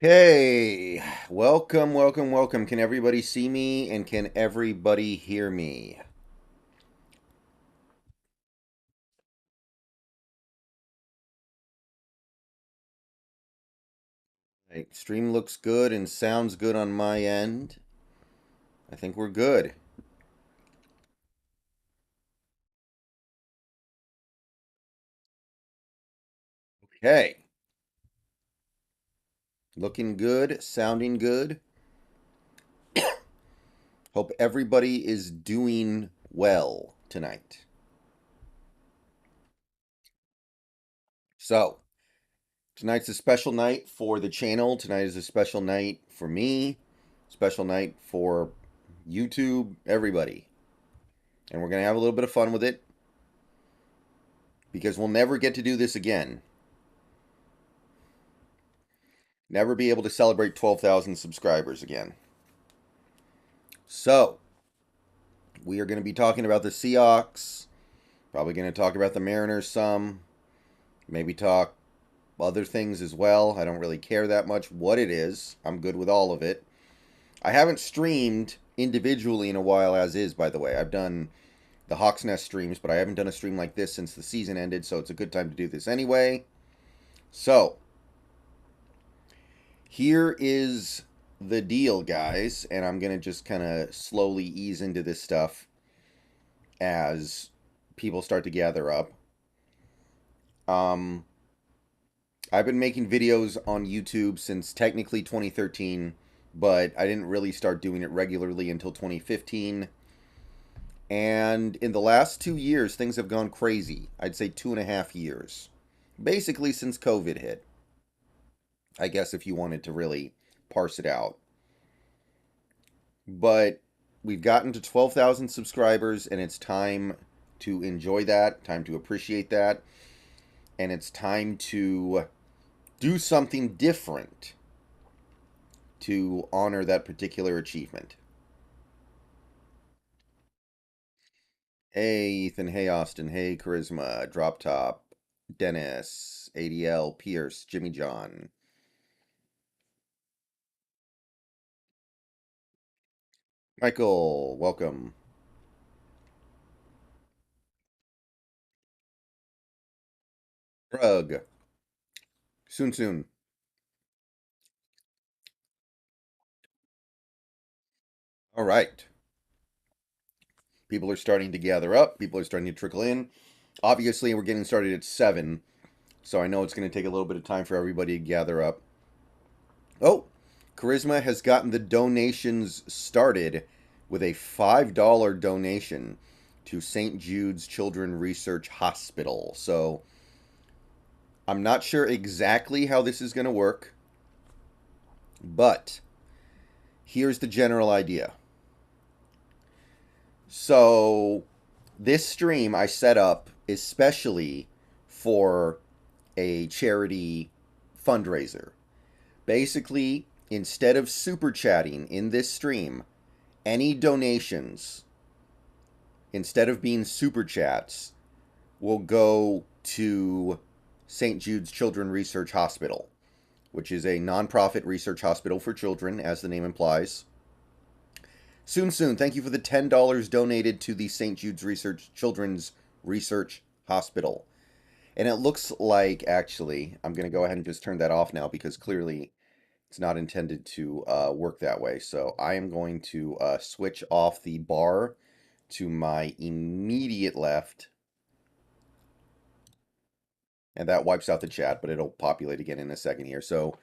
Hey, welcome, welcome, welcome. Can everybody see me and can everybody hear me? Right, stream looks good and sounds good on my end. I think we're good. Okay, looking good, sounding good. Hope everybody is doing well tonight. So, tonight's a special night for the channel. Tonight is a special night for me, special night for YouTube, everybody. And we're going to have a little bit of fun with it because we'll never get to do this again. Never be able to celebrate 12,000 subscribers again. So, we are going to be talking about the Seahawks. Probably going to talk about the Mariners some. Maybe talk other things as well. I don't really care that much what it is. I'm good with all of it. I haven't streamed individually in a while as is, by the way. I've done the Hawks Nest streams, but I haven't done a stream like this since the season ended, so it's a good time to do this anyway. So, here is the deal, guys, and I'm going to just kind of slowly ease into this stuff as people start to gather up. Um, I've been making videos on YouTube since technically 2013, but I didn't really start doing it regularly until 2015. And in the last 2 years, things have gone crazy. I'd say 2.5 years. Basically, since COVID hit. I guess if you wanted to really parse it out. But we've gotten to 12,000 subscribers, and it's time to enjoy that, time to appreciate that, and it's time to do something different to honor that particular achievement. Hey, Ethan. Hey, Austin. Hey, Charisma. Drop Top. Dennis. ADL. Pierce. Jimmy John. Michael. Welcome. Drug. Soon, soon. All right. People are starting to gather up. People are starting to trickle in. Obviously, we're getting started at 7, so I know it's going to take a little bit of time for everybody to gather up. Oh, Charisma has gotten the donations started with a $5 donation to St. Jude's Children's Research Hospital. So I'm not sure exactly how this is going to work, but here's the general idea. So this stream I set up especially for a charity fundraiser. Basically, instead of super chatting in this stream, any donations, instead of being super chats, will go to St. Jude's Children's Research Hospital, which is a nonprofit research hospital for children, as the name implies. Soon, soon, thank you for the $10 donated to the St. Jude's Children's Research Hospital. And it looks like, actually, I'm going to go ahead and just turn that off now because clearly it's not intended to work that way. So I am going to switch off the bar to my immediate left. And that wipes out the chat, but it'll populate again in a second here. So,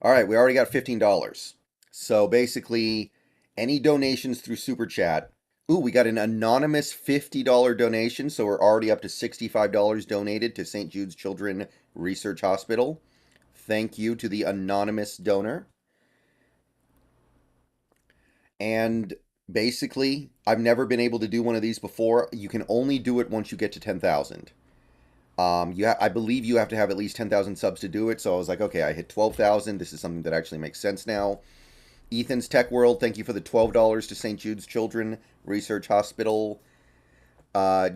all right, we already got $15. So basically, any donations through Super Chat. Ooh, we got an anonymous $50 donation. So we're already up to $65 donated to St. Jude's Children's Research Hospital. Thank you to the anonymous donor. And basically, I've never been able to do one of these before. You can only do it once you get to 10,000. I believe you have to have at least 10,000 subs to do it. So I was like, okay, I hit 12,000. This is something that actually makes sense now. Ethan's Tech World, thank you for the $12 to St. Jude's Children Research Hospital. Ja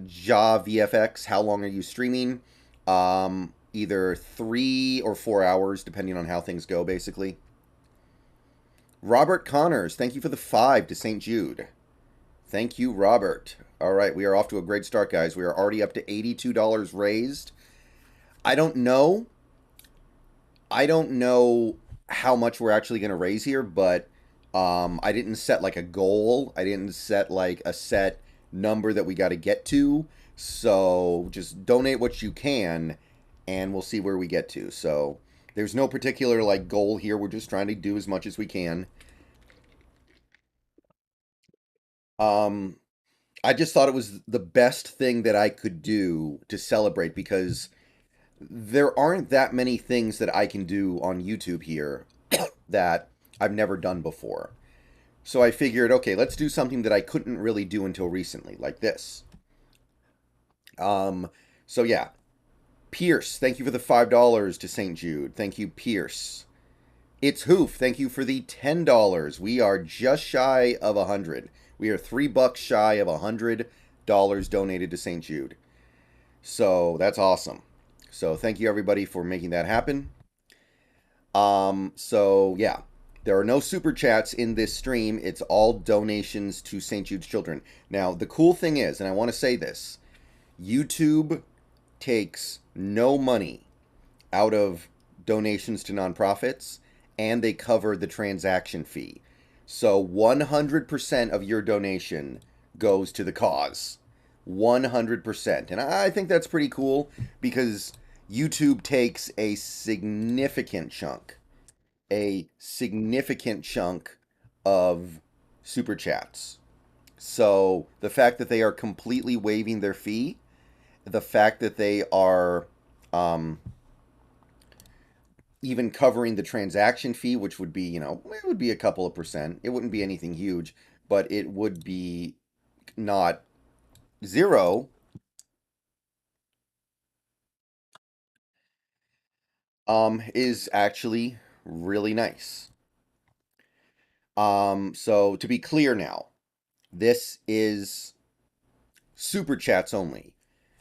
VFX, how long are you streaming? Either 3 or 4 hours, depending on how things go, basically. Robert Connors, thank you for the 5 to St. Jude. Thank you, Robert. All right, we are off to a great start, guys. We are already up to $82 raised. I don't know. I don't know how much we're actually going to raise here, but I didn't set like a goal. I didn't set like a set number that we got to get to. So just donate what you can, and we'll see where we get to. So there's no particular like goal here. We're just trying to do as much as we can. Um, I just thought it was the best thing that I could do to celebrate because there aren't that many things that I can do on YouTube here that I've never done before. So I figured, okay, let's do something that I couldn't really do until recently, like this. Um, so yeah, Pierce, thank you for the $5 to St. Jude. Thank you, Pierce. It's Hoof, thank you for the $10. We are just shy of 100. We are $3 shy of $100 donated to St. Jude. So that's awesome. So thank you everybody for making that happen. So yeah, there are no super chats in this stream. It's all donations to St. Jude's Children. Now, the cool thing is, and I want to say this, YouTube takes no money out of donations to nonprofits, and they cover the transaction fee. So 100% of your donation goes to the cause. 100%. And I think that's pretty cool because YouTube takes a significant chunk of super chats. So the fact that they are completely waiving their fee, the fact that they are um, even covering the transaction fee, which would be, it would be a couple of percent. It wouldn't be anything huge, but it would be not zero, is actually really nice. So to be clear now, this is super chats only.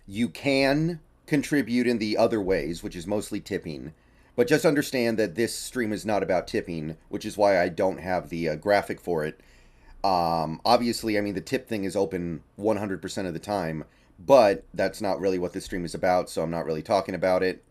You can contribute in the other ways, which is mostly tipping, but just understand that this stream is not about tipping, which is why I don't have the graphic for it. Obviously, I mean, the tip thing is open 100% of the time, but that's not really what this stream is about, so I'm not really talking about it.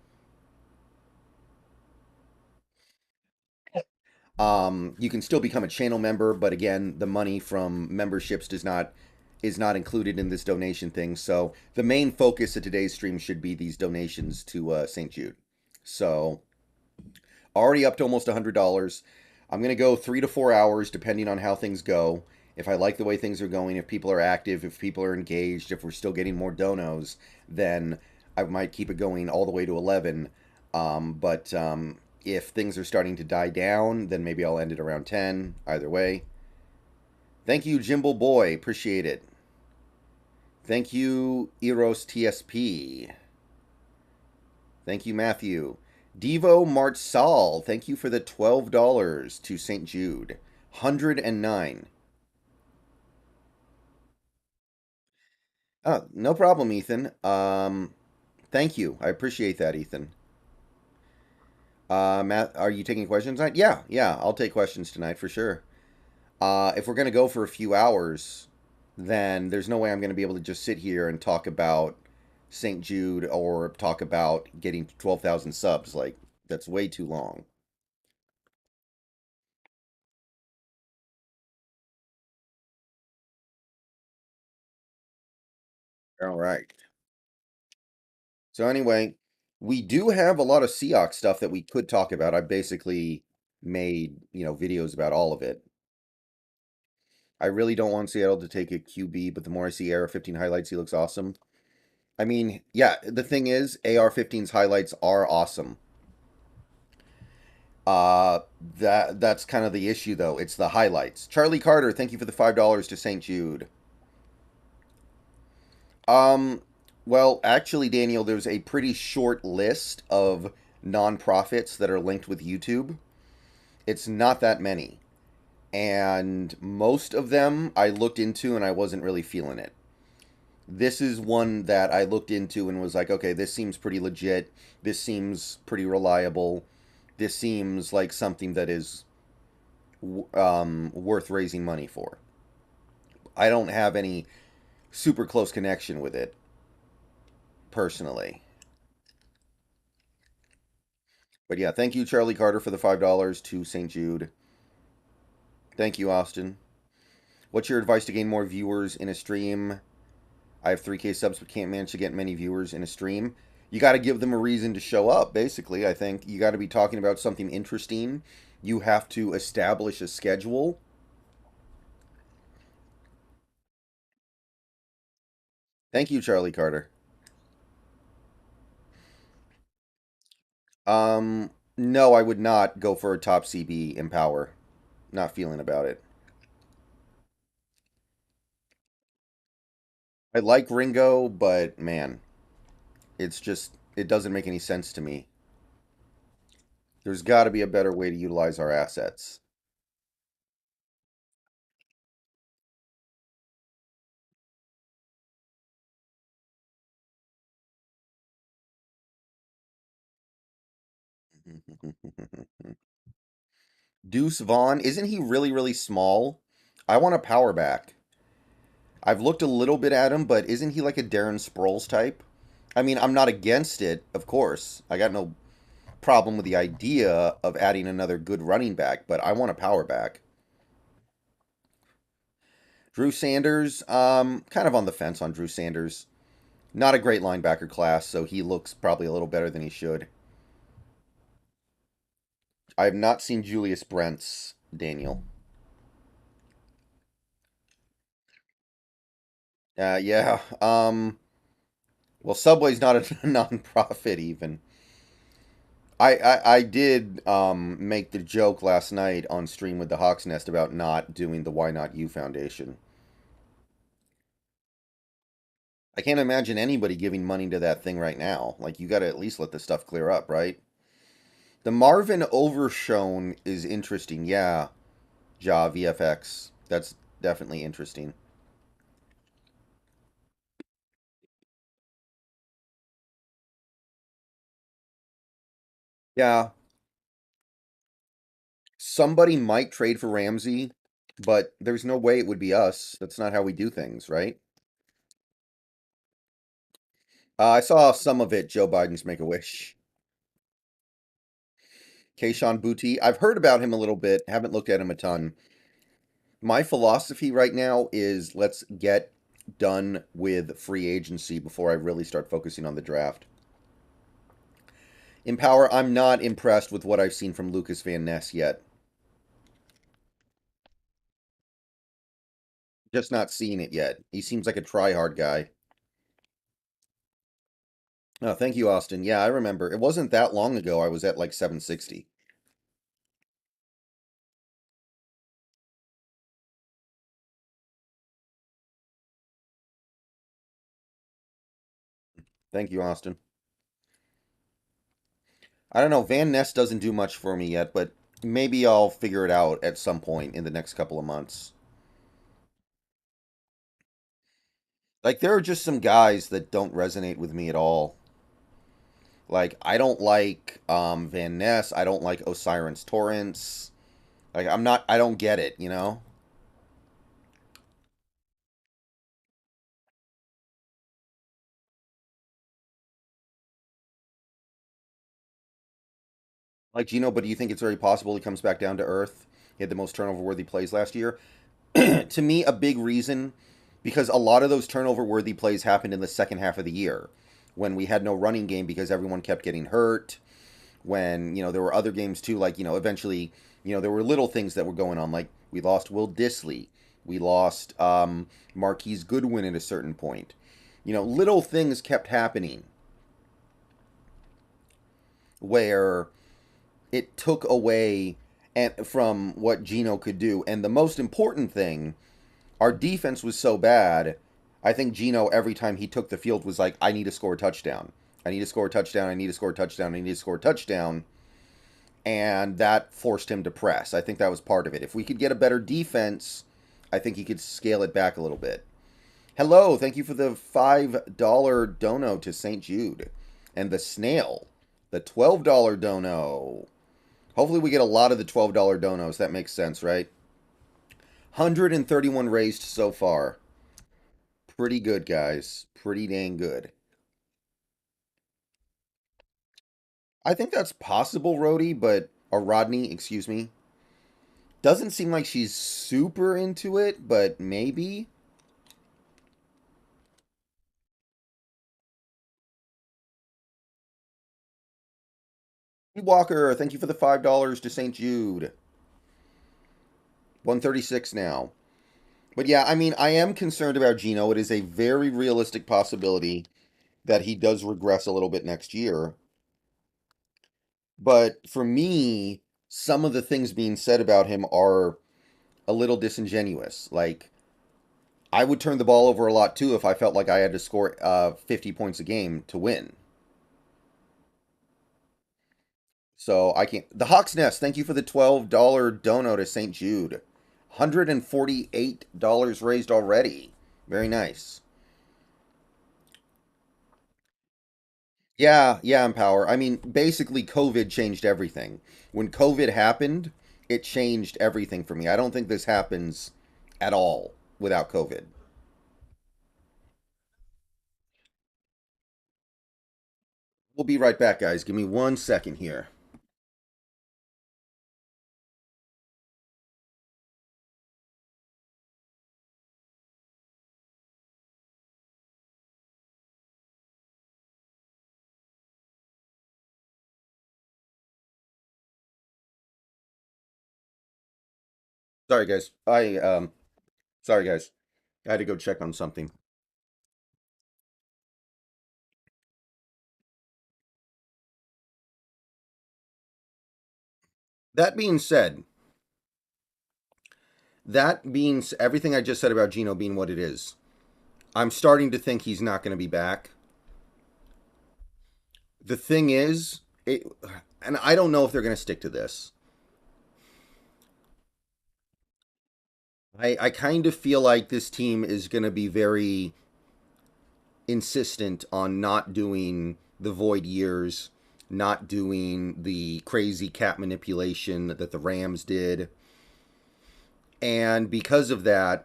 You can still become a channel member, but again, the money from memberships is not included in this donation thing. So the main focus of today's stream should be these donations to St. Jude. So already up to almost $100. I'm gonna go 3 to 4 hours depending on how things go. If I like the way things are going, if people are active, if people are engaged, if we're still getting more donos, then I might keep it going all the way to 11. But if things are starting to die down, then maybe I'll end it around 10. Either way. Thank you, Jimble Boy. Appreciate it. Thank you, Eros TSP. Thank you, Matthew. Devo Martzall, thank you for the $12 to St. Jude. 109. Oh, no problem, Ethan. Thank you. I appreciate that, Ethan. Matt, are you taking questions tonight? Yeah, yeah, I'll take questions tonight for sure. If we're gonna go for a few hours, then there's no way I'm gonna be able to just sit here and talk about St. Jude or talk about getting 12,000 subs. Like, that's way too long. All right. So anyway, we do have a lot of Seahawks stuff that we could talk about. I basically made, videos about all of it. I really don't want Seattle to take a QB, but the more I see AR-15 highlights, he looks awesome. I mean, yeah, the thing is, AR-15's highlights are awesome. That's kind of the issue though. It's the highlights. Charlie Carter, thank you for the $5 to St. Jude. Um, well, actually, Daniel, there's a pretty short list of nonprofits that are linked with YouTube. It's not that many. And most of them I looked into and I wasn't really feeling it. This is one that I looked into and was like, okay, this seems pretty legit. This seems pretty reliable. This seems like something that is worth raising money for. I don't have any super close connection with it personally. But yeah, thank you, Charlie Carter, for the $5 to St. Jude. Thank you, Austin. What's your advice to gain more viewers in a stream? I have 3K subs but can't manage to get many viewers in a stream. You got to give them a reason to show up, basically. I think you got to be talking about something interesting. You have to establish a schedule. Thank you, Charlie Carter. No, I would not go for a top CB Empower. Not feeling about it. I like Ringo, but man, it's just, it doesn't make any sense to me. There's got to be a better way to utilize our assets. Deuce Vaughn, isn't he really, really small? I want a power back. I've looked a little bit at him, but isn't he like a Darren Sproles type? I mean, I'm not against it, of course. I got no problem with the idea of adding another good running back, but I want a power back. Drew Sanders, kind of on the fence on Drew Sanders. Not a great linebacker class, so he looks probably a little better than he should. I have not seen Julius Brent's, Daniel. Yeah. Well, Subway's not a non-profit even. I did make the joke last night on stream with the Hawks Nest about not doing the Why Not You Foundation. I can't imagine anybody giving money to that thing right now. Like, you got to at least let the stuff clear up, right? The Marvin Overshone is interesting. Yeah, Ja VFX. That's definitely interesting. Yeah, somebody might trade for Ramsey, but there's no way it would be us. That's not how we do things, right? I saw some of it. Joe Biden's Make a Wish. Kayshawn Booty. I've heard about him a little bit. Haven't looked at him a ton. My philosophy right now is let's get done with free agency before I really start focusing on the draft. In power, I'm not impressed with what I've seen from Lucas Van Ness yet. Just not seeing it yet. He seems like a try-hard guy. Oh, thank you, Austin. Yeah, I remember. It wasn't that long ago. I was at like 760. Thank you, Austin. I don't know. Van Ness doesn't do much for me yet, but maybe I'll figure it out at some point in the next couple of months. Like, there are just some guys that don't resonate with me at all. Like, I don't like Van Ness. I don't like Osiris Torrance. Like, I'm not, I don't get it, you know? Like Geno, but do you think it's very possible he comes back down to earth? He had the most turnover worthy plays last year. To me, a big reason, because a lot of those turnover worthy plays happened in the second half of the year when we had no running game because everyone kept getting hurt. When, there were other games too, like, eventually, there were little things that were going on. Like, we lost Will Disley. We lost Marquise Goodwin at a certain point. Little things kept happening where it took away from what Geno could do. And the most important thing, our defense was so bad. I think Geno, every time he took the field, was like, I need to score a touchdown. I need to score a touchdown. I need to score a touchdown. I need to score a touchdown. And that forced him to press. I think that was part of it. If we could get a better defense, I think he could scale it back a little bit. Hello, thank you for the $5 dono to St. Jude. And the snail, the $12 dono. Hopefully, we get a lot of the $12 donos. That makes sense, right? 131 raised so far. Pretty good, guys. Pretty dang good. I think that's possible, Rhodey, but or Rodney, excuse me. Doesn't seem like she's super into it, but maybe. Walker, thank you for the $5 to St. Jude. 136 now. But yeah, I mean, I am concerned about Geno. It is a very realistic possibility that he does regress a little bit next year. But for me, some of the things being said about him are a little disingenuous. Like, I would turn the ball over a lot too if I felt like I had to score 50 points a game to win. So I can't. The Hawk's Nest, thank you for the $12 dono to St. Jude. $148 raised already. Very nice. Yeah, Empower. I mean, basically, COVID changed everything. When COVID happened, it changed everything for me. I don't think this happens at all without COVID. We'll be right back, guys. Give me 1 second here. Sorry, guys. Sorry, guys. I had to go check on something. That being said, everything I just said about Geno being what it is, I'm starting to think he's not going to be back. The thing is, and I don't know if they're going to stick to this. I kind of feel like this team is going to be very insistent on not doing the void years, not doing the crazy cap manipulation that the Rams did. And because of that,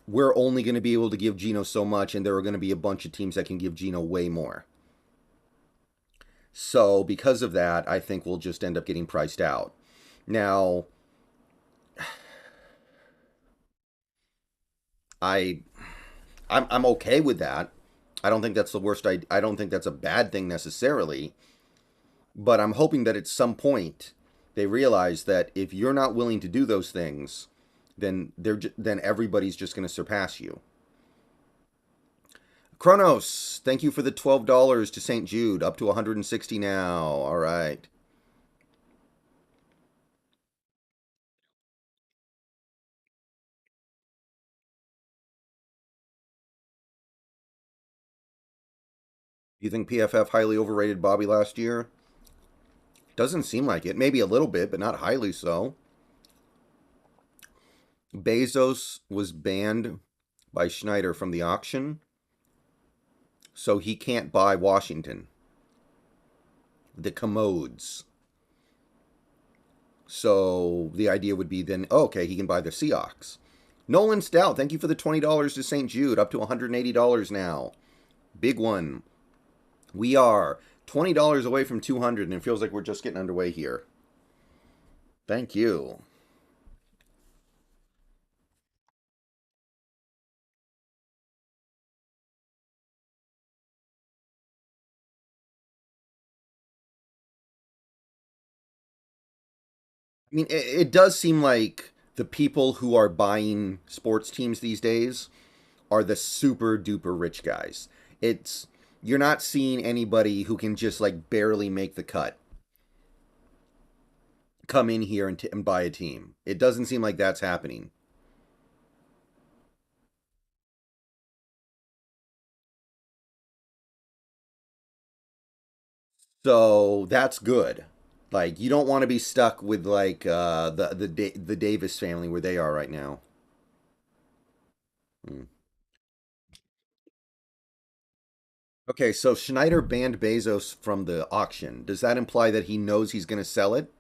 we're only going to be able to give Geno so much, and there are going to be a bunch of teams that can give Geno way more. So, because of that, I think we'll just end up getting priced out. Now, I I'm okay with that. I don't think that's the worst. I don't think that's a bad thing necessarily. But I'm hoping that at some point they realize that if you're not willing to do those things, then everybody's just going to surpass you. Kronos, thank you for the $12 to St. Jude, up to 160 now. All right. Do you think PFF highly overrated Bobby last year? Doesn't seem like it. Maybe a little bit, but not highly so. Bezos was banned by Schneider from the auction, so he can't buy Washington. The commodes. So the idea would be then, oh, okay, he can buy the Seahawks. Nolan Stout, thank you for the $20 to St. Jude, up to $180 now. Big one. We are $20 away from 200, and it feels like we're just getting underway here. Thank you. I mean, it does seem like the people who are buying sports teams these days are the super duper rich guys. It's you're not seeing anybody who can just like barely make the cut come in here and buy a team. It doesn't seem like that's happening. So that's good. Like you don't want to be stuck with like the Davis family where they are right now. Hmm. Okay, so Schneider banned Bezos from the auction. Does that imply that he knows he's going to sell it?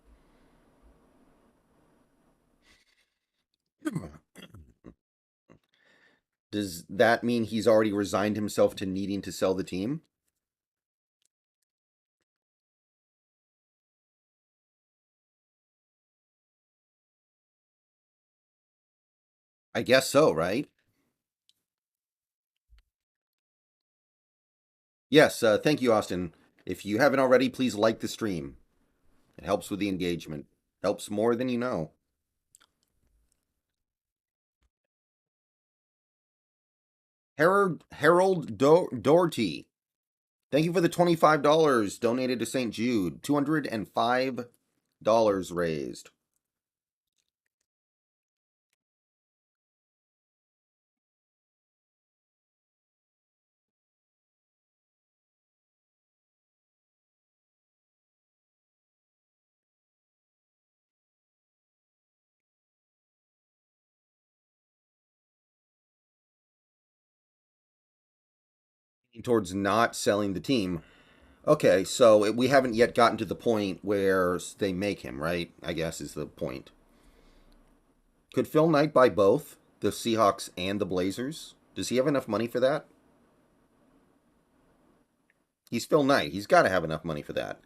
Does that mean he's already resigned himself to needing to sell the team? I guess so, right? Yes, thank you, Austin. If you haven't already, please like the stream. It helps with the engagement. Helps more than you know. Harold Doherty. Thank you for the $25 donated to St. Jude. $205 raised. Towards not selling the team. Okay, so we haven't yet gotten to the point where they make him, right? I guess is the point. Could Phil Knight buy both the Seahawks and the Blazers? Does he have enough money for that? He's Phil Knight. He's got to have enough money for that.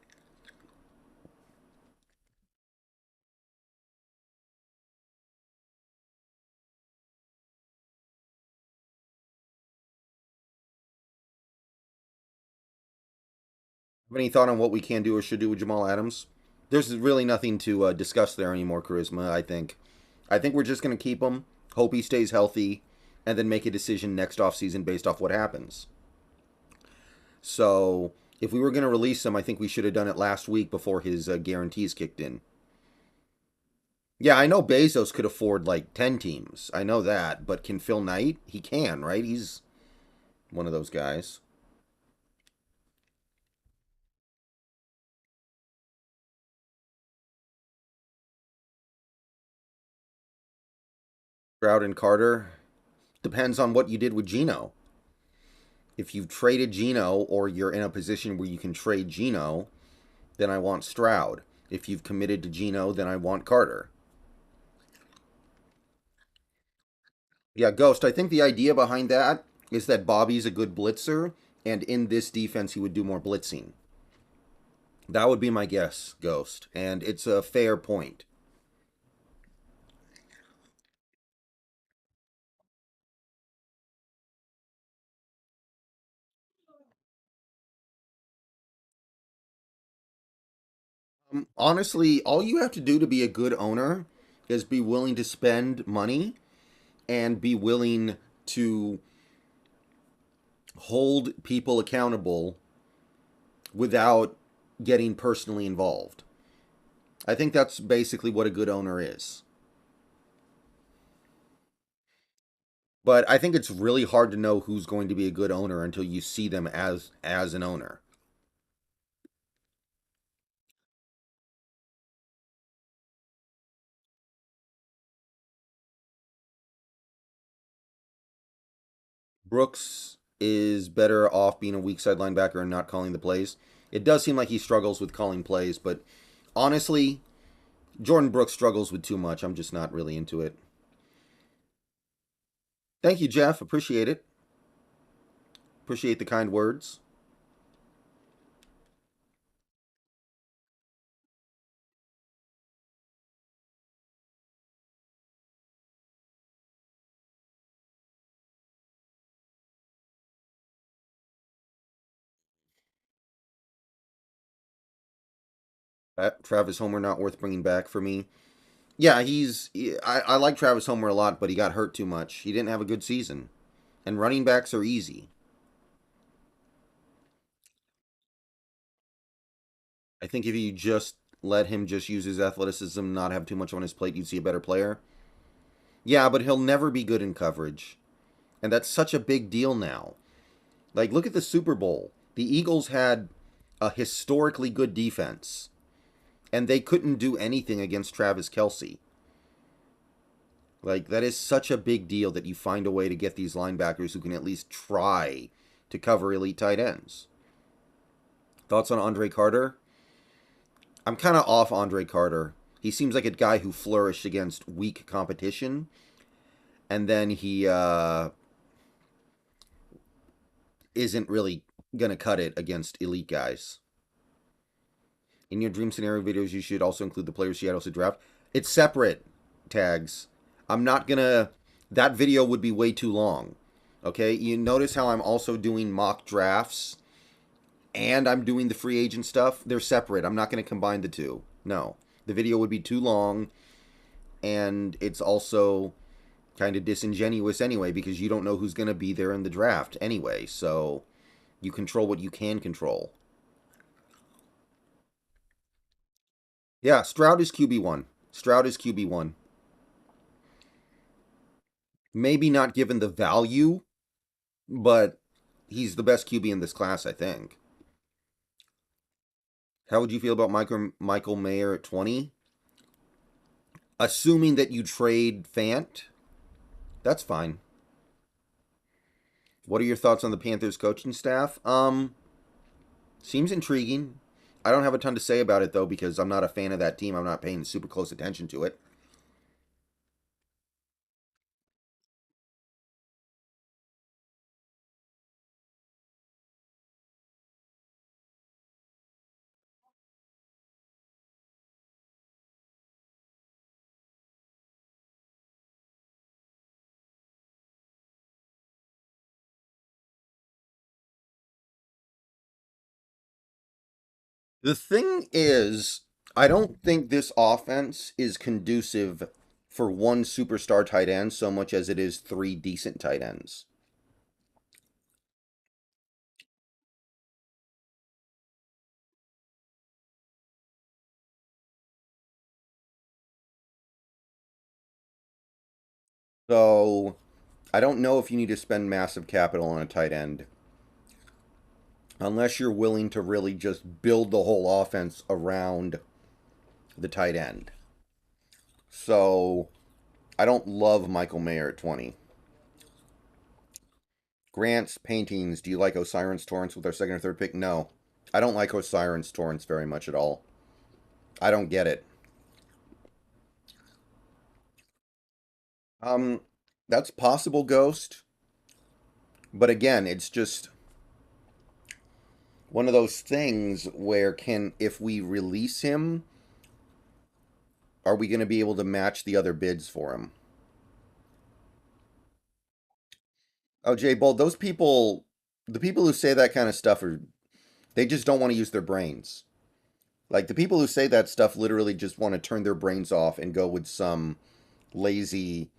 Have any thought on what we can do or should do with Jamal Adams? There's really nothing to discuss there anymore, Charisma. I think. I think we're just going to keep him, hope he stays healthy, and then make a decision next offseason based off what happens. So, if we were going to release him, I think we should have done it last week before his guarantees kicked in. Yeah, I know Bezos could afford like 10 teams. I know that. But can Phil Knight? He can, right? He's one of those guys. Stroud and Carter. Depends on what you did with Geno. If you've traded Geno or you're in a position where you can trade Geno, then I want Stroud. If you've committed to Geno, then I want Carter. Yeah, Ghost, I think the idea behind that is that Bobby's a good blitzer, and in this defense, he would do more blitzing. That would be my guess, Ghost, and it's a fair point. Honestly, all you have to do to be a good owner is be willing to spend money and be willing to hold people accountable without getting personally involved. I think that's basically what a good owner is. But I think it's really hard to know who's going to be a good owner until you see them as an owner. Brooks is better off being a weak side linebacker and not calling the plays. It does seem like he struggles with calling plays, but honestly, Jordan Brooks struggles with too much. I'm just not really into it. Thank you, Jeff. Appreciate it. Appreciate the kind words. Travis Homer not worth bringing back for me. Yeah, I like Travis Homer a lot, but he got hurt too much. He didn't have a good season. And running backs are easy. I think if you just let him just use his athleticism, not have too much on his plate, you'd see a better player. Yeah, but he'll never be good in coverage. And that's such a big deal now. Like, look at the Super Bowl. The Eagles had a historically good defense, and they couldn't do anything against Travis Kelsey. Like, that is such a big deal that you find a way to get these linebackers who can at least try to cover elite tight ends. Thoughts on Andre Carter? I'm kind of off Andre Carter. He seems like a guy who flourished against weak competition, and then he isn't really going to cut it against elite guys. In your dream scenario videos, you should also include the players you had also draft. It's separate tags. I'm not going to... That video would be way too long. Okay? You notice how I'm also doing mock drafts and I'm doing the free agent stuff? They're separate. I'm not going to combine the two. No. The video would be too long, and it's also kind of disingenuous anyway because you don't know who's going to be there in the draft anyway. So you control what you can control. Yeah, Stroud is QB1. Stroud is QB1. Maybe not given the value, but he's the best QB in this class, I think. How would you feel about Michael Mayer at 20? Assuming that you trade Fant, that's fine. What are your thoughts on the Panthers coaching staff? Seems intriguing. I don't have a ton to say about it, though, because I'm not a fan of that team. I'm not paying super close attention to it. The thing is, I don't think this offense is conducive for one superstar tight end so much as it is three decent tight ends. So I don't know if you need to spend massive capital on a tight end unless you're willing to really just build the whole offense around the tight end. So I don't love Michael Mayer at 20. Grant's paintings. Do you like Osiris Torrance with our second or third pick? No. I don't like Osiris Torrance very much at all. I don't get it. Um, that's possible, Ghost. But again, it's just one of those things where if we release him, are we going to be able to match the other bids for him? Oh, Jay Bold, those people, the people who say that kind of stuff they just don't want to use their brains. Like the people who say that stuff literally just want to turn their brains off and go with some lazy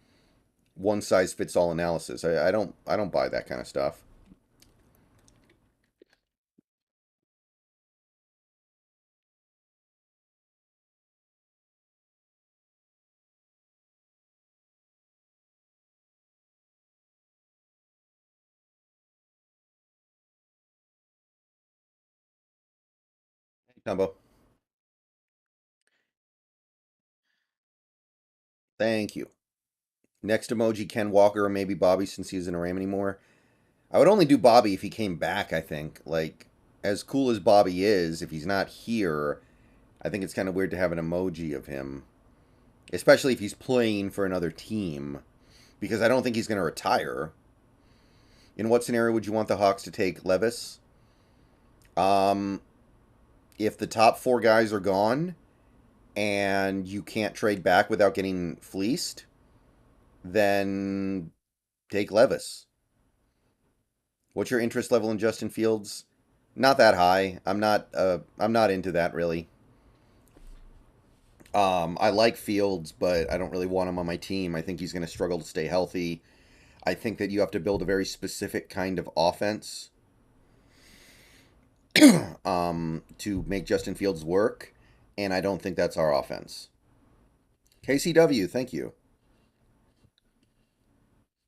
one size fits all analysis. I don't buy that kind of stuff. Combo. Thank you. Next emoji, Ken Walker or maybe Bobby since he isn't a Ram anymore. I would only do Bobby if he came back, I think. Like, as cool as Bobby is, if he's not here, I think it's kind of weird to have an emoji of him. Especially if he's playing for another team. Because I don't think he's going to retire. In what scenario would you want the Hawks to take Levis? Um, if the top four guys are gone and you can't trade back without getting fleeced, then take Levis. What's your interest level in Justin Fields? Not that high. I'm not into that really. I like Fields, but I don't really want him on my team. I think he's going to struggle to stay healthy. I think that you have to build a very specific kind of offense to make Justin Fields work, and I don't think that's our offense. KCW, thank you.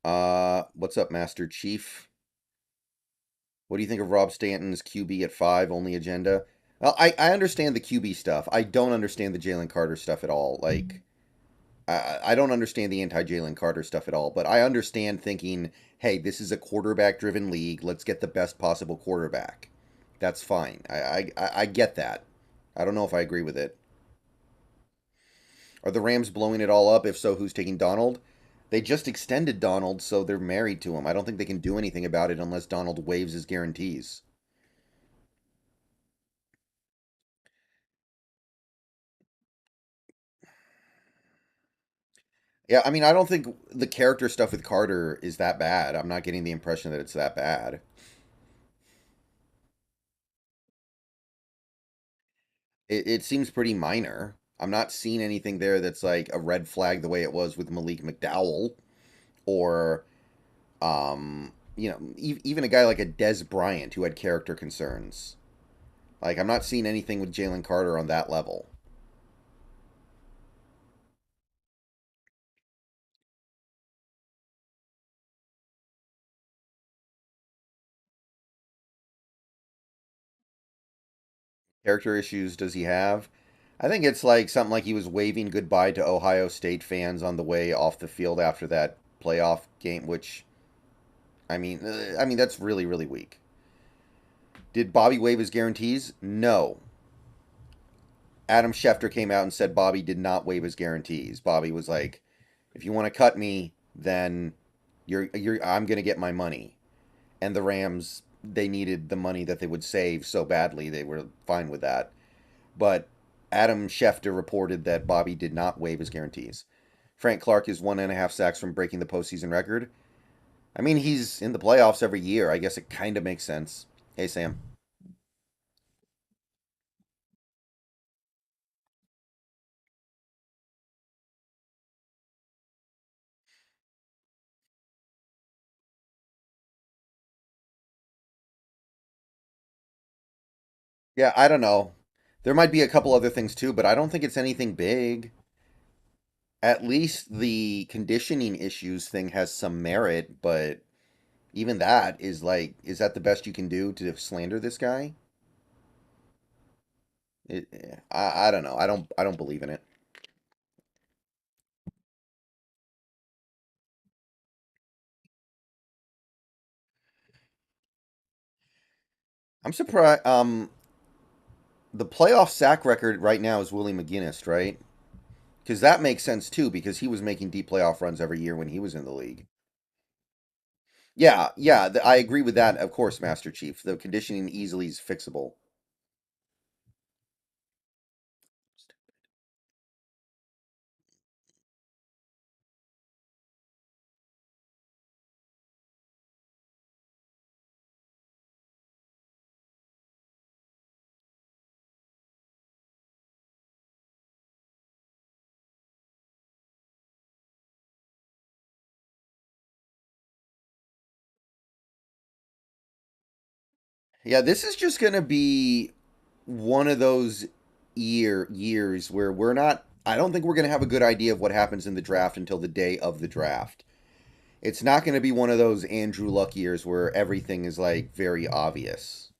What's up, Master Chief? What do you think of Rob Stanton's QB at 5, only agenda? Well, I understand the QB stuff. I don't understand the Jalen Carter stuff at all. Like, I don't understand the anti-Jalen Carter stuff at all, but I understand thinking, hey, this is a quarterback-driven league. Let's get the best possible quarterback. That's fine. I get that. I don't know if I agree with it. Are the Rams blowing it all up? If so, who's taking Donald? They just extended Donald, so they're married to him. I don't think they can do anything about it unless Donald waives his guarantees. Yeah, I mean, I don't think the character stuff with Carter is that bad. I'm not getting the impression that it's that bad. It seems pretty minor. I'm not seeing anything there that's like a red flag the way it was with Malik McDowell or even a guy like a Des Bryant who had character concerns. Like, I'm not seeing anything with Jalen Carter on that level. Character issues does he have? I think it's like something like he was waving goodbye to Ohio State fans on the way off the field after that playoff game, which I mean that's really really weak. Did Bobby waive his guarantees? No. Adam Schefter came out and said Bobby did not waive his guarantees. Bobby was like, "If you want to cut me, then you're I'm going to get my money." And the Rams, they needed the money that they would save so badly, they were fine with that. But Adam Schefter reported that Bobby did not waive his guarantees. Frank Clark is 1.5 sacks from breaking the postseason record. I mean, he's in the playoffs every year. I guess it kind of makes sense. Hey, Sam. Yeah, I don't know. There might be a couple other things too, but I don't think it's anything big. At least the conditioning issues thing has some merit, but even that is like, is that the best you can do to slander this guy? I don't know. I don't believe in it. I'm surprised. The playoff sack record right now is Willie McGinnis, right? Because that makes sense too, because he was making deep playoff runs every year when he was in the league. Yeah, yeah, I agree with that. Of course, Master Chief. The conditioning easily is fixable. Yeah, this is just gonna be one of those years where we're not. I don't think we're gonna have a good idea of what happens in the draft until the day of the draft. It's not gonna be one of those Andrew Luck years where everything is like very obvious.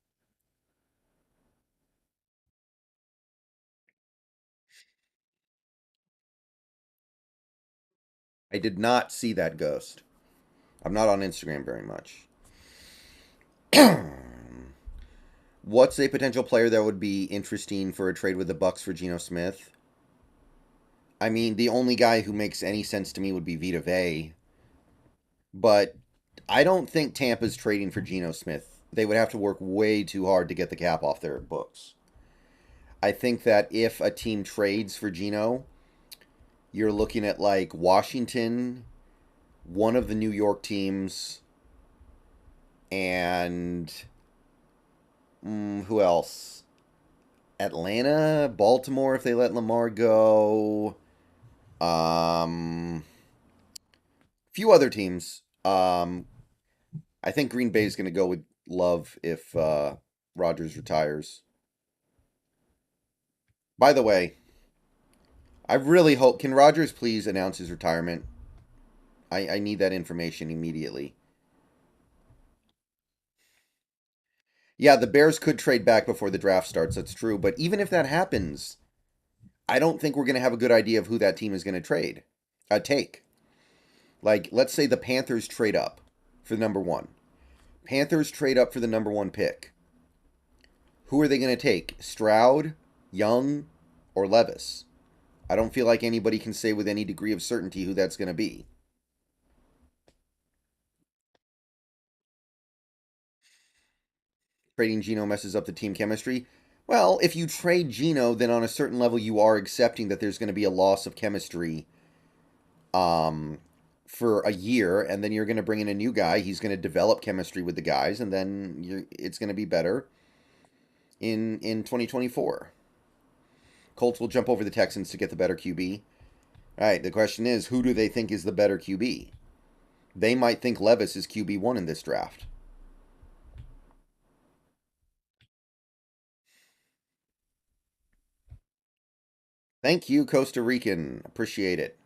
I did not see that ghost. I'm not on Instagram very much. What's a potential player that would be interesting for a trade with the Bucks for Geno Smith? I mean, the only guy who makes any sense to me would be Vita Vey, but I don't think Tampa's trading for Geno Smith. They would have to work way too hard to get the cap off their books. I think that if a team trades for Geno, you're looking at like Washington, one of the New York teams, and who else? Atlanta, Baltimore if they let Lamar go. Few other teams. I think Green Bay is going to go with Love if Rodgers retires. By the way, I really hope can Rodgers please announce his retirement. I need that information immediately. Yeah, the Bears could trade back before the draft starts. That's true, but even if that happens, I don't think we're going to have a good idea of who that team is going to take. Like, let's say the Panthers trade up for the number one. Panthers trade up for the number one pick. Who are they going to take? Stroud, Young, or Levis? I don't feel like anybody can say with any degree of certainty who that's going to be. trading Geno messes up the team chemistry. Well, if you trade Geno, then on a certain level you are accepting that there's going to be a loss of chemistry um, for a year, and then you're going to bring in a new guy. He's going to develop chemistry with the guys, and then it's going to be better in 2024. Colts will jump over the Texans to get the better QB. All right, the question is, who do they think is the better QB? They might think Levis is QB1 in this draft. Thank you, Costa Rican. Appreciate it.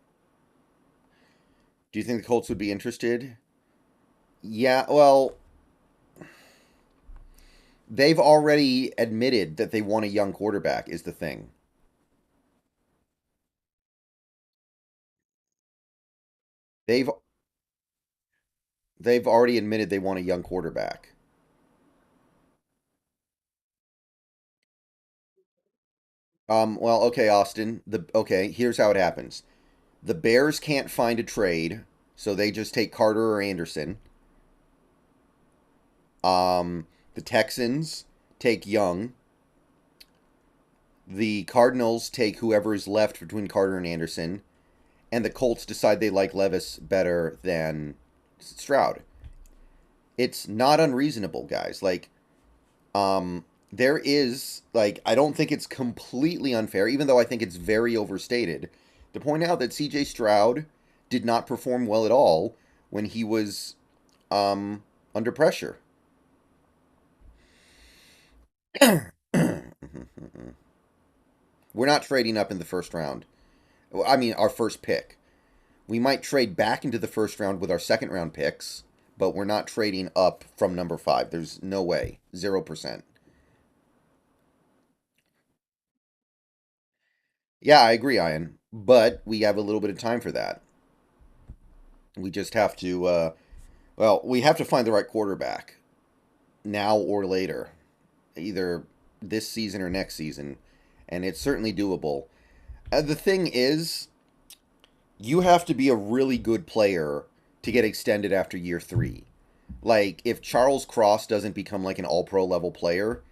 Do you think the Colts would be interested? Yeah, well, they've already admitted that they want a young quarterback, is the thing. They've they've already admitted they want a young quarterback. Well, okay, Austin. Here's how it happens. The Bears can't find a trade, so they just take Carter or Anderson. The Texans take Young. The Cardinals take whoever is left between Carter and Anderson, and the Colts decide they like Levis better than Stroud. It's not unreasonable, guys. There is I don't think it's completely unfair, even though I think it's very overstated, to point out that C.J. Stroud did not perform well at all when he was under pressure. We're not trading up in the first round. I mean, our first pick. We might trade back into the first round with our second round picks, but we're not trading up from number 5. There's no way. 0%. Yeah, I agree, Ayaan. But we have a little bit of time for that. We just have to, we have to find the right quarterback now or later, either this season or next season, and it's certainly doable. The thing is, you have to be a really good player to get extended after year 3. Like, if Charles Cross doesn't become like an all-pro level player,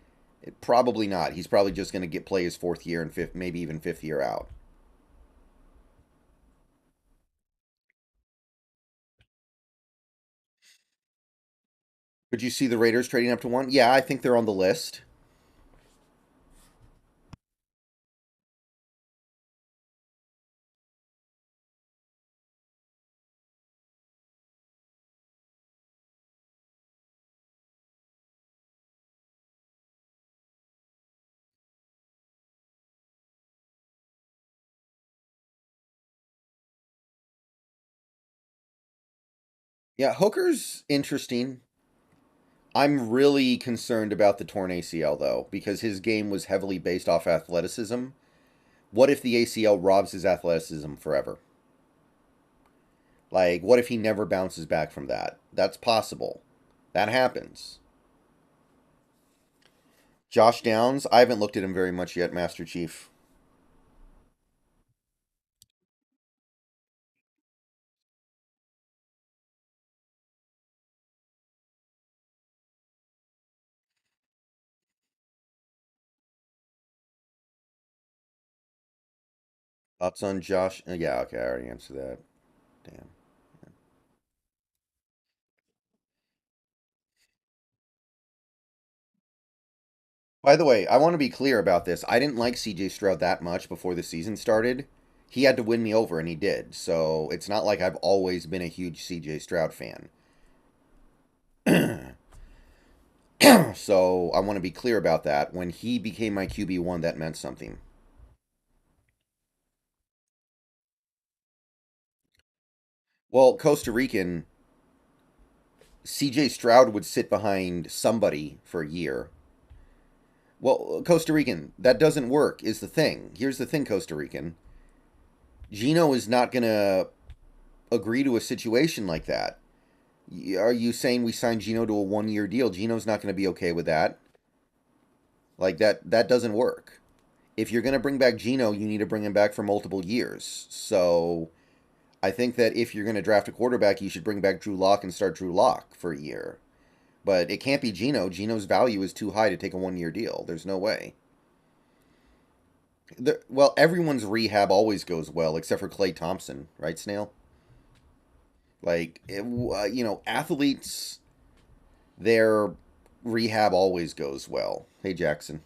probably not. He's probably just going to play his 4th year and fifth, maybe even 5th year out. Could you see the Raiders trading up to 1? Yeah, I think they're on the list. Yeah, Hooker's interesting. I'm really concerned about the torn ACL, though, because his game was heavily based off athleticism. What if the ACL robs his athleticism forever? Like, what if he never bounces back from that? That's possible. That happens. Josh Downs, I haven't looked at him very much yet, Master Chief. Thoughts on Josh? Yeah, okay, I already answered that. Damn. By the way, I want to be clear about this. I didn't like CJ Stroud that much before the season started. He had to win me over, and he did. So it's not like I've always been a huge CJ Stroud fan. So I want to be clear about that. When he became my QB1, that meant something. Well, Costa Rican, CJ Stroud would sit behind somebody for a year. Well, Costa Rican, that doesn't work, is the thing. Here's the thing, Costa Rican. Geno is not going to agree to a situation like that. Are you saying we signed Geno to a 1 year deal? Geno's not going to be okay with that. Like that doesn't work. If you're going to bring back Geno, you need to bring him back for multiple years. So I think that if you're going to draft a quarterback, you should bring back Drew Lock and start Drew Lock for a year. But it can't be Geno. Geno's value is too high to take a 1 year deal. There's no way. Well, everyone's rehab always goes well, except for Clay Thompson, right, Snail? Athletes, their rehab always goes well. Hey, Jackson.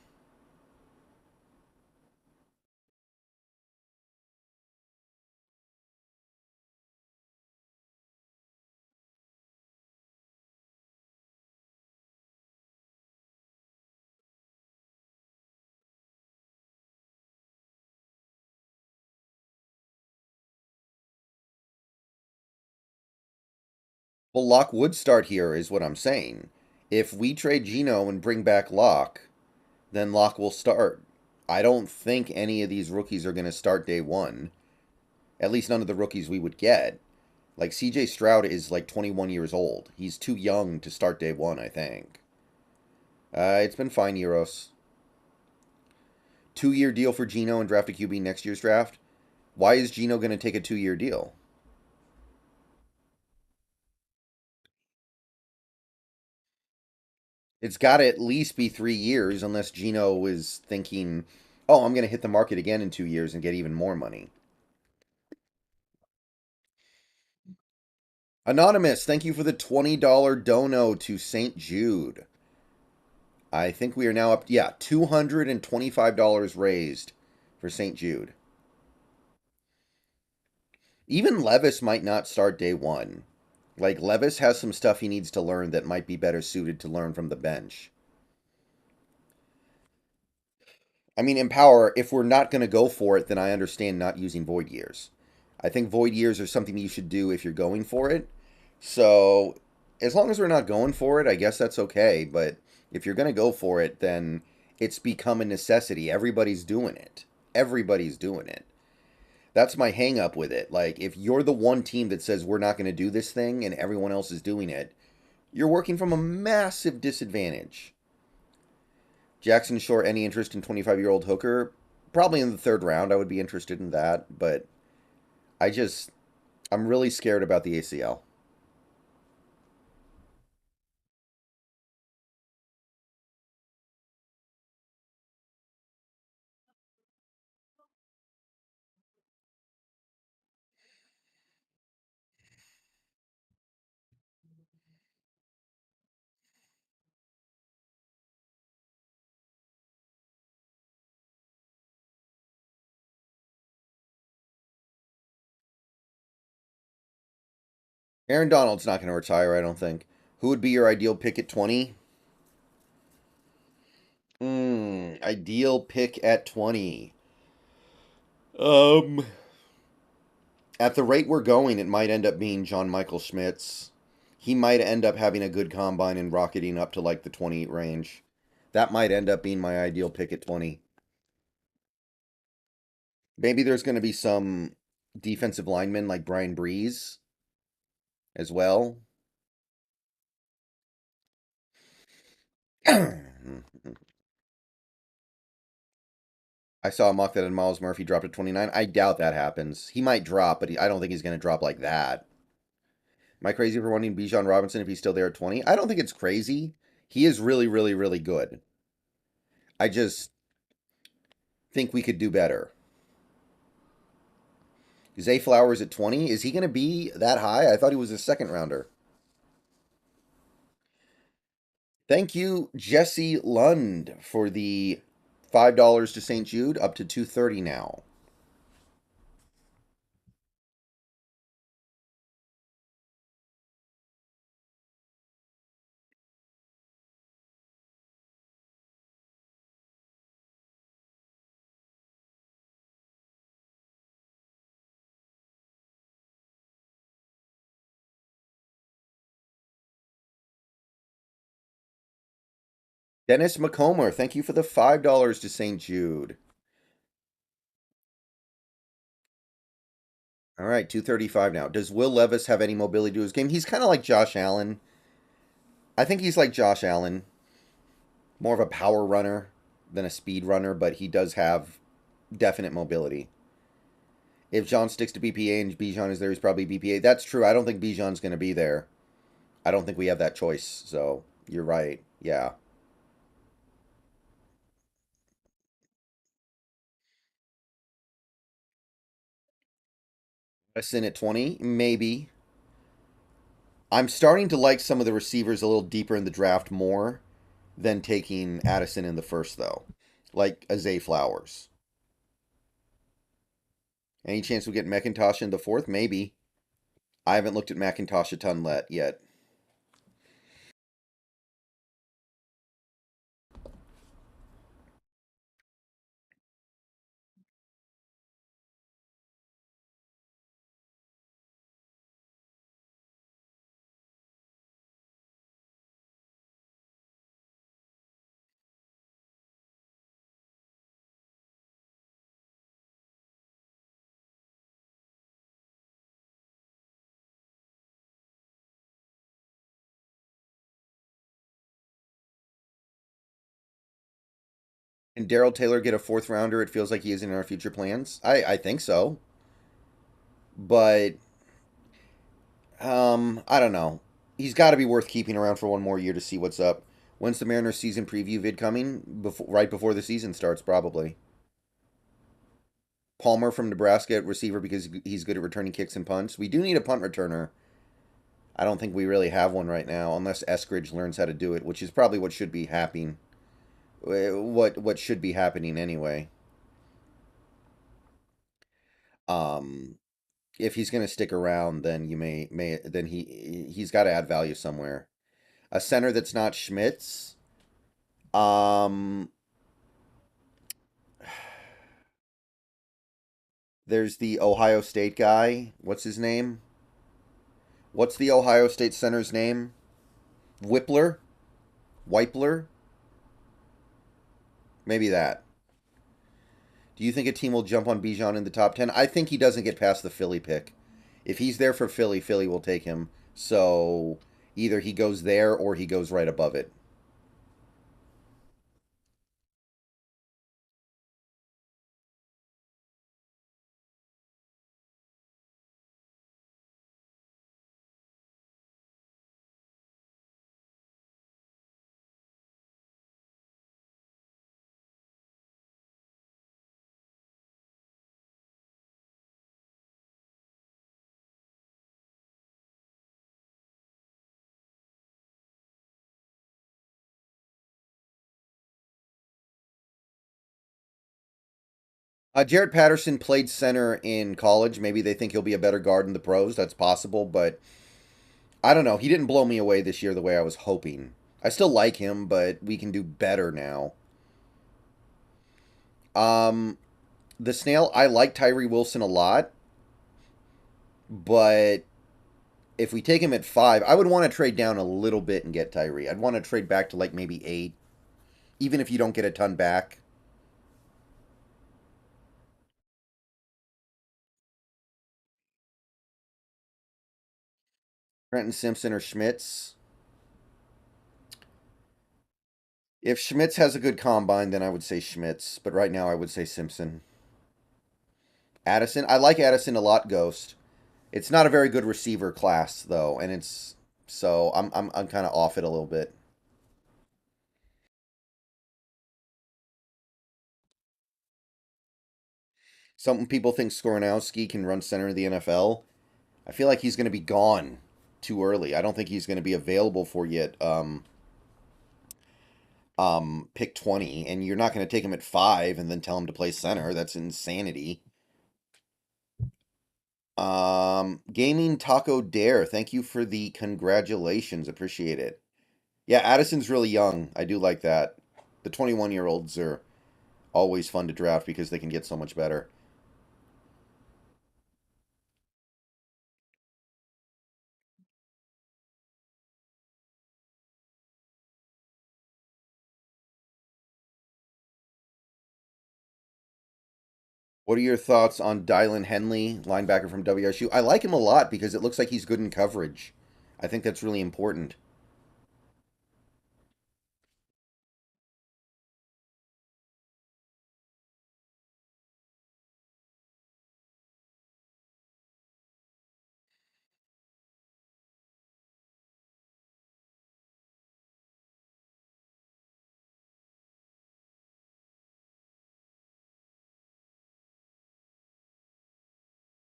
Well, Locke would start here, is what I'm saying. If we trade Geno and bring back Locke, then Locke will start. I don't think any of these rookies are going to start day one. At least none of the rookies we would get. Like CJ Stroud is like 21 years old. He's too young to start day one, I think. It's been fine, Euros. 2 year deal for Geno and draft a QB next year's draft. Why is Geno going to take a 2 year deal? It's got to at least be 3 years, unless Geno is thinking, oh, I'm going to hit the market again in 2 years and get even more money. Anonymous, thank you for the $20 dono to St. Jude. I think we are now up, yeah, $225 raised for St. Jude. Even Levis might not start day one. Like, Levis has some stuff he needs to learn that might be better suited to learn from the bench. I mean, Empower, if we're not going to go for it, then I understand not using Void Years. I think Void Years are something you should do if you're going for it. So, as long as we're not going for it, I guess that's okay. But if you're going to go for it, then it's become a necessity. Everybody's doing it. Everybody's doing it. That's my hang up with it. Like, if you're the one team that says we're not going to do this thing and everyone else is doing it, you're working from a massive disadvantage. Jackson Shore, any interest in 25-year-old Hooker? Probably in the third round, I would be interested in that. But I just, I'm really scared about the ACL. Aaron Donald's not going to retire, I don't think. Who would be your ideal pick at 20? Ideal pick at 20. Um, at the rate we're going, it might end up being John Michael Schmitz. He might end up having a good combine and rocketing up to like the 28 range. That might end up being my ideal pick at 20. Maybe there's going to be some defensive linemen like Brian Breeze as well. I saw a mock that had Miles Murphy dropped at 29. I doubt that happens. He might drop, but I don't think he's going to drop like that. Am I crazy for wanting Bijan Robinson if he's still there at 20? I don't think it's crazy. He is really, really, really good. I just think we could do better. Zay Flowers at 20? Is he going to be that high? I thought he was a second rounder. Thank you, Jesse Lund, for the $5 to St. Jude, up to 230 now. Dennis McComber, thank you for the $5 to St. Jude. All right, 235 now. Does Will Levis have any mobility to his game? He's kind of like Josh Allen. I think he's like Josh Allen. More of a power runner than a speed runner, but he does have definite mobility. If John sticks to BPA and Bijan is there, he's probably BPA. That's true. I don't think Bijan's going to be there. I don't think we have that choice. So You're right. Yeah. Addison at 20, maybe. I'm starting to like some of the receivers a little deeper in the draft more than taking Addison in the first, though. Like a Zay Flowers. Any chance we get McIntosh in the fourth? Maybe. I haven't looked at McIntosh a ton yet. Can Daryl Taylor get a fourth rounder? It feels like he is in our future plans. I think so. But I don't know. He's got to be worth keeping around for one more year to see what's up. When's the Mariners season preview vid coming? Right before the season starts, probably. Palmer from Nebraska at receiver because he's good at returning kicks and punts. We do need a punt returner. I don't think we really have one right now, unless Eskridge learns how to do it, which is probably what should be happening. What should be happening anyway. Um, if he's going to stick around, then you may then he's got to add value somewhere. A center that's not Schmitz. Um, there's the Ohio State guy. What's his name? What's the Ohio State center's name? Whippler? Wipler? Maybe that. Do you think a team will jump on Bijan in the top 10? I think he doesn't get past the Philly pick. If he's there for Philly, Philly will take him. So either he goes there or he goes right above it. Jarrett Patterson played center in college. Maybe they think he'll be a better guard in the pros. That's possible, but I don't know. He didn't blow me away this year the way I was hoping. I still like him, but we can do better now. Um, the snail, I like Tyree Wilson a lot, but if we take him at 5, I would want to trade down a little bit and get Tyree. I'd want to trade back to like maybe 8, even if you don't get a ton back. Trenton Simpson or Schmitz. If Schmitz has a good combine, then I would say Schmitz, but right now I would say Simpson. Addison, I like Addison a lot, Ghost. It's not a very good receiver class though, and it's so I'm kind of off it a little bit. Some people think Skoronowski can run center in the NFL. I feel like he's going to be gone too early. I don't think he's going to be available for you at pick 20, and you're not going to take him at 5 and then tell him to play center. That's insanity. Gaming Taco Dare, thank you for the congratulations. Appreciate it. Yeah, Addison's really young. I do like that. The 21-year-olds are always fun to draft because they can get so much better. What are your thoughts on Dylan Henley, linebacker from WSU? I like him a lot because it looks like he's good in coverage. I think that's really important.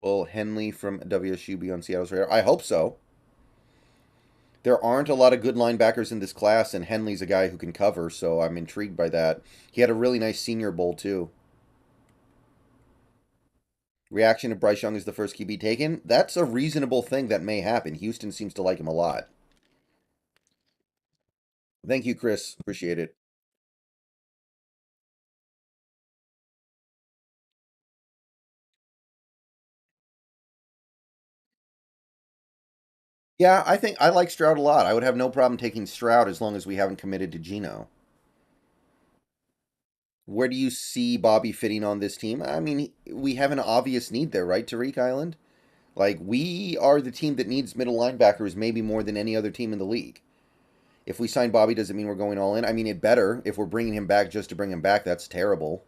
Will Henley from WSU be on Seattle's radar? I hope so. There aren't a lot of good linebackers in this class, and Henley's a guy who can cover, so I'm intrigued by that. He had a really nice Senior Bowl, too. Reaction to Bryce Young is the first QB taken. That's a reasonable thing that may happen. Houston seems to like him a lot. Thank you, Chris. Appreciate it. Yeah, I think I like Stroud a lot. I would have no problem taking Stroud as long as we haven't committed to Geno. Where do you see Bobby fitting on this team? I mean, we have an obvious need there, right, Tariq Island? Like, we are the team that needs middle linebackers maybe more than any other team in the league. If we sign Bobby, does it mean we're going all in? I mean, it better. If we're bringing him back just to bring him back, that's terrible.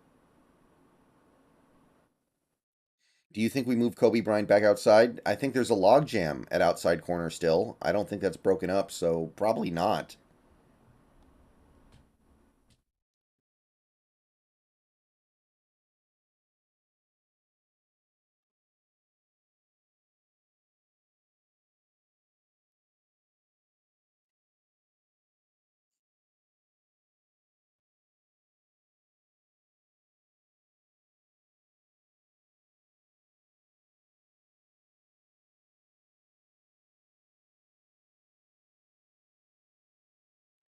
Do you think we move Kobe Bryant back outside? I think there's a logjam at outside corner still. I don't think that's broken up, so probably not.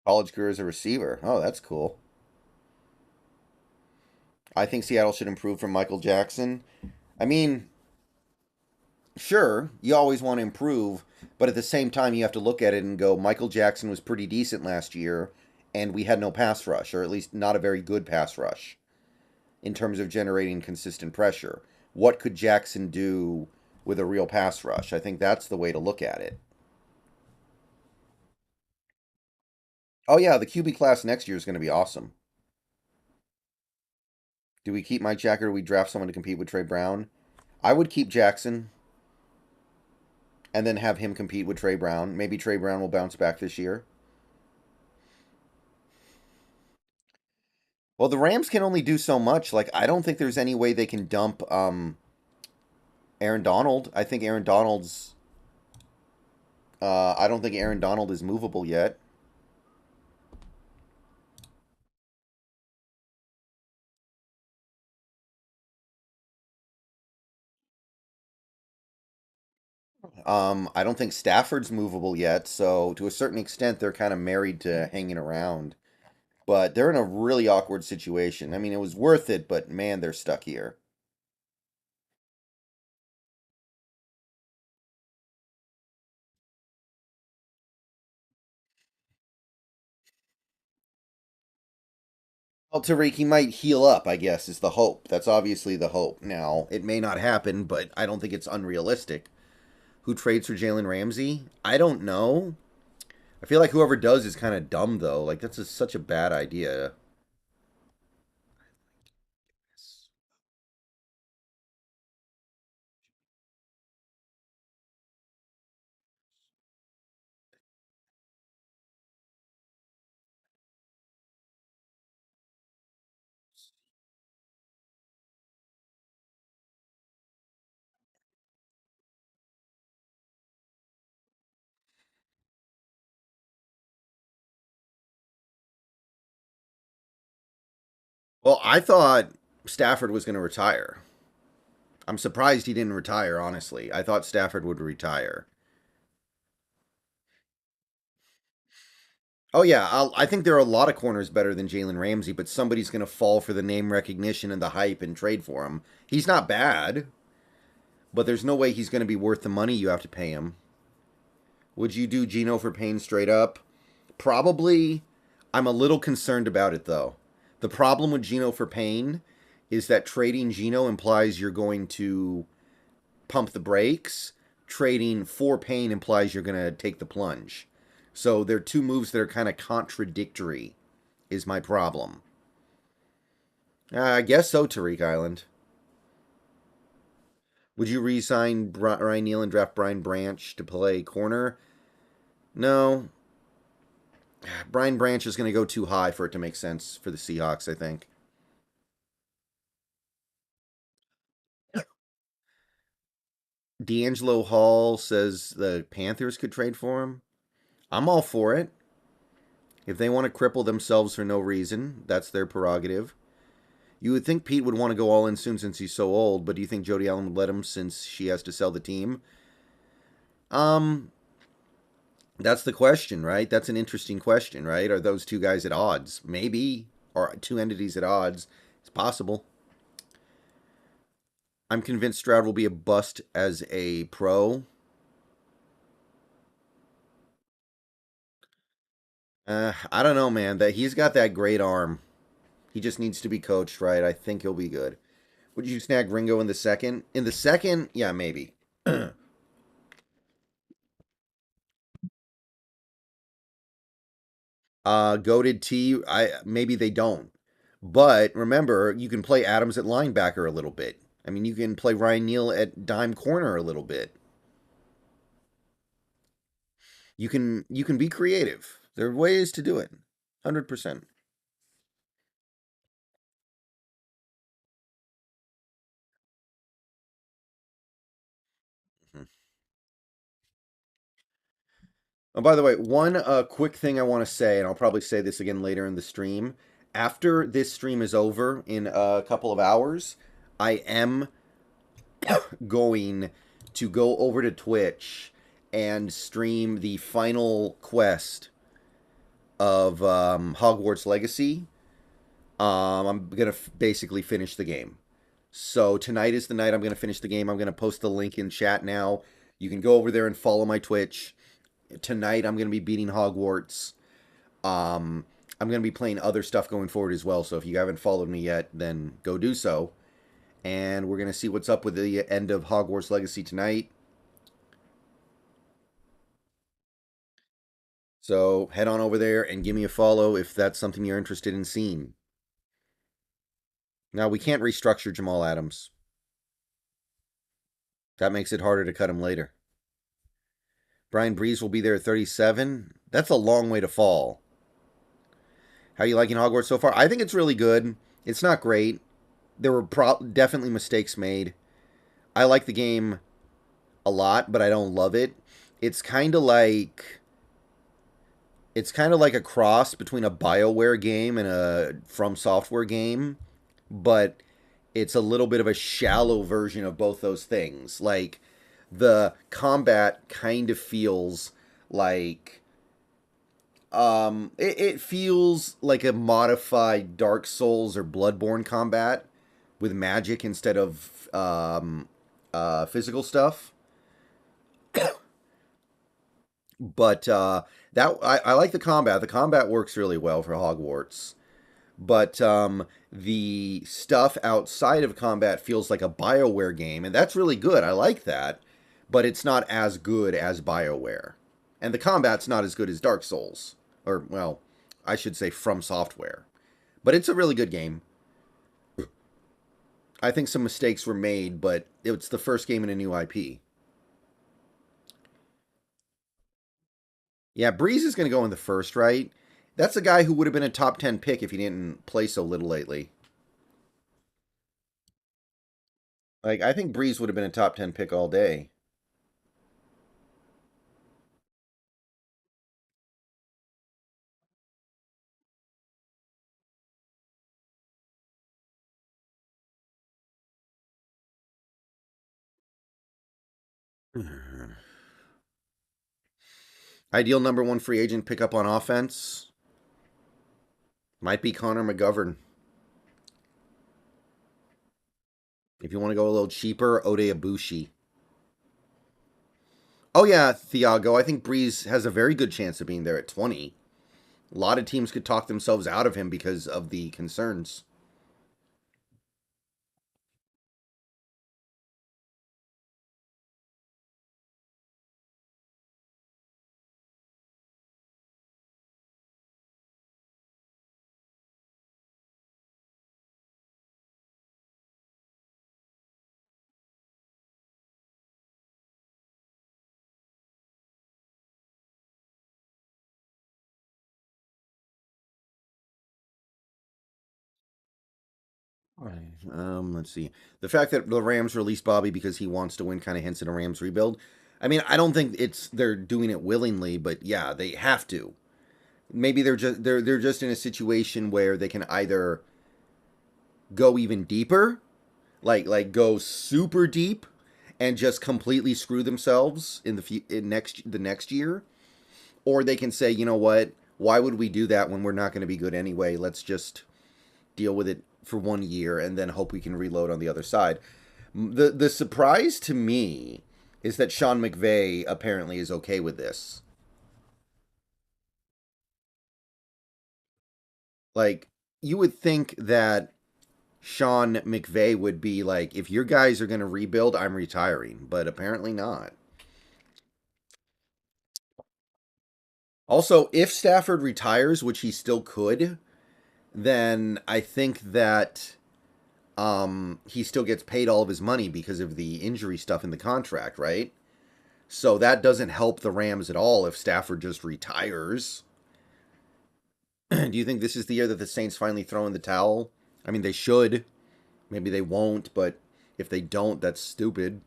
College career as a receiver. Oh, that's cool. I think Seattle should improve from Michael Jackson. I mean, sure, you always want to improve, but at the same time, you have to look at it and go, Michael Jackson was pretty decent last year, and we had no pass rush, or at least not a very good pass rush in terms of generating consistent pressure. What could Jackson do with a real pass rush? I think that's the way to look at it. Oh, yeah, the QB class next year is going to be awesome. Do we keep Mike Jack or do we draft someone to compete with Trey Brown? I would keep Jackson and then have him compete with Trey Brown. Maybe Trey Brown will bounce back this year. Well, the Rams can only do so much. Like, I don't think there's any way they can dump Aaron Donald. I think Aaron Donald's. I don't think Aaron Donald is movable yet. I don't think Stafford's movable yet. So to a certain extent, they're kind of married to hanging around. But they're in a really awkward situation. I mean, it was worth it, but man, they're stuck here. Well, Tariq, he might heal up, I guess, is the hope. That's obviously the hope. Now, it may not happen, but I don't think it's unrealistic. Who trades for Jalen Ramsey? I don't know. I feel like whoever does is kind of dumb, though. Like, such a bad idea. Well, I thought Stafford was going to retire. I'm surprised he didn't retire, honestly. I thought Stafford would retire. Oh, yeah, I think there are a lot of corners better than Jalen Ramsey, but somebody's going to fall for the name recognition and the hype and trade for him. He's not bad, but there's no way he's going to be worth the money you have to pay him. Would you do Geno for Payne straight up? Probably. I'm a little concerned about it, though. The problem with Geno for Payne is that trading Geno implies you're going to pump the brakes. Trading for Payne implies you're going to take the plunge. So they're two moves that are kind of contradictory, is my problem. I guess so, Tariq Island. Would you re-sign Ryan Neal and draft Brian Branch to play corner? No. Brian Branch is going to go too high for it to make sense for the Seahawks, I think. D'Angelo Hall says the Panthers could trade for him. I'm all for it. If they want to cripple themselves for no reason, that's their prerogative. You would think Pete would want to go all in soon since he's so old, but do you think Jody Allen would let him since she has to sell the team? Um, that's the question, right? That's an interesting question, right? Are those two guys at odds? Maybe. Or two entities at odds. It's possible. I'm convinced Stroud will be a bust as a pro. I don't know, man. That he's got that great arm. He just needs to be coached right. I think he'll be good. Would you snag Ringo in the second? In the second, yeah, maybe. Goaded T, I maybe they don't. But remember, you can play Adams at linebacker a little bit. I mean, you can play Ryan Neal at dime corner a little bit. You can be creative. There are ways to do it. 100%. Mhm. Oh, by the way, one quick thing I want to say, and I'll probably say this again later in the stream. After this stream is over in a couple of hours, I am going to go over to Twitch and stream the final quest of Hogwarts Legacy. I'm gonna basically finish the game. So tonight is the night I'm gonna finish the game. I'm gonna post the link in chat now. You can go over there and follow my Twitch. Tonight I'm gonna be beating Hogwarts. Um, I'm gonna be playing other stuff going forward as well. So if you haven't followed me yet, then go do so. And we're gonna see what's up with the end of Hogwarts Legacy tonight. So head on over there and give me a follow if that's something you're interested in seeing. Now we can't restructure Jamal Adams. That makes it harder to cut him later. Brian Breeze will be there at 37. That's a long way to fall. How you liking Hogwarts so far? I think it's really good. It's not great. There were definitely mistakes made. I like the game a lot, but I don't love it. It's kind of like a cross between a BioWare game and a From Software game, but it's a little bit of a shallow version of both those things. Like the combat kind of feels like it feels like a modified Dark Souls or Bloodborne combat with magic instead of physical stuff. But that I like the combat. The combat works really well for Hogwarts. But the stuff outside of combat feels like a BioWare game, and that's really good. I like that, but it's not as good as BioWare, and the combat's not as good as Dark Souls, or well, I should say From Software. But it's a really good game. I think some mistakes were made, but it's the first game in a new IP. Yeah, Breeze is going to go in the first, right? That's a guy who would have been a top 10 pick if he didn't play so little lately. Like, I think Breeze would have been a top 10 pick all day. Ideal number one free agent pickup on offense might be Connor McGovern. If you want to go a little cheaper, Ode Ibushi. Oh yeah, Thiago. I think Breeze has a very good chance of being there at 20. A lot of teams could talk themselves out of him because of the concerns. Let's see. The fact that the Rams released Bobby because he wants to win kind of hints at a Rams rebuild. I mean, I don't think they're doing it willingly, but yeah, they have to. Maybe they're just in a situation where they can either go even deeper, like go super deep, and just completely screw themselves in the next year, or they can say, you know what, why would we do that when we're not going to be good anyway? Let's just deal with it for 1 year and then hope we can reload on the other side. The surprise to me is that Sean McVay apparently is okay with this. Like, you would think that Sean McVay would be like, if your guys are going to rebuild, I'm retiring, but apparently not. Also, if Stafford retires, which he still could, then I think that he still gets paid all of his money because of the injury stuff in the contract, right? So that doesn't help the Rams at all if Stafford just retires. Do you think this is the year that the Saints finally throw in the towel? I mean, they should. Maybe they won't, but if they don't, that's stupid.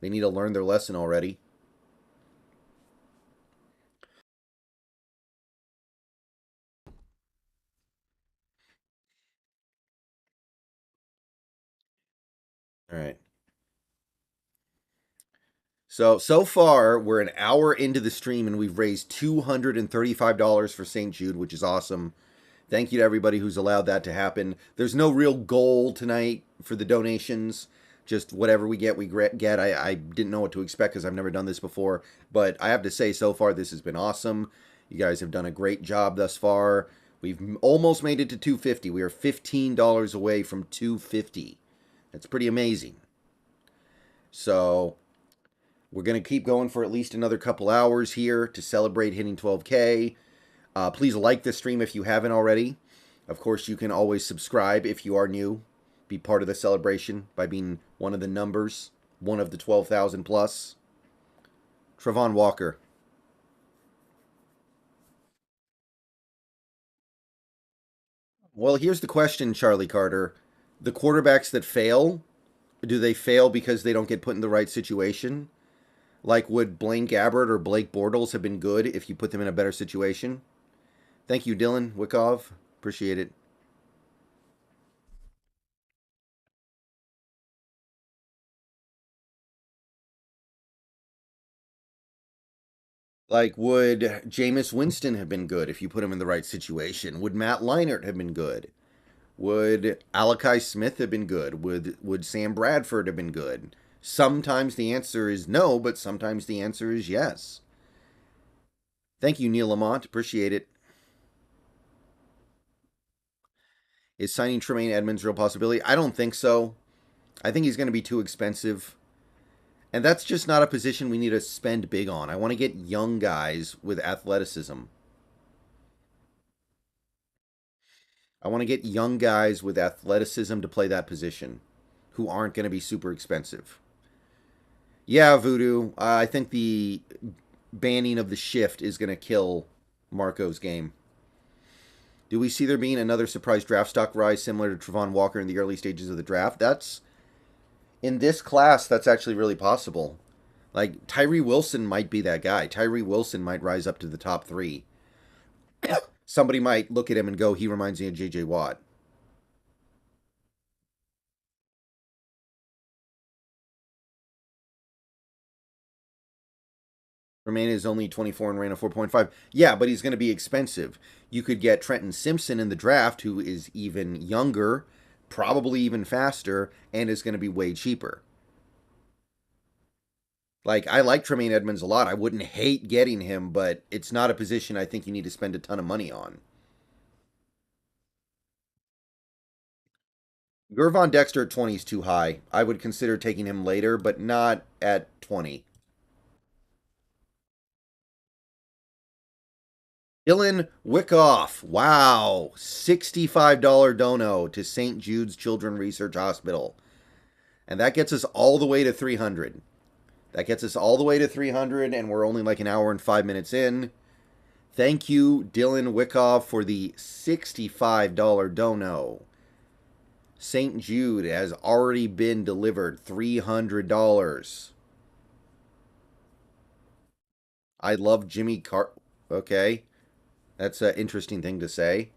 They need to learn their lesson already. All right. So far, we're an hour into the stream and we've raised $235 for St. Jude, which is awesome. Thank you to everybody who's allowed that to happen. There's no real goal tonight for the donations. Just whatever we get, we get. I didn't know what to expect because I've never done this before. But I have to say, so far, this has been awesome. You guys have done a great job thus far. We've almost made it to 250. We are $15 away from 250. That's pretty amazing. So we're going to keep going for at least another couple hours here to celebrate hitting 12K. Please like the stream if you haven't already. Of course, you can always subscribe if you are new. Be part of the celebration by being one of the numbers, one of the 12,000 plus. Trevon Walker. Well, here's the question, Charlie Carter. The quarterbacks that fail, do they fail because they don't get put in the right situation? Like, would Blaine Gabbert or Blake Bortles have been good if you put them in a better situation? Thank you, Dylan Wickov. Appreciate it. Like, would Jameis Winston have been good if you put him in the right situation? Would Matt Leinart have been good? Would Alakai Smith have been good? Would Sam Bradford have been good? Sometimes the answer is no, but sometimes the answer is yes. Thank you, Neil Lamont. Appreciate it. Is signing Tremaine Edmonds a real possibility? I don't think so. I think he's going to be too expensive. And that's just not a position we need to spend big on. I want to get young guys with athleticism. I want to get young guys with athleticism to play that position who aren't going to be super expensive. Yeah, Vudu. I think the banning of the shift is going to kill Marco's game. Do we see there being another surprise draft stock rise similar to Trevon Walker in the early stages of the draft? That's in this class. That's actually really possible. Like Tyree Wilson might be that guy. Tyree Wilson might rise up to the top 3. Somebody might look at him and go, he reminds me of J.J. Watt. Romaine is only 24 and ran a 4.5. Yeah, but he's going to be expensive. You could get Trenton Simpson in the draft, who is even younger, probably even faster, and is going to be way cheaper. Like, I like Tremaine Edmonds a lot. I wouldn't hate getting him, but it's not a position I think you need to spend a ton of money on. Gervon Dexter at 20 is too high. I would consider taking him later, but not at 20. Dylan Wickoff. Wow. $65 dono to St. Jude's Children's Research Hospital. And that gets us all the way to 300. That gets us all the way to 300, and we're only like an hour and 5 minutes in. Thank you, Dylan Wickoff, for the $65 dono. St. Jude has already been delivered $300. I love Jimmy Car. Okay, that's an interesting thing to say.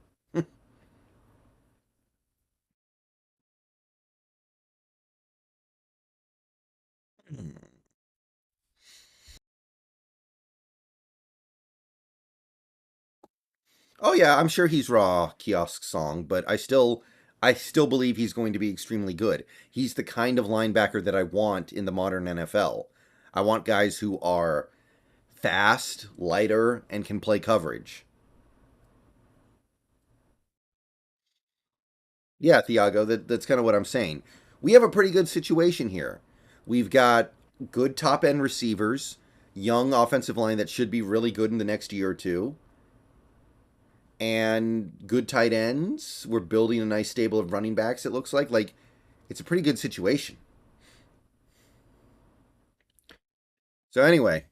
Oh yeah, I'm sure he's raw kiosk song, but I still believe he's going to be extremely good. He's the kind of linebacker that I want in the modern NFL. I want guys who are fast, lighter, and can play coverage. Yeah, Thiago, that's kind of what I'm saying. We have a pretty good situation here. We've got good top end receivers, young offensive line that should be really good in the next year or two, and good tight ends. We're building a nice stable of running backs, it looks like. Like, it's a pretty good situation. So, anyway,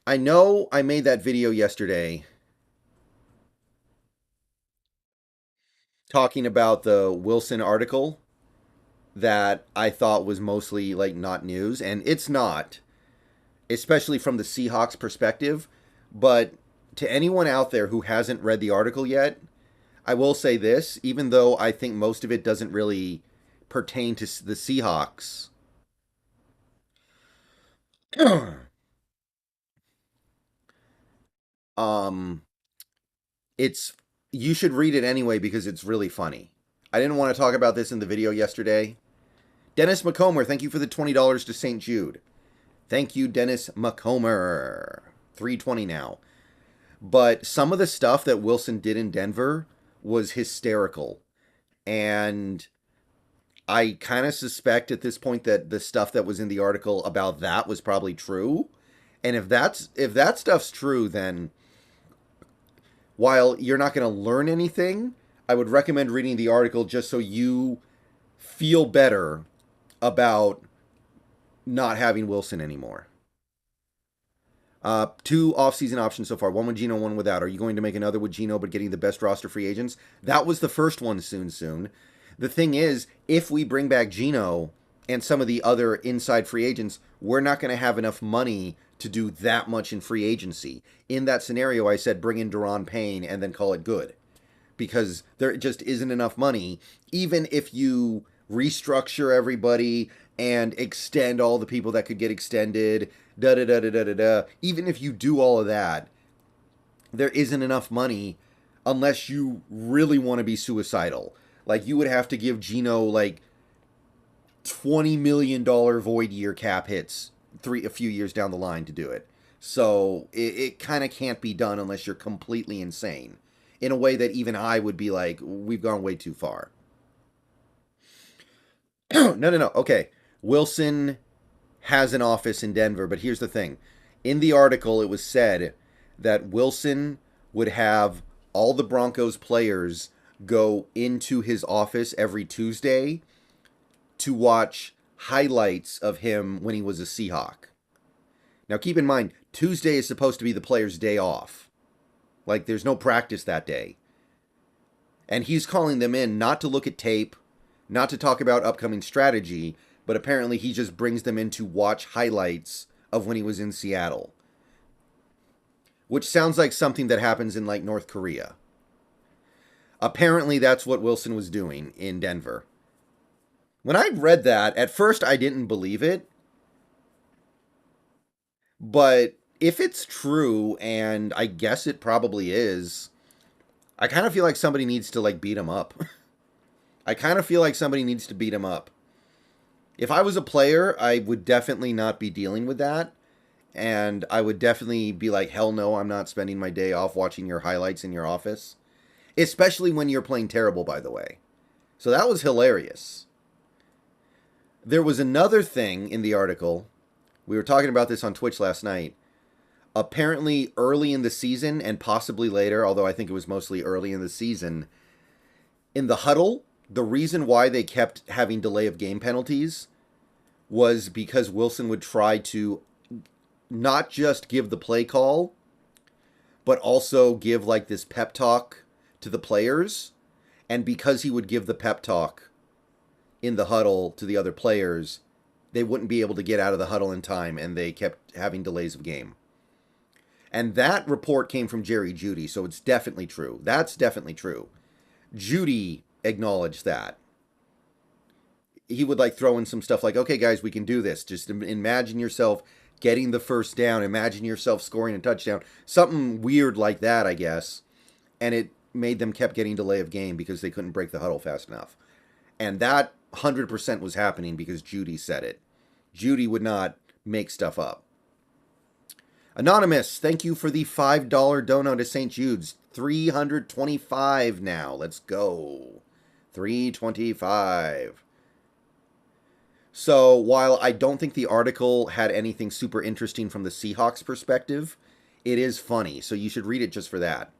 I know I made that video yesterday talking about the Wilson article that I thought was mostly like not news, and it's not, especially from the Seahawks perspective. But to anyone out there who hasn't read the article yet, I will say this, even though I think most of it doesn't really pertain to the Seahawks. um it's you should read it anyway because it's really funny. I didn't want to talk about this in the video yesterday. Dennis McComber, thank you for the $20 to St. Jude. Thank you, Dennis McComber. 320 now. But some of the stuff that Wilson did in Denver was hysterical. And I kind of suspect at this point that the stuff that was in the article about that was probably true. And if that stuff's true, then while you're not going to learn anything, I would recommend reading the article just so you feel better about not having Wilson anymore. Two off-season options so far. One with Geno, one without. Are you going to make another with Geno but getting the best roster free agents? That was the first one soon. The thing is, if we bring back Geno and some of the other inside free agents, we're not going to have enough money to do that much in free agency. In that scenario, I said bring in Daron Payne and then call it good. Because there just isn't enough money, even if you restructure everybody and extend all the people that could get extended, da da da da da da da. Even if you do all of that, there isn't enough money unless you really want to be suicidal. Like you would have to give Geno like $20 million void year cap hits a few years down the line to do it. So it kind of can't be done unless you're completely insane. In a way that even I would be like, we've gone way too far. No. Okay. Wilson has an office in Denver, but here's the thing. In the article, it was said that Wilson would have all the Broncos players go into his office every Tuesday to watch highlights of him when he was a Seahawk. Now, keep in mind, Tuesday is supposed to be the player's day off. Like, there's no practice that day. And he's calling them in not to look at tape, not to talk about upcoming strategy, but apparently he just brings them in to watch highlights of when he was in Seattle. Which sounds like something that happens in, like, North Korea. Apparently that's what Wilson was doing in Denver. When I read that, at first I didn't believe it. But if it's true, and I guess it probably is, I kind of feel like somebody needs to, like, beat him up. I kind of feel like somebody needs to beat him up. If I was a player, I would definitely not be dealing with that. And I would definitely be like, hell no, I'm not spending my day off watching your highlights in your office. Especially when you're playing terrible, by the way. So that was hilarious. There was another thing in the article. We were talking about this on Twitch last night. Apparently early in the season, and possibly later, although I think it was mostly early in the season, in the huddle, the reason why they kept having delay of game penalties was because Wilson would try to not just give the play call, but also give like this pep talk to the players. And because he would give the pep talk, in the huddle to the other players, they wouldn't be able to get out of the huddle in time, and they kept having delays of game. And that report came from Jerry Jeudy, so it's definitely true. That's definitely true. Jeudy acknowledged that. He would like throw in some stuff like, okay, guys, we can do this. Just imagine yourself getting the first down. Imagine yourself scoring a touchdown. Something weird like that, I guess. And it made them kept getting delay of game because they couldn't break the huddle fast enough. And that 100% was happening because Jeudy said it. Jeudy would not make stuff up. Anonymous, thank you for the $5 dono to St. Jude's. 325 now. Let's go. 325. So while I don't think the article had anything super interesting from the Seahawks perspective, it is funny. So you should read it just for that.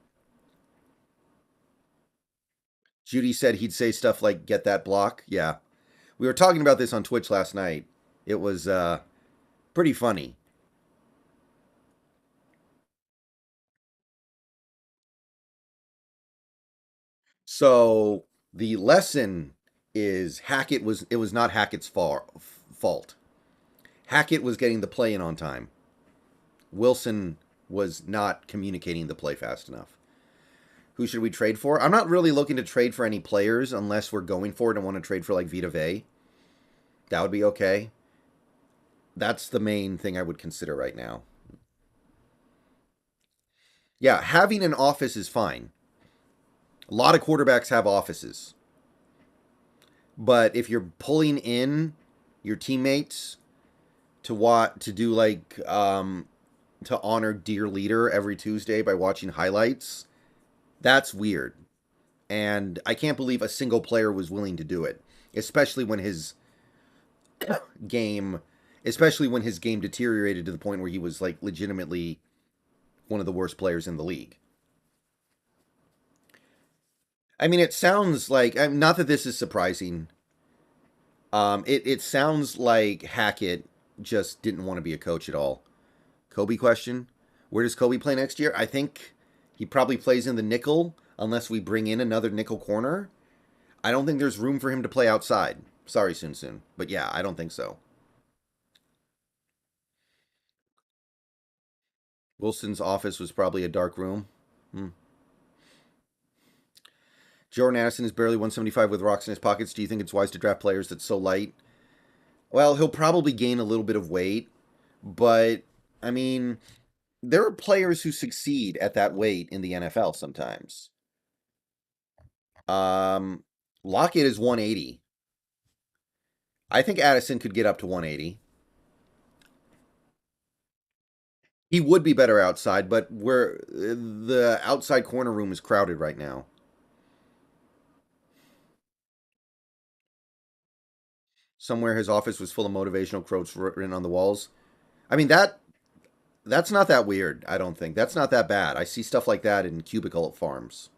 Jeudy said he'd say stuff like, get that block. Yeah. We were talking about this on Twitch last night. It was pretty funny. So the lesson is it was not Hackett's fault. Hackett was getting the play in on time. Wilson was not communicating the play fast enough. Who should we trade for? I'm not really looking to trade for any players unless we're going for it and want to trade for like Vita Vey. That would be okay. That's the main thing I would consider right now. Yeah, having an office is fine. A lot of quarterbacks have offices. But if you're pulling in your teammates to do like to honor Dear Leader every Tuesday by watching highlights, that's weird. And I can't believe a single player was willing to do it, especially when his game deteriorated to the point where he was like legitimately one of the worst players in the league. I mean, it sounds like not that this is surprising. It sounds like Hackett just didn't want to be a coach at all. Kobe question: where does Kobe play next year? I think he probably plays in the nickel unless we bring in another nickel corner. I don't think there's room for him to play outside. Sorry, Soon, but yeah, I don't think so. Wilson's office was probably a dark room. Hmm. Jordan Addison is barely 175 with rocks in his pockets. Do you think it's wise to draft players that's so light? Well, he'll probably gain a little bit of weight, but I mean, there are players who succeed at that weight in the NFL sometimes. Um, Lockett is 180. I think Addison could get up to 180. He would be better outside, but where the outside corner room is crowded right now. Somewhere his office was full of motivational quotes written on the walls. I mean that's not that weird, I don't think. That's not that bad. I see stuff like that in cubicle farms.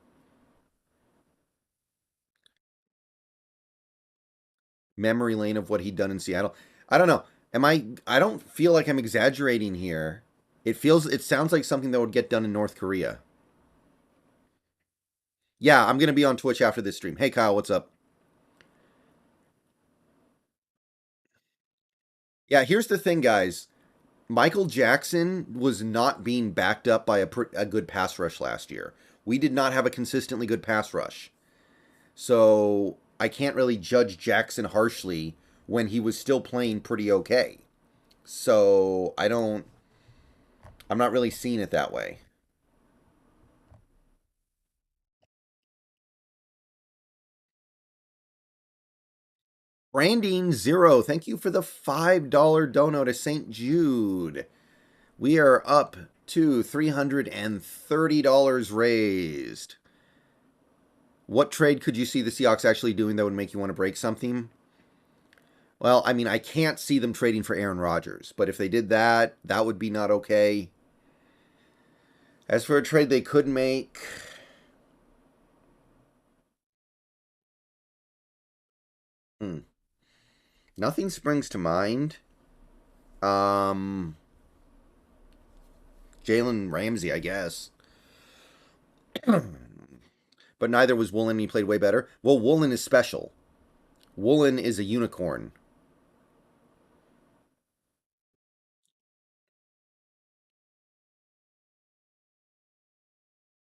Memory lane of what he'd done in Seattle. I don't know. I don't feel like I'm exaggerating here. It sounds like something that would get done in North Korea. Yeah, I'm going to be on Twitch after this stream. Hey Kyle, what's up? Yeah, here's the thing, guys. Michael Jackson was not being backed up by a good pass rush last year. We did not have a consistently good pass rush. So I can't really judge Jackson harshly when he was still playing pretty okay. So I'm not really seeing it that way. Branding Zero, thank you for the $5 dono to St. Jude. We are up to $330 raised. What trade could you see the Seahawks actually doing that would make you want to break something? Well, I mean, I can't see them trading for Aaron Rodgers, but if they did that, that would be not okay. As for a trade they could make, hmm, nothing springs to mind. Um, Jalen Ramsey, I guess. But neither was Woolen. He played way better. Well, Woolen is special. Woolen is a unicorn.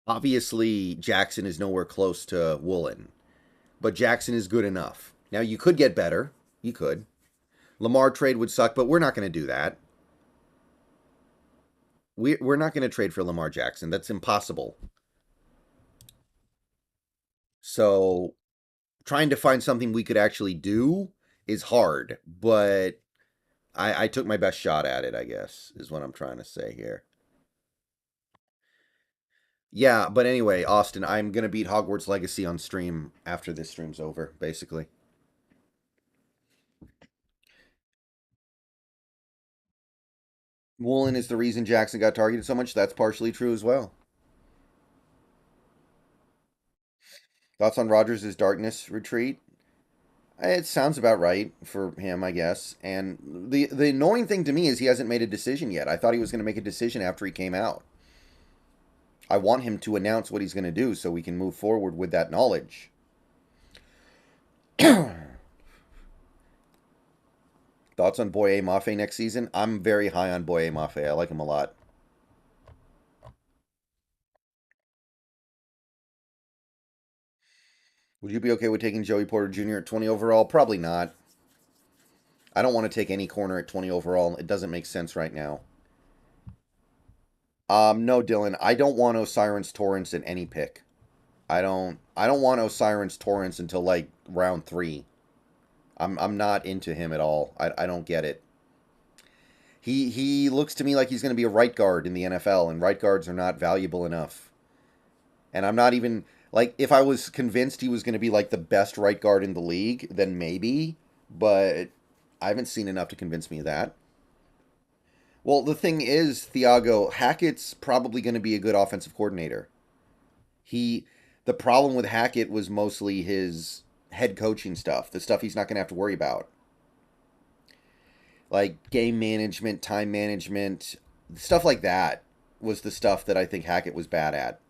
Obviously, Jackson is nowhere close to Woolen, but Jackson is good enough. Now, you could get better. You could. Lamar trade would suck, but we're not going to do that. We're not going to trade for Lamar Jackson. That's impossible. So, trying to find something we could actually do is hard, but I took my best shot at it, I guess, is what I'm trying to say here. Yeah, but anyway, Austin, I'm going to beat Hogwarts Legacy on stream after this stream's over, basically. Woolen is the reason Jackson got targeted so much. That's partially true as well. Thoughts on Rogers' Darkness retreat? It sounds about right for him, I guess. And the annoying thing to me is he hasn't made a decision yet. I thought he was going to make a decision after he came out. I want him to announce what he's going to do so we can move forward with that knowledge. Thoughts on Boye Mafe next season? I'm very high on Boye Mafe. I like him a lot. Would you be okay with taking Joey Porter Jr. at 20 overall? Probably not. I don't want to take any corner at 20 overall. It doesn't make sense right now. No, Dylan. I don't want Osiris Torrance in any pick. I don't want Osiris Torrance until like round 3. I'm not into him at all. I don't get it. He looks to me like he's going to be a right guard in the NFL, and right guards are not valuable enough. And I'm not even like, if I was convinced he was going to be like the best right guard in the league, then maybe, but I haven't seen enough to convince me of that. Well, the thing is, Thiago, Hackett's probably going to be a good offensive coordinator. He The problem with Hackett was mostly his head coaching stuff, the stuff he's not going to have to worry about. Like game management, time management, stuff like that was the stuff that I think Hackett was bad at.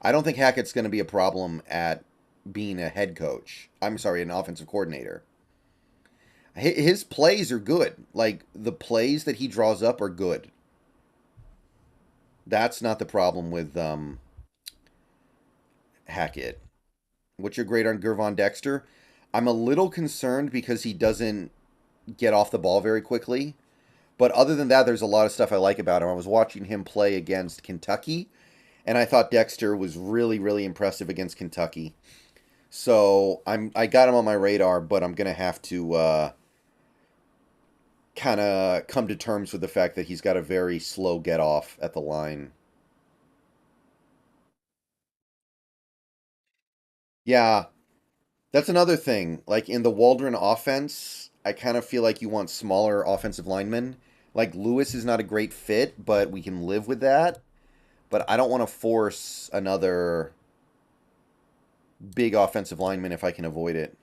I don't think Hackett's going to be a problem at being a head coach. I'm sorry, an offensive coordinator. His plays are good. Like the plays that he draws up are good. That's not the problem with Hackett. What's your grade on Gervon Dexter? I'm a little concerned because he doesn't get off the ball very quickly. But other than that, there's a lot of stuff I like about him. I was watching him play against Kentucky, and I thought Dexter was really, really impressive against Kentucky. So I got him on my radar, but I'm gonna have to kind of come to terms with the fact that he's got a very slow get off at the line. Yeah, that's another thing. Like in the Waldron offense, I kind of feel like you want smaller offensive linemen. Like Lewis is not a great fit, but we can live with that. But I don't want to force another big offensive lineman if I can avoid it.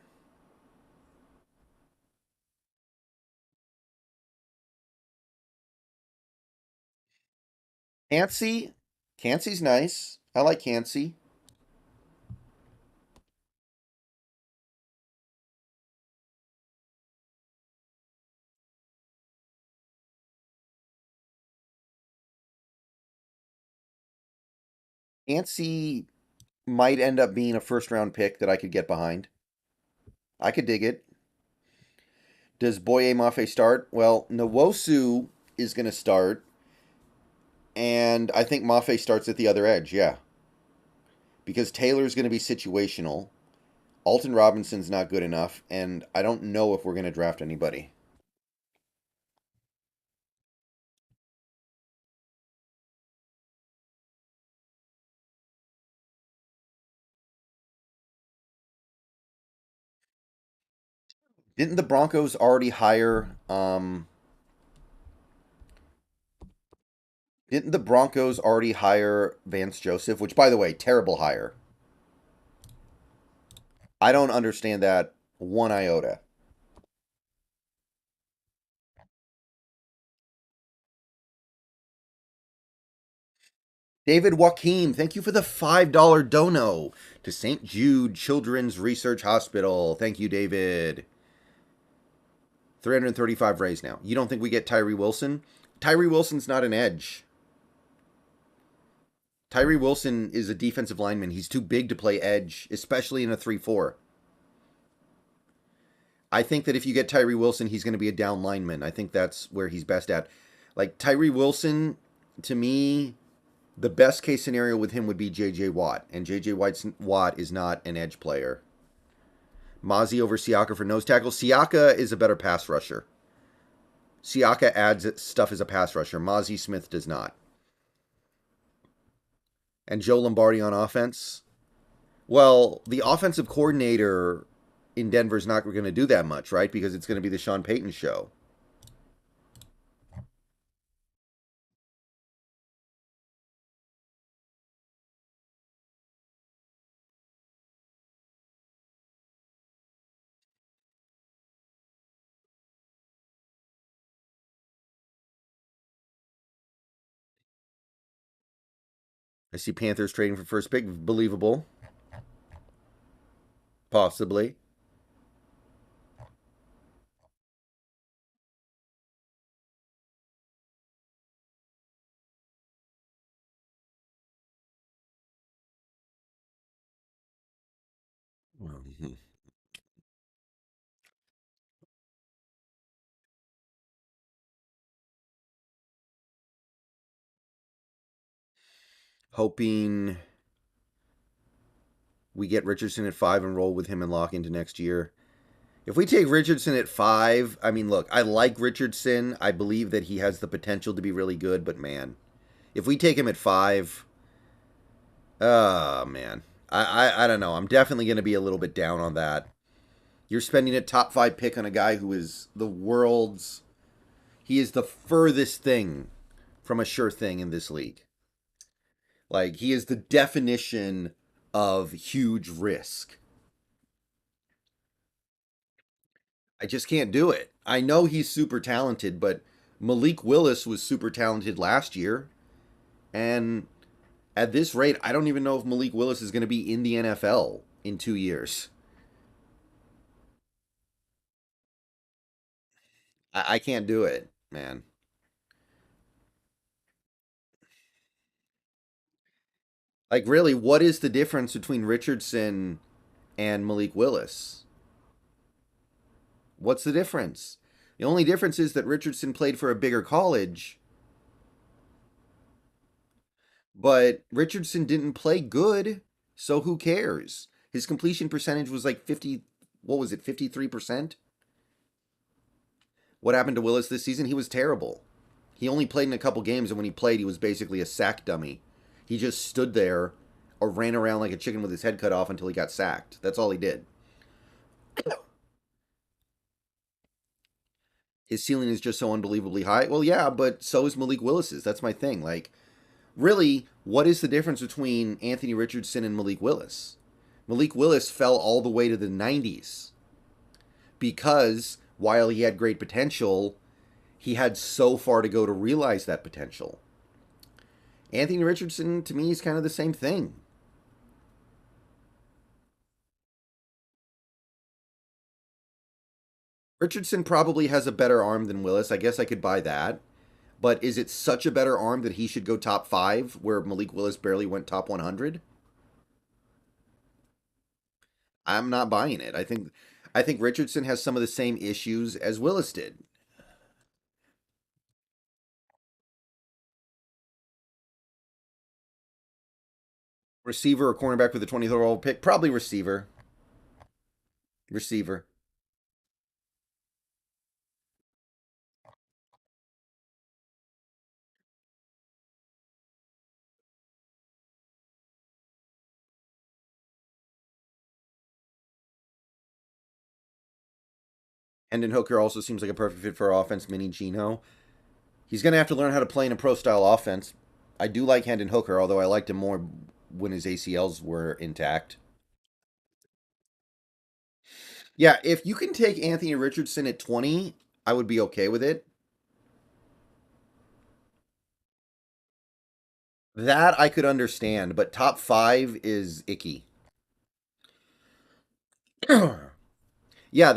Cansey, Cansey's nice. I like Cansey. Cansey might end up being a first round pick that I could get behind. I could dig it. Does Boye Mafe start? Well, Nwosu is going to start, and I think Mafe starts at the other edge, yeah. Because Taylor's going to be situational. Alton Robinson's not good enough, and I don't know if we're going to draft anybody. Didn't the Broncos already hire didn't the Broncos already hire Vance Joseph, which by the way, terrible hire. I don't understand that one iota. David Joaquin, thank you for the $5 dono. to St. Jude Children's Research Hospital. Thank you, David. 335 rays now. You don't think we get Tyree Wilson? Tyree Wilson's not an edge. Tyree Wilson is a defensive lineman. He's too big to play edge, especially in a 3-4. I think that if you get Tyree Wilson, he's going to be a down lineman. I think that's where he's best at. Like, Tyree Wilson, to me, the best case scenario with him would be J.J. Watt. And J.J. Watt is not an edge player. Mozzie over Siaka for nose tackle. Siaka is a better pass rusher. Siaka adds stuff as a pass rusher. Mozzie Smith does not. And Joe Lombardi on offense. Well, the offensive coordinator in Denver is not going to do that much, right? Because it's going to be the Sean Payton show. I see Panthers trading for first pick. Believable. Possibly. Hoping we get Richardson at 5 and roll with him and lock into next year. If we take Richardson at 5, I mean, look, I like Richardson. I believe that he has the potential to be really good, but man, if we take him at 5, oh man, I don't know. I'm definitely going to be a little bit down on that. You're spending a top 5 pick on a guy who is the world's, he is the furthest thing from a sure thing in this league. Like, he is the definition of huge risk. I just can't do it. I know he's super talented, but Malik Willis was super talented last year. And at this rate, I don't even know if Malik Willis is going to be in the NFL in 2 years. I can't do it, man. Like, really, what is the difference between Richardson and Malik Willis? What's the difference? The only difference is that Richardson played for a bigger college, but Richardson didn't play good, so who cares? His completion percentage was like 50, what was it, 53%? What happened to Willis this season? He was terrible. He only played in a couple games, and when he played, he was basically a sack dummy. He just stood there or ran around like a chicken with his head cut off until he got sacked. That's all he did. His ceiling is just so unbelievably high. Well, yeah, but so is Malik Willis's. That's my thing. Like, really, what is the difference between Anthony Richardson and Malik Willis? Malik Willis fell all the way to the 90s because while he had great potential, he had so far to go to realize that potential. Anthony Richardson, to me, is kind of the same thing. Richardson probably has a better arm than Willis. I guess I could buy that. But is it such a better arm that he should go top 5 where Malik Willis barely went top 100? I'm not buying it. I think Richardson has some of the same issues as Willis did. Receiver or cornerback with the 20th overall pick? Probably receiver. Receiver. Hendon Hooker also seems like a perfect fit for our offense, mini Geno. He's going to have to learn how to play in a pro style offense. I do like Hendon Hooker, although I liked him more when his ACLs were intact. Yeah, if you can take Anthony Richardson at 20, I would be okay with it. That I could understand, but top 5 is icky. Yeah,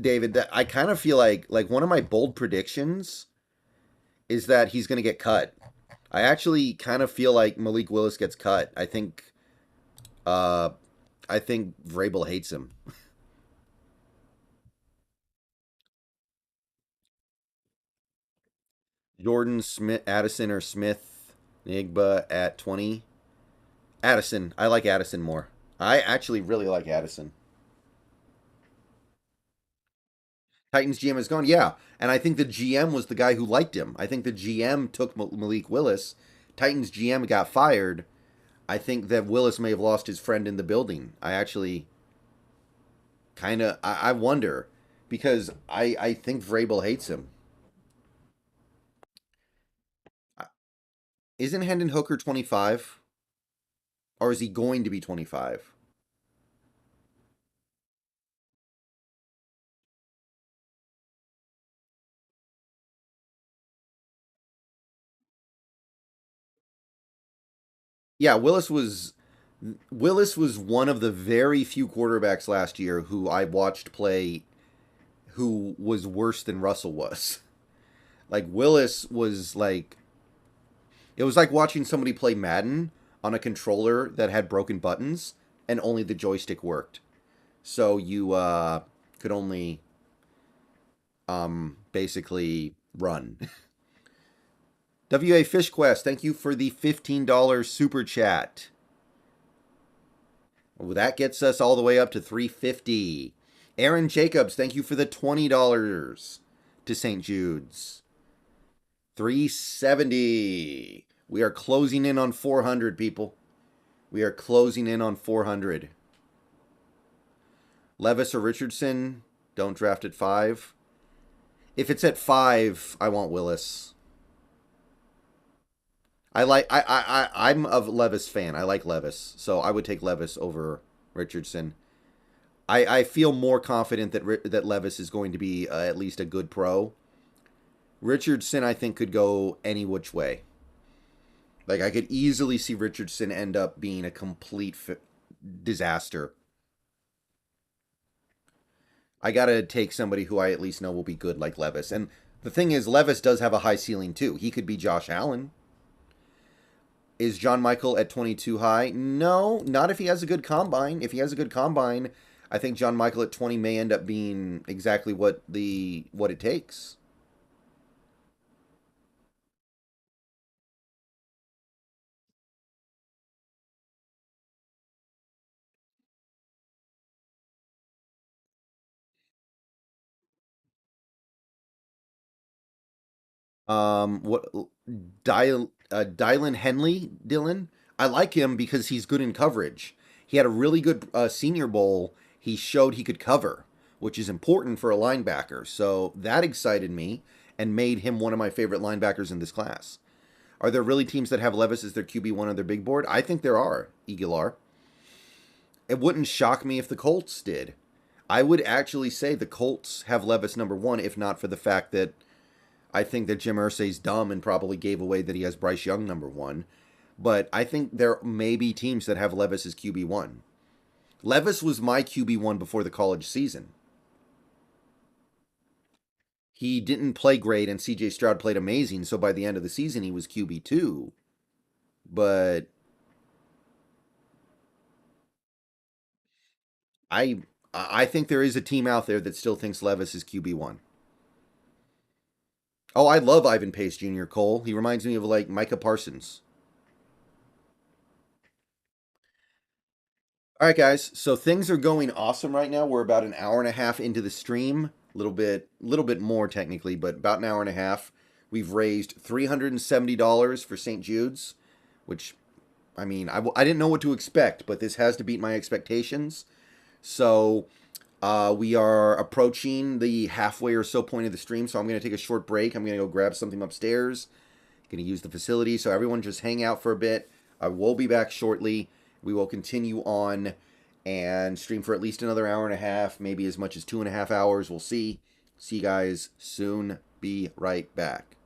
David. That I kind of feel like one of my bold predictions is that he's going to get cut. I actually kind of feel like Malik Willis gets cut. Uh, I think Vrabel hates him. Jordan Smith, Addison or Smith, Nigba at 20. Addison. I like Addison more. I actually really like Addison. Titans GM is gone. Yeah, and I think the GM was the guy who liked him. I think the GM took Malik Willis. Titans GM got fired. I think that Willis may have lost his friend in the building. I actually kind of I wonder because I think Vrabel hates him. Isn't Hendon Hooker 25, or is he going to be 25? Yeah, Willis was one of the very few quarterbacks last year who I watched play who was worse than Russell was. Like Willis was like it was like watching somebody play Madden on a controller that had broken buttons and only the joystick worked. So you could only basically run. WA Fish Quest, thank you for the $15 super chat. Well, that gets us all the way up to 350. Aaron Jacobs, thank you for the $20 to St. Jude's. 370. We are closing in on 400, people. We are closing in on 400. Levis or Richardson, don't draft at 5. If it's at 5, I want Willis. I'm a Levis fan. I like Levis, so I would take Levis over Richardson. I feel more confident that Levis is going to be at least a good pro. Richardson, I think, could go any which way. Like I could easily see Richardson end up being a complete disaster. I gotta take somebody who I at least know will be good, like Levis. And the thing is, Levis does have a high ceiling too. He could be Josh Allen. Is John Michael at 22 high? No, not if he has a good combine. If he has a good combine, I think John Michael at 20 may end up being exactly what it takes. What Dylan Henley, Dylan? I like him because he's good in coverage. He had a really good Senior Bowl. He showed he could cover, which is important for a linebacker. So that excited me and made him one of my favorite linebackers in this class. Are there really teams that have Levis as their QB1 on their big board? I think there are, Eagular. It wouldn't shock me if the Colts did. I would actually say the Colts have Levis number one, if not for the fact that I think that Jim Irsay's dumb and probably gave away that he has Bryce Young number one. But I think there may be teams that have Levis as QB1. Levis was my QB1 before the college season. He didn't play great, and CJ Stroud played amazing. So by the end of the season, he was QB2. But I I think there is a team out there that still thinks Levis is QB1. Oh, I love Ivan Pace Jr. Cole. He reminds me of like Micah Parsons. All right, guys. So things are going awesome right now. We're about an hour and a half into the stream. Little bit more technically, but about an hour and a half. We've raised $370 for St. Jude's, which, I mean, I didn't know what to expect, but this has to beat my expectations. So we are approaching the halfway or so point of the stream. So I'm going to take a short break. I'm going to go grab something upstairs. Going to use the facility. So everyone just hang out for a bit. I will be back shortly. We will continue on and stream for at least another hour and a half, maybe as much as 2.5 hours. We'll see. See you guys soon. Be right back.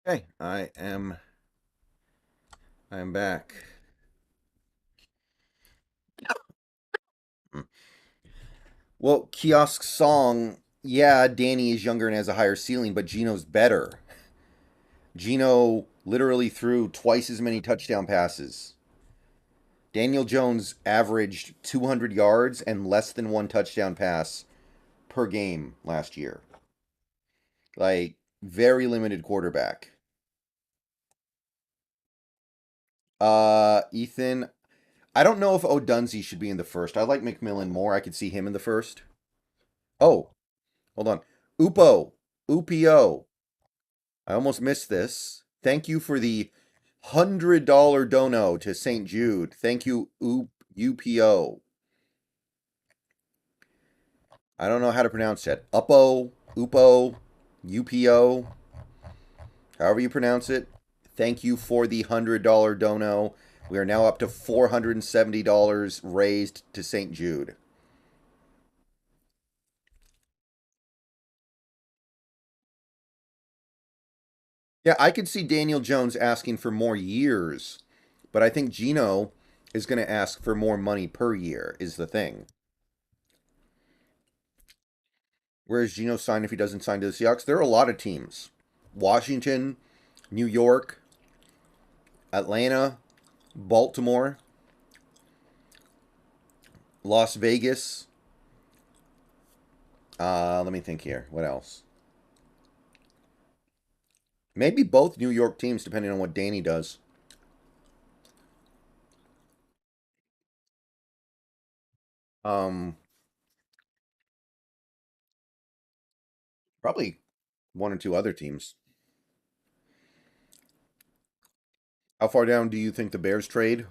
Okay, I am back. Well, Kiosk Song, yeah, Danny is younger and has a higher ceiling, but Geno's better. Geno literally threw twice as many touchdown passes. Daniel Jones averaged 200 yards and less than one touchdown pass per game last year. Like, very limited quarterback. Ethan, I don't know if O'Dunsey should be in the first. I like McMillan more. I could see him in the first. Oh, hold on. Upo. I almost missed this. Thank you for the $100 dono to St. Jude. Thank you, UPO. I don't know how to pronounce it. Upo, UPO, however you pronounce it. Thank you for the $100 dono. We are now up to $470 raised to St. Jude. Yeah, I could see Daniel Jones asking for more years, but I think Geno is going to ask for more money per year, is the thing. Where is Geno sign if he doesn't sign to the Seahawks? There are a lot of teams: Washington, New York, Atlanta, Baltimore, Las Vegas. Let me think here. What else? Maybe both New York teams, depending on what Danny does. Um, Probably one or two other teams. How far down do you think the Bears trade?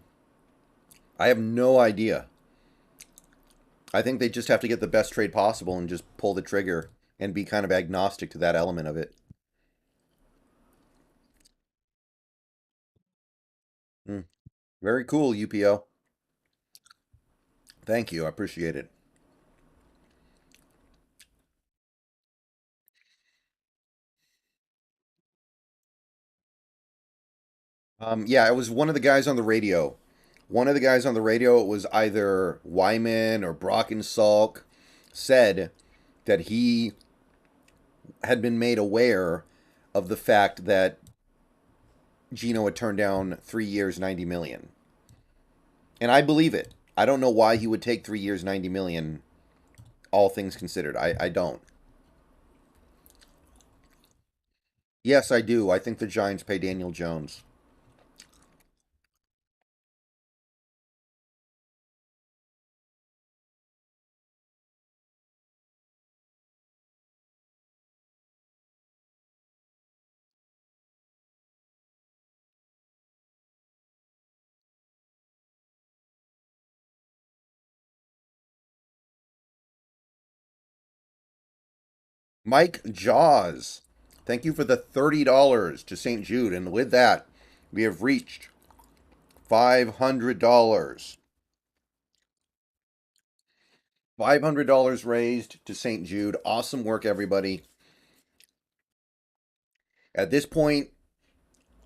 I have no idea. I think they just have to get the best trade possible and just pull the trigger and be kind of agnostic to that element of it. Hmm. Very cool, UPO. Thank you. I appreciate it. Yeah, it was one of the guys on the radio. One of the guys on the radio, it was either Wyman or Brock and Salk, said that he had been made aware of the fact that Geno had turned down 3 years, 90 million. And I believe it. I don't know why he would take 3 years, 90 million, all things considered. I don't. Yes, I do. I think the Giants pay Daniel Jones. Mike Jaws, thank you for the $30 to St. Jude. And with that, we have reached $500. $500 raised to St. Jude. Awesome work, everybody. At this point,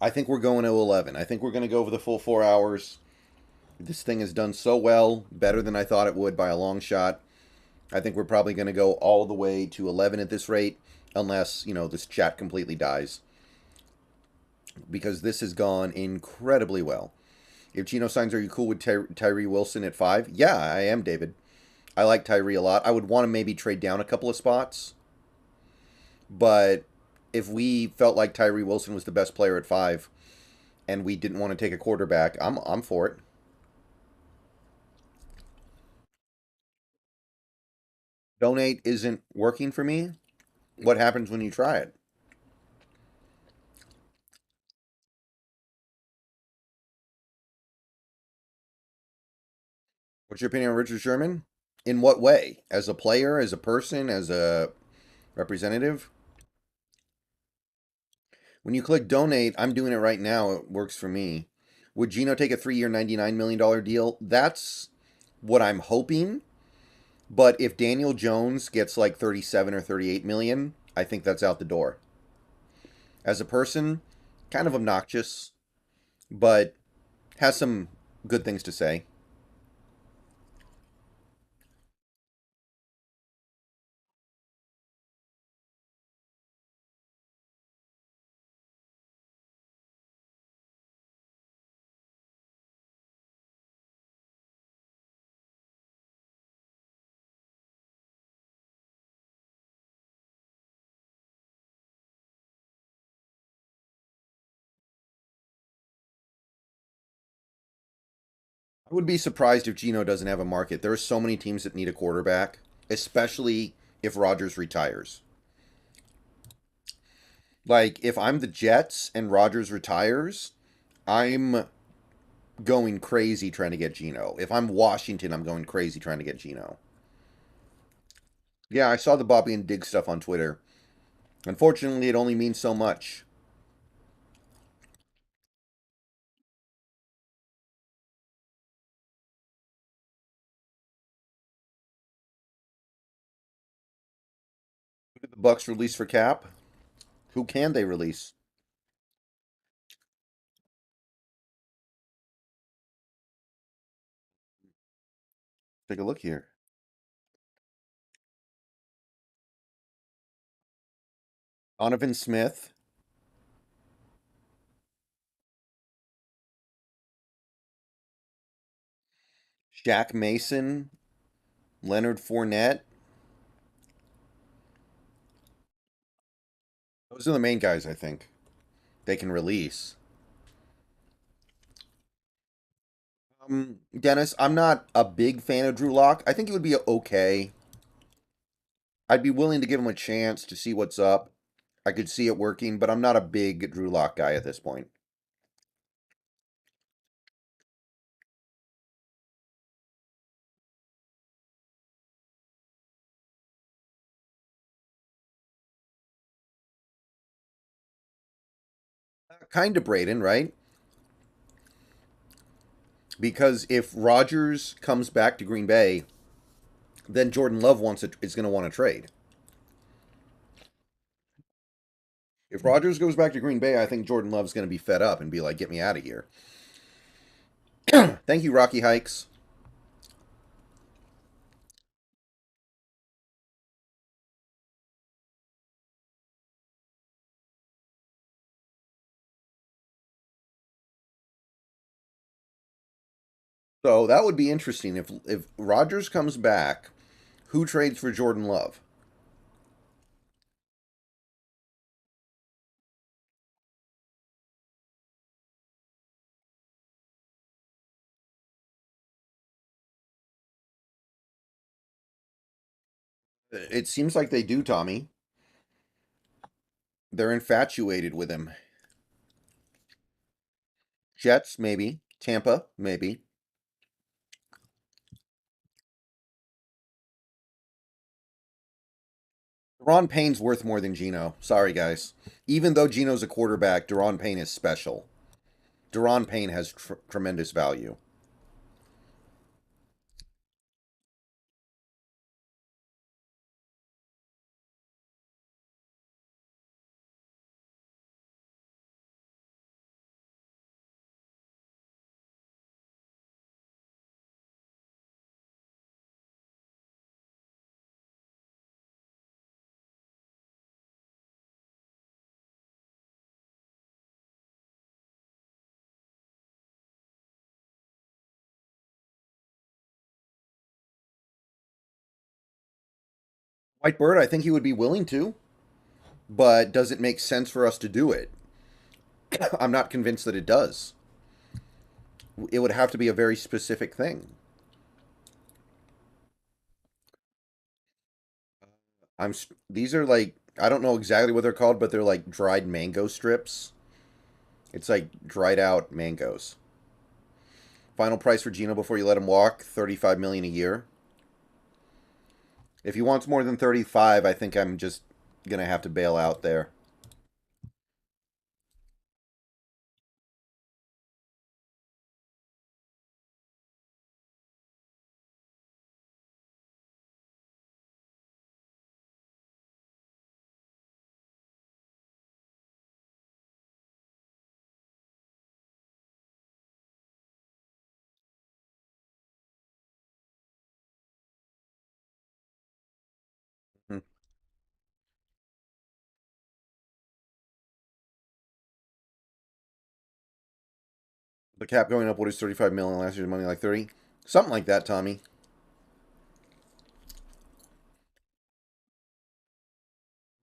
I think we're going to 11. I think we're going to go for the full 4 hours. This thing has done so well, better than I thought it would by a long shot. I think we're probably going to go all the way to 11 at this rate, unless, this chat completely dies. Because this has gone incredibly well. If Geno signs, are you cool with Tyree Wilson at 5? Yeah, I am, David. I like Tyree a lot. I would want to maybe trade down a couple of spots. But if we felt like Tyree Wilson was the best player at 5 and we didn't want to take a quarterback, I'm for it. Donate isn't working for me. What happens when you try it? What's your opinion on Richard Sherman? In what way? As a player, as a person, as a representative? When you click donate, I'm doing it right now. It works for me. Would Geno take a 3 year, $99 million deal? That's what I'm hoping. But if Daniel Jones gets like 37 or 38 million, I think that's out the door. As a person, Kind of obnoxious, but has some good things to say. I would be surprised if Geno doesn't have a market. There are so many teams that need a quarterback, especially if Rodgers retires. Like, if I'm the Jets and Rodgers retires, I'm going crazy trying to get Geno. If I'm Washington, I'm going crazy trying to get Geno. Yeah, I saw the Bobby and Dig stuff on Twitter. Unfortunately, it only means so much. Who did the Bucks release for Cap? Who can they release? Take a look here. Donovan Smith, Shaq Mason, Leonard Fournette. Those are the main guys I think they can release. Dennis, I'm not a big fan of Drew Lock. I think it would be okay. I'd be willing to give him a chance to see what's up. I could see it working, but I'm not a big Drew Lock guy at this point. Kind of Braden, right? Because if Rodgers comes back to Green Bay, then Jordan Love is going to want to trade. If Rodgers goes back to Green Bay, I think Jordan Love's going to be fed up and be like, "Get me out of here." Thank you, Rocky Hikes. So that would be interesting if Rodgers comes back. Who trades for Jordan Love? It seems like they do, Tommy. They're infatuated with him. Jets, maybe. Tampa, maybe. Deron Payne's worth more than Geno. Sorry, guys. Even though Geno's a quarterback, Deron Payne is special. Deron Payne has tremendous value. Whitebird, I think he would be willing to, but does it make sense for us to do it? I'm not convinced that it does. It would have to be a very specific thing. These are like I don't know exactly what they're called, but they're like dried mango strips. It's like dried out mangoes. Final price for Geno before you let him walk, 35 million a year. If he wants more than 35, I think I'm just gonna have to bail out there. The cap going up, what is 35 million last year's money, like 30? Something like that, Tommy.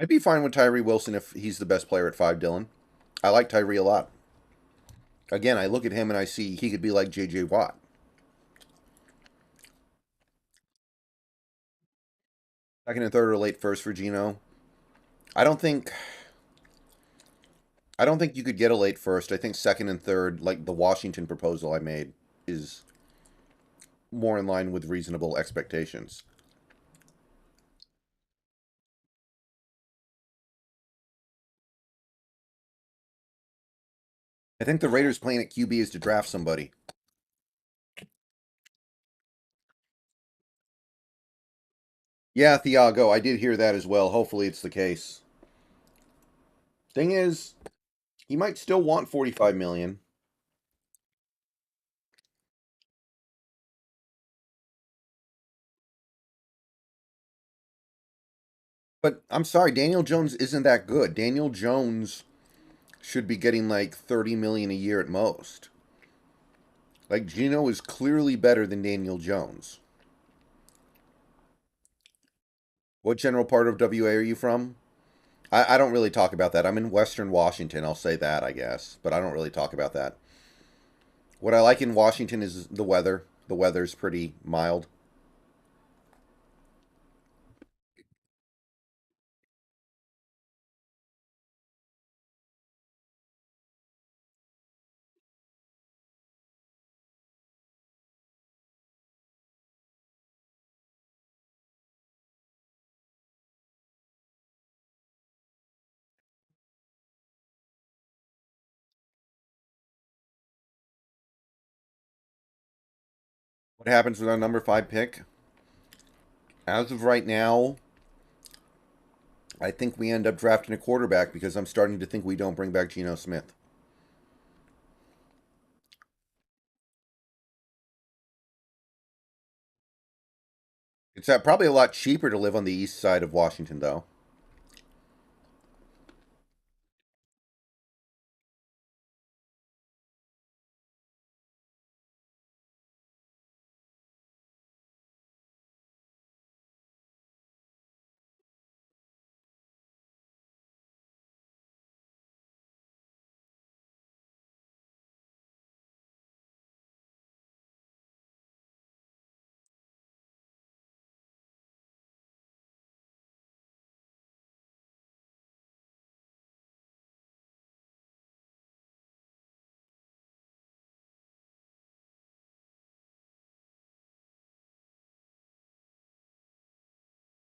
I'd be fine with Tyree Wilson if he's the best player at 5, Dylan. I like Tyree a lot. Again, I look at him and I see he could be like J.J. Watt. Second and third or late first for Geno. I don't think I don't think you could get a late first. I think second and third, like the Washington proposal I made, is more in line with reasonable expectations. I think the Raiders' plan at QB is to draft somebody. Yeah, Thiago, I did hear that as well. Hopefully it's the case. Thing is, he might still want 45 million. But I'm sorry, Daniel Jones isn't that good. Daniel Jones should be getting like 30 million a year at most. Like Geno is clearly better than Daniel Jones. What general part of WA are you from? I don't really talk about that. I'm in Western Washington. I'll say that, I guess. But I don't really talk about that. What I like in Washington is the weather. The weather's pretty mild. What happens with our number 5 pick? As of right now, I think we end up drafting a quarterback because I'm starting to think we don't bring back Geno Smith. It's probably a lot cheaper to live on the east side of Washington, though.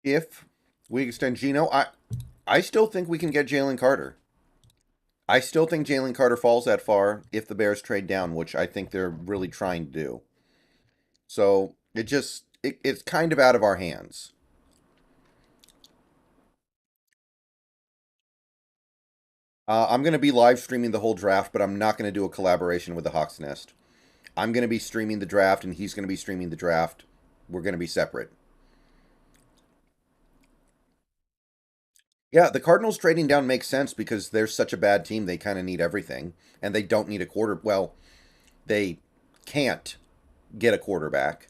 If we extend Geno, I still think we can get Jalen Carter. I still think Jalen Carter falls that far if the Bears trade down, which I think they're really trying to do. So it's kind of out of our hands. I'm going to be live streaming the whole draft, but I'm not going to do a collaboration with the Hawks Nest. I'm going to be streaming the draft, and he's going to be streaming the draft. We're going to be separate. Yeah, the Cardinals trading down makes sense because they're such a bad team. They kind of need everything, and they don't need a quarter. Well, they can't get a quarterback.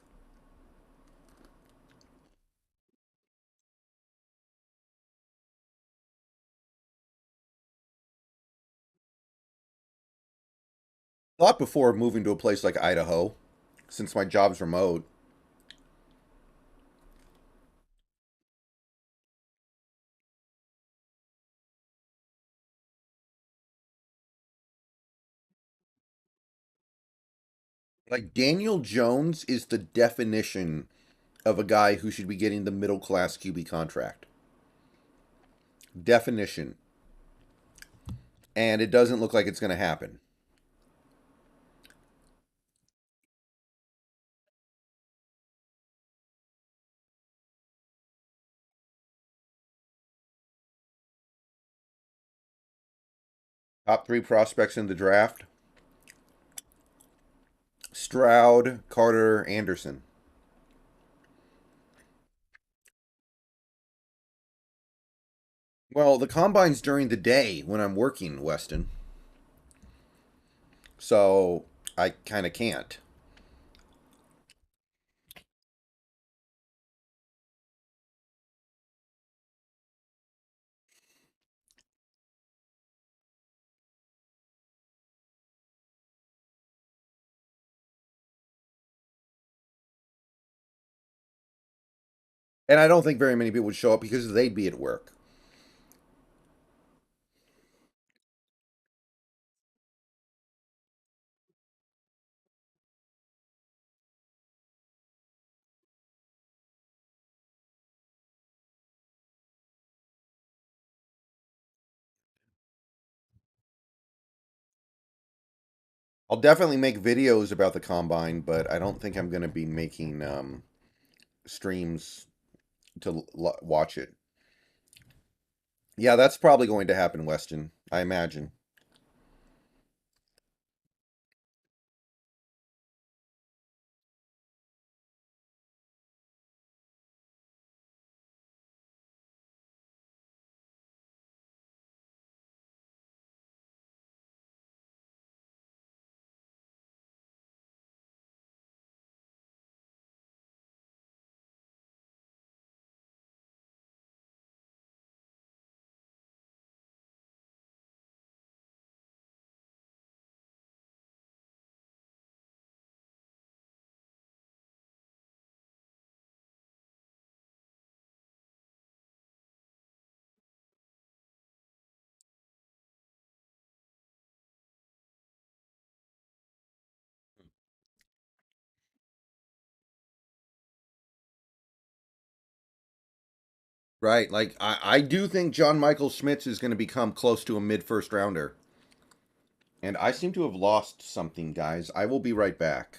Thought before moving to a place like Idaho, since my job's remote. Like Daniel Jones is the definition of a guy who should be getting the middle class QB contract. Definition. And it doesn't look like it's going to happen. Top 3 prospects in the draft: Stroud, Carter, Anderson. Well, the combine's during the day when I'm working, Weston. So I kind of can't. And I don't think very many people would show up because they'd be at work. I'll definitely make videos about the combine, but I don't think I'm going to be making streams to watch it. Yeah, that's probably going to happen, Weston. I imagine. Right. Like I do think John Michael Schmitz is going to become close to a mid first rounder. And I seem to have lost something, guys. I will be right back.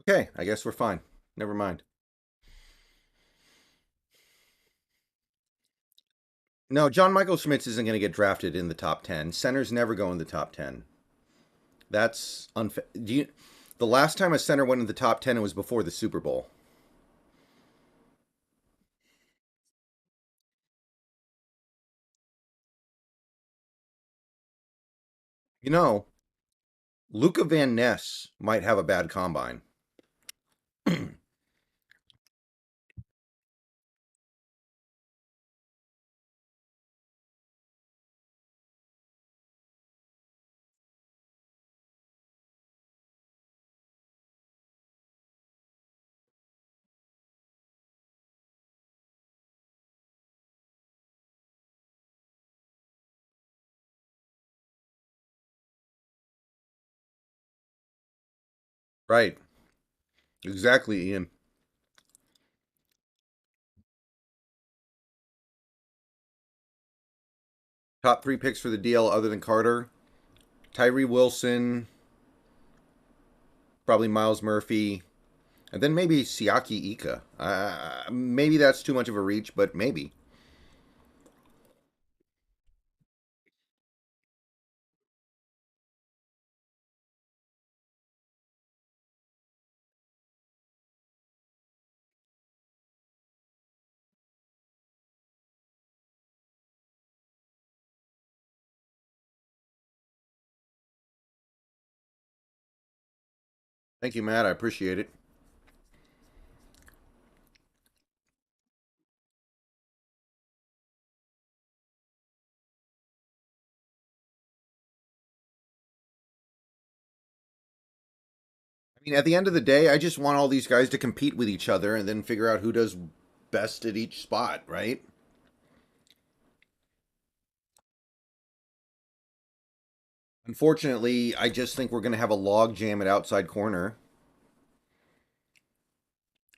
Okay, I guess we're fine. Never mind. No, John Michael Schmitz isn't going to get drafted in the top 10. Centers never go in the top 10. That's unfair. The last time a center went in the top 10, it was before the Super Bowl. You know, Luca Van Ness might have a bad combine. Right. Exactly, Ian. Top three picks for the DL other than Carter: Tyree Wilson, probably Miles Murphy, and then maybe Siaki Ika. Maybe that's too much of a reach, but maybe. Thank you, Matt. I appreciate it. I mean, at the end of the day, I just want all these guys to compete with each other and then figure out who does best at each spot, right? Unfortunately, I just think we're going to have a log jam at outside corner.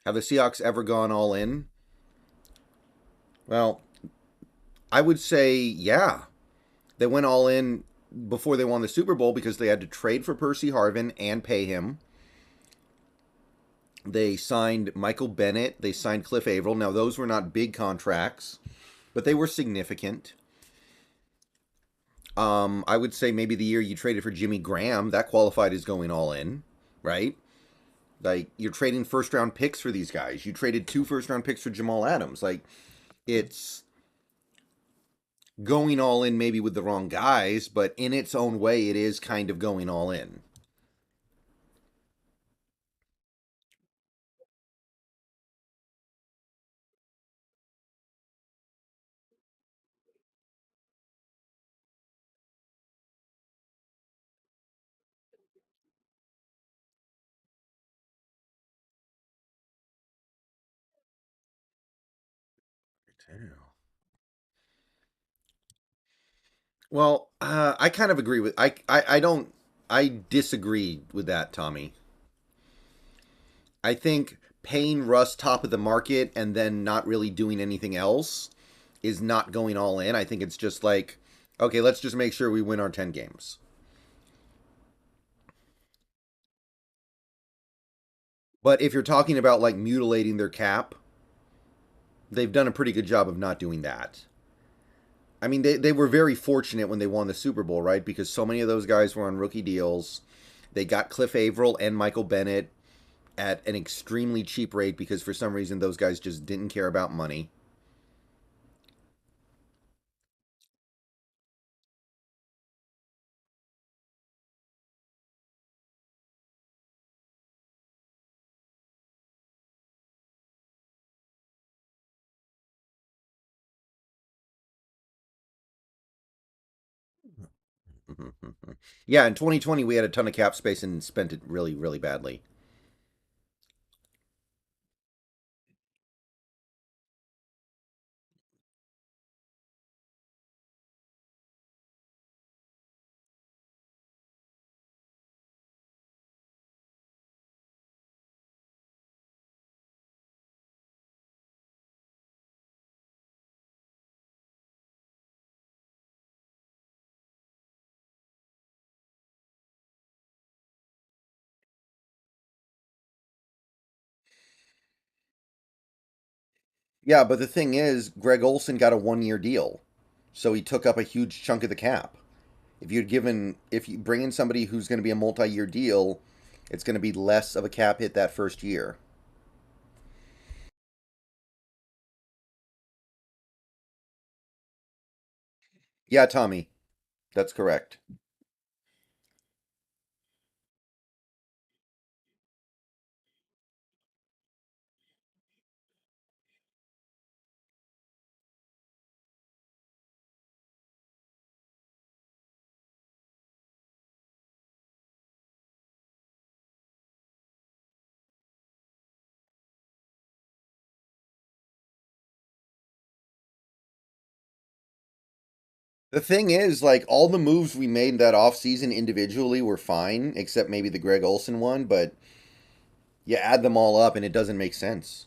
Have the Seahawks ever gone all in? Well, I would say, yeah. They went all in before they won the Super Bowl because they had to trade for Percy Harvin and pay him. They signed Michael Bennett. They signed Cliff Averill. Now, those were not big contracts, but they were significant. I would say maybe the year you traded for Jimmy Graham, that qualified as going all in, right? Like, you're trading first round picks for these guys. You traded 2 first round picks for Jamal Adams. Like, it's going all in maybe with the wrong guys, but in its own way, it is kind of going all in. Well, I kind of agree with I don't I disagree with that, Tommy. I think paying Russ top of the market and then not really doing anything else is not going all in. I think it's just like, okay, let's just make sure we win our 10 games. But if you're talking about like mutilating their cap, they've done a pretty good job of not doing that. I mean, they were very fortunate when they won the Super Bowl, right? Because so many of those guys were on rookie deals. They got Cliff Averill and Michael Bennett at an extremely cheap rate because for some reason those guys just didn't care about money. Yeah, in 2020 we had a ton of cap space and spent it really, really badly. Yeah, but the thing is, Greg Olson got a 1 year deal, so he took up a huge chunk of the cap. If you bring in somebody who's going to be a multi-year deal, it's going to be less of a cap hit that first year. Yeah, Tommy, that's correct. The thing is, like, all the moves we made that offseason individually were fine, except maybe the Greg Olson one, but you add them all up and it doesn't make sense.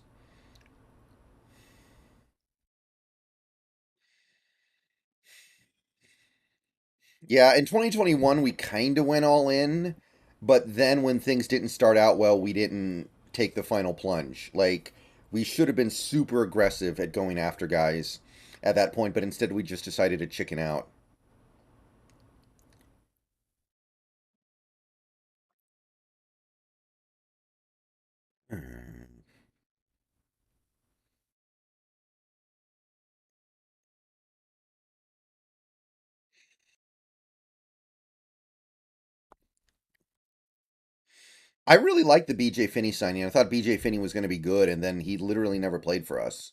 Yeah, in 2021 we kind of went all in, but then when things didn't start out well, we didn't take the final plunge. Like, we should have been super aggressive at going after guys at that point, but instead we just decided to chicken out. I really liked the BJ Finney signing. I thought BJ Finney was going to be good, and then he literally never played for us.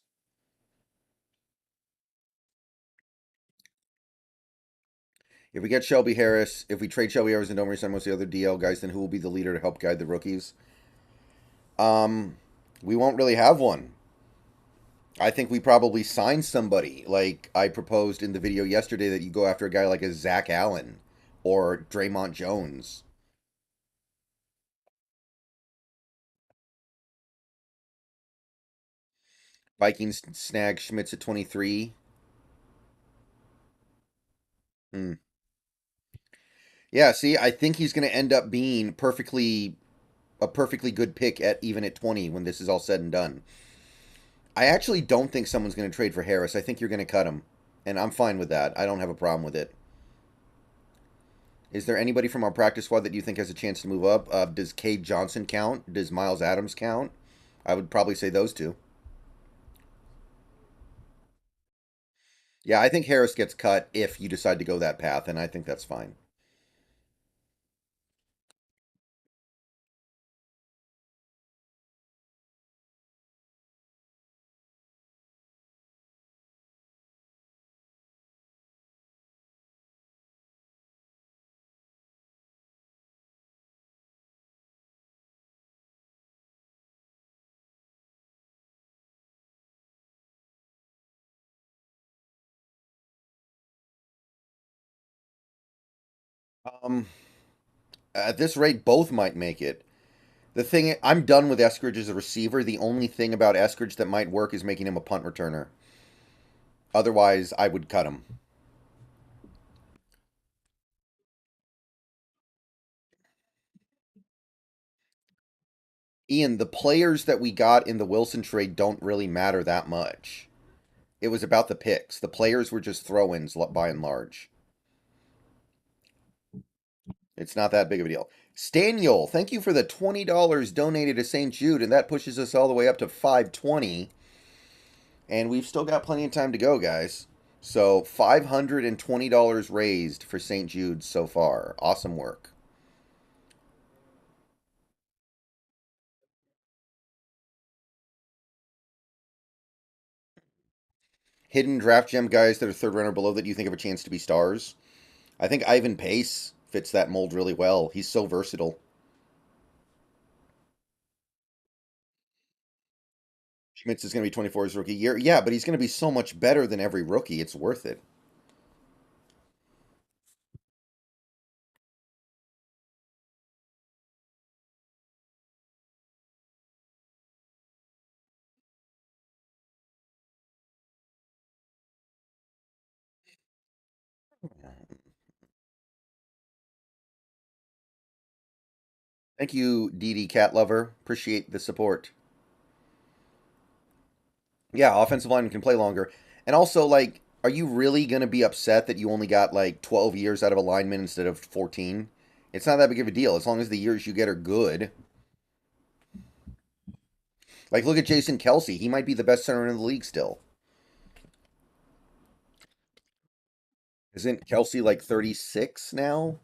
If we get Shelby Harris, if we trade Shelby Harris and don't resign most of the other DL guys, then who will be the leader to help guide the rookies? Um, we won't really have one. I think we probably sign somebody. Like I proposed in the video yesterday that you go after a guy like a Zach Allen or Draymond Jones. Vikings snag Schmitz at 23. Hmm. Yeah, see, I think he's going to end up being perfectly good pick at even at 20 when this is all said and done. I actually don't think someone's going to trade for Harris. I think you're going to cut him, and I'm fine with that. I don't have a problem with it. Is there anybody from our practice squad that you think has a chance to move up? Does Cade Johnson count? Does Miles Adams count? I would probably say those two. Yeah, I think Harris gets cut if you decide to go that path, and I think that's fine. Um, at this rate, both might make it. The thing, I'm done with Eskridge as a receiver. The only thing about Eskridge that might work is making him a punt returner. Otherwise, I would cut him. Ian, the players that we got in the Wilson trade don't really matter that much. It was about the picks. The players were just throw-ins by and large. It's not that big of a deal. Staniel, thank you for the $20 donated to St. Jude, and that pushes us all the way up to 520. And we've still got plenty of time to go, guys. So $520 raised for St. Jude's so far. Awesome work. Hidden draft gem guys that are third runner below that you think have a chance to be stars. I think Ivan Pace fits that mold really well. He's so versatile. Schmitz is going to be 24 his rookie year. Yeah, but he's going to be so much better than every rookie. It's worth it. Thank you, DD Cat Lover. Appreciate the support. Yeah, offensive lineman can play longer. And also, like, are you really going to be upset that you only got like 12 years out of a lineman instead of 14? It's not that big of a deal as long as the years you get are good. Like, look at Jason Kelsey. He might be the best center in the league still. Isn't Kelsey like 36 now?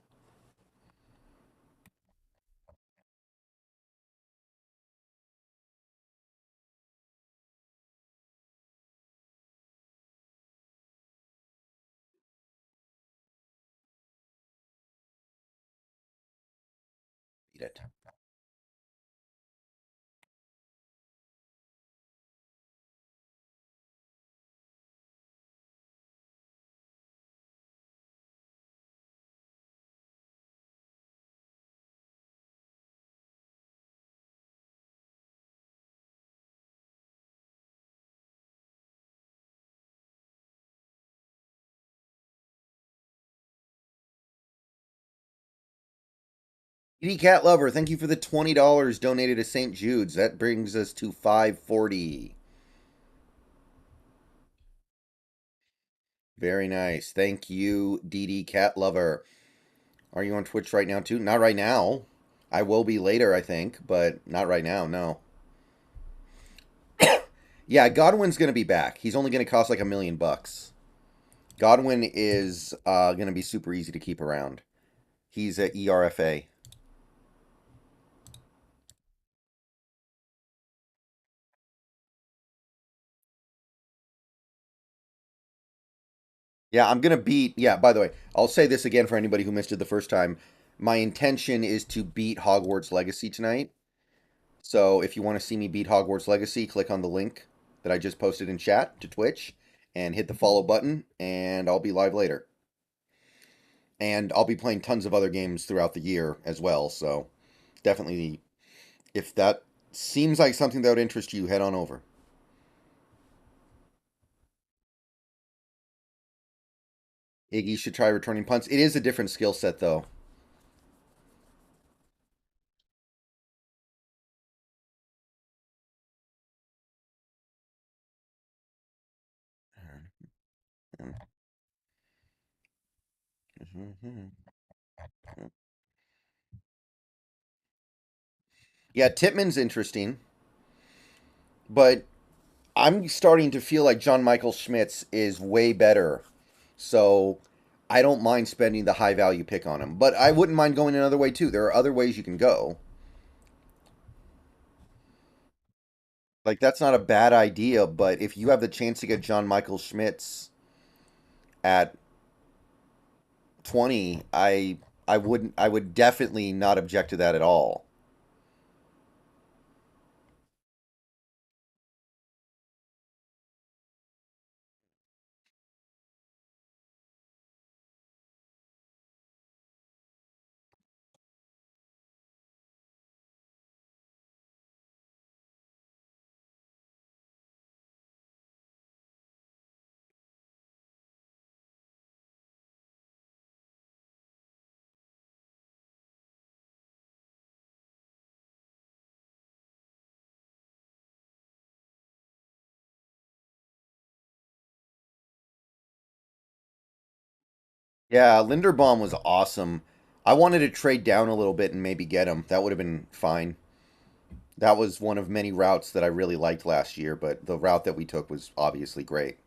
Beat it. DD Cat Lover, thank you for the $20 donated to St. Jude's. That brings us to 540. Very nice. Thank you, DD Cat Lover. Are you on Twitch right now too? Not right now. I will be later, I think, but not right now. No. Yeah, Godwin's going to be back. He's only going to cost like $1 million. Godwin is going to be super easy to keep around. He's at ERFA. Yeah, I'm gonna beat. Yeah, by the way, I'll say this again for anybody who missed it the first time. My intention is to beat Hogwarts Legacy tonight. So if you want to see me beat Hogwarts Legacy, click on the link that I just posted in chat to Twitch and hit the follow button, and I'll be live later. And I'll be playing tons of other games throughout the year as well. So definitely, if that seems like something that would interest you, head on over. Iggy should try returning punts. It is a different skill set, though. Yeah, Titman's interesting, but I'm starting to feel like John Michael Schmitz is way better. So I don't mind spending the high value pick on him. But I wouldn't mind going another way too. There are other ways you can go. Like that's not a bad idea, but if you have the chance to get John Michael Schmitz at 20, I would definitely not object to that at all. Yeah, Linderbaum was awesome. I wanted to trade down a little bit and maybe get him. That would have been fine. That was one of many routes that I really liked last year, but the route that we took was obviously great.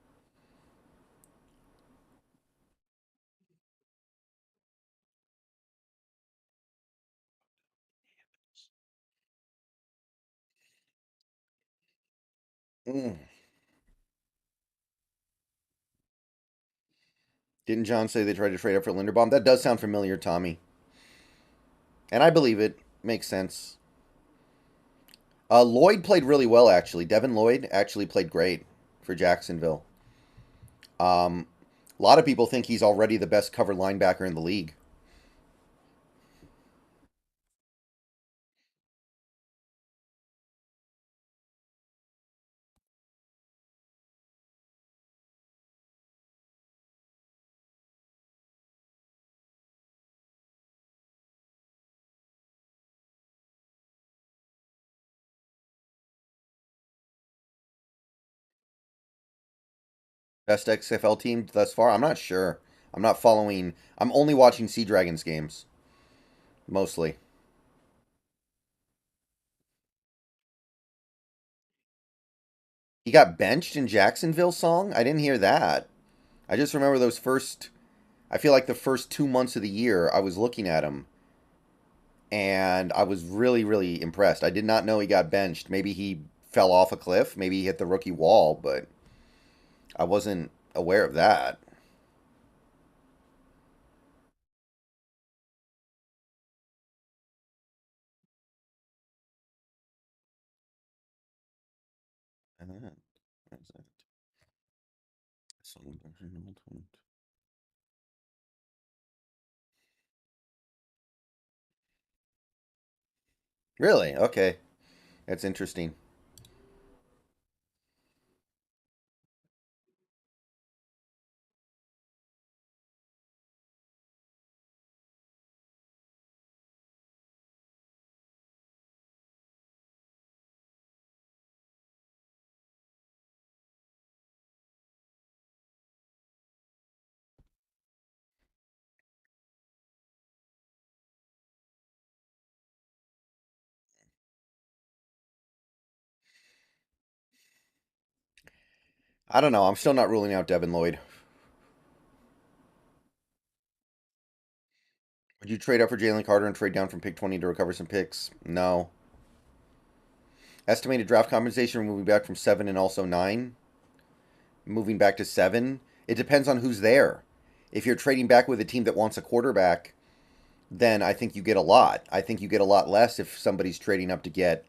Mm. Didn't John say they tried to trade up for Linderbaum? That does sound familiar, Tommy. And I believe it. Makes sense. Lloyd played really well, actually. Devin Lloyd actually played great for Jacksonville. Um, a lot of people think he's already the best cover linebacker in the league. Best XFL team thus far? I'm not sure. I'm not following. I'm only watching Sea Dragons games, mostly. He got benched in Jacksonville song? I didn't hear that. I just remember those first. I feel like the first 2 months of the year, I was looking at him and I was really, really impressed. I did not know he got benched. Maybe he fell off a cliff. Maybe he hit the rookie wall, but I wasn't aware of that. Really? Okay. That's interesting. I don't know. I'm still not ruling out Devin Lloyd. Would you trade up for Jalen Carter and trade down from pick 20 to recover some picks? No. Estimated draft compensation moving back from 7 and also 9. Moving back to 7. It depends on who's there. If you're trading back with a team that wants a quarterback, then I think you get a lot. I think you get a lot less if somebody's trading up to get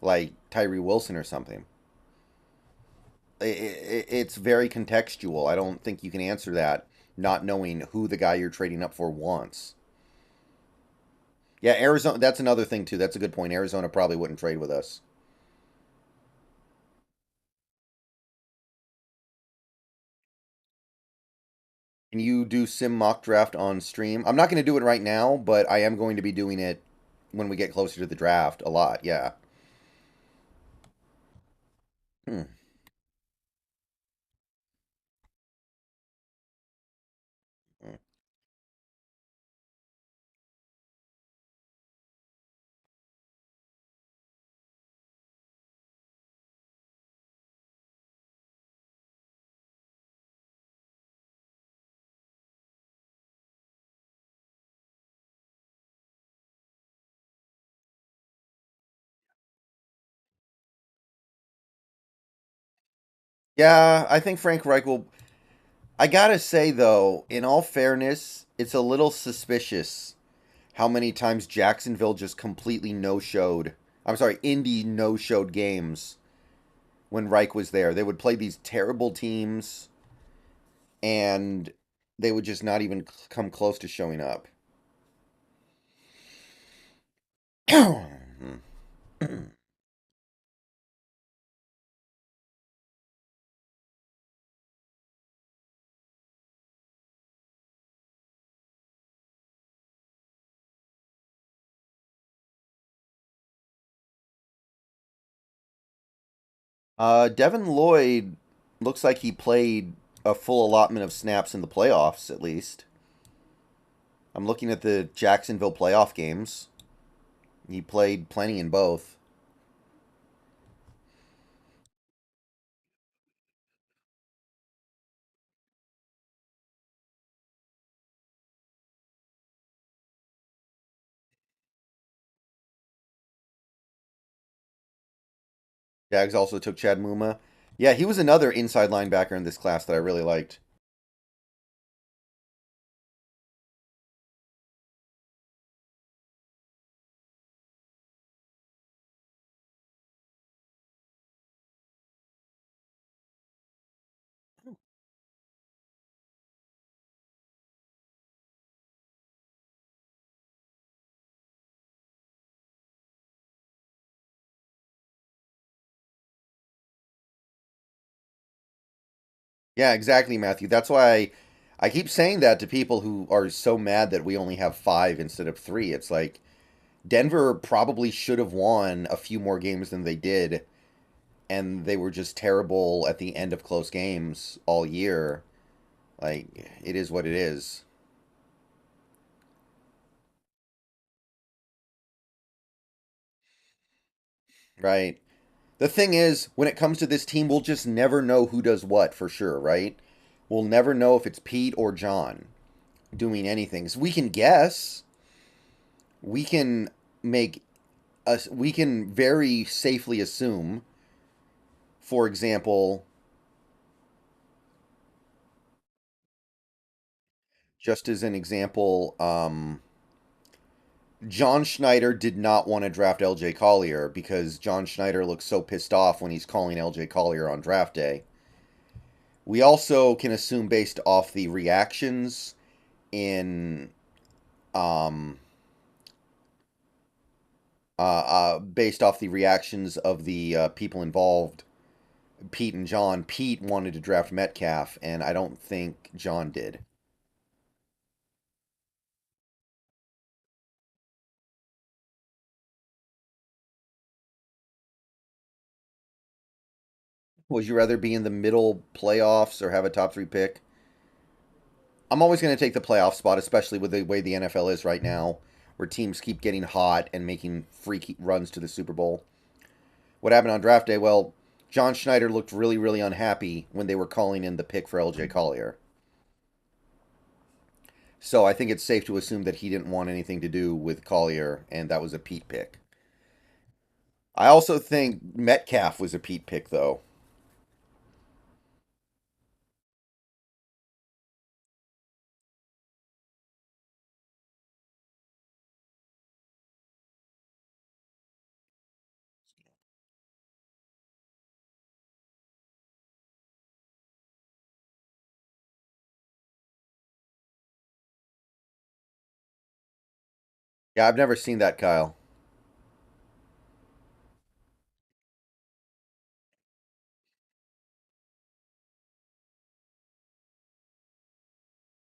like Tyree Wilson or something. It's very contextual. I don't think you can answer that not knowing who the guy you're trading up for wants. Yeah, Arizona. That's another thing too. That's a good point. Arizona probably wouldn't trade with us. Can you do sim mock draft on stream? I'm not going to do it right now, but I am going to be doing it when we get closer to the draft a lot. Yeah. Hmm. Yeah, I think Frank Reich will. I gotta say though, in all fairness, it's a little suspicious how many times Jacksonville just completely no-showed. I'm sorry, Indy no-showed games when Reich was there. They would play these terrible teams, and they would just not even come close to showing up. Devin Lloyd looks like he played a full allotment of snaps in the playoffs, at least. I'm looking at the Jacksonville playoff games. He played plenty in both. Jags also took Chad Muma. Yeah, he was another inside linebacker in this class that I really liked. Yeah, exactly, Matthew. That's why I keep saying that to people who are so mad that we only have five instead of three. It's like Denver probably should have won a few more games than they did, and they were just terrible at the end of close games all year. Like, it is what it is, right? The thing is, when it comes to this team, we'll just never know who does what for sure, right? We'll never know if it's Pete or John doing anything. So we can guess. We can make us. We can very safely assume, for example, just as an example, John Schneider did not want to draft LJ Collier because John Schneider looks so pissed off when he's calling LJ Collier on draft day. We also can assume based off the reactions in um based off the reactions of the people involved, Pete and John. Pete wanted to draft Metcalf, and I don't think John did. Would you rather be in the middle playoffs or have a top three pick? I'm always going to take the playoff spot, especially with the way the NFL is right now, where teams keep getting hot and making freaky runs to the Super Bowl. What happened on draft day? Well, John Schneider looked really, really unhappy when they were calling in the pick for LJ Collier. So I think it's safe to assume that he didn't want anything to do with Collier, and that was a Pete pick. I also think Metcalf was a Pete pick, though. Yeah, I've never seen that, Kyle.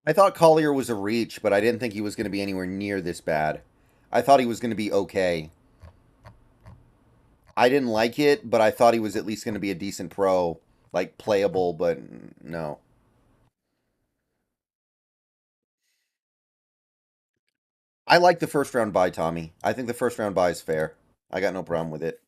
I thought Collier was a reach, but I didn't think he was going to be anywhere near this bad. I thought he was going to be okay. I didn't like it, but I thought he was at least going to be a decent pro, like playable, but no. I like the first round buy, Tommy. I think the first round buy is fair. I got no problem with it.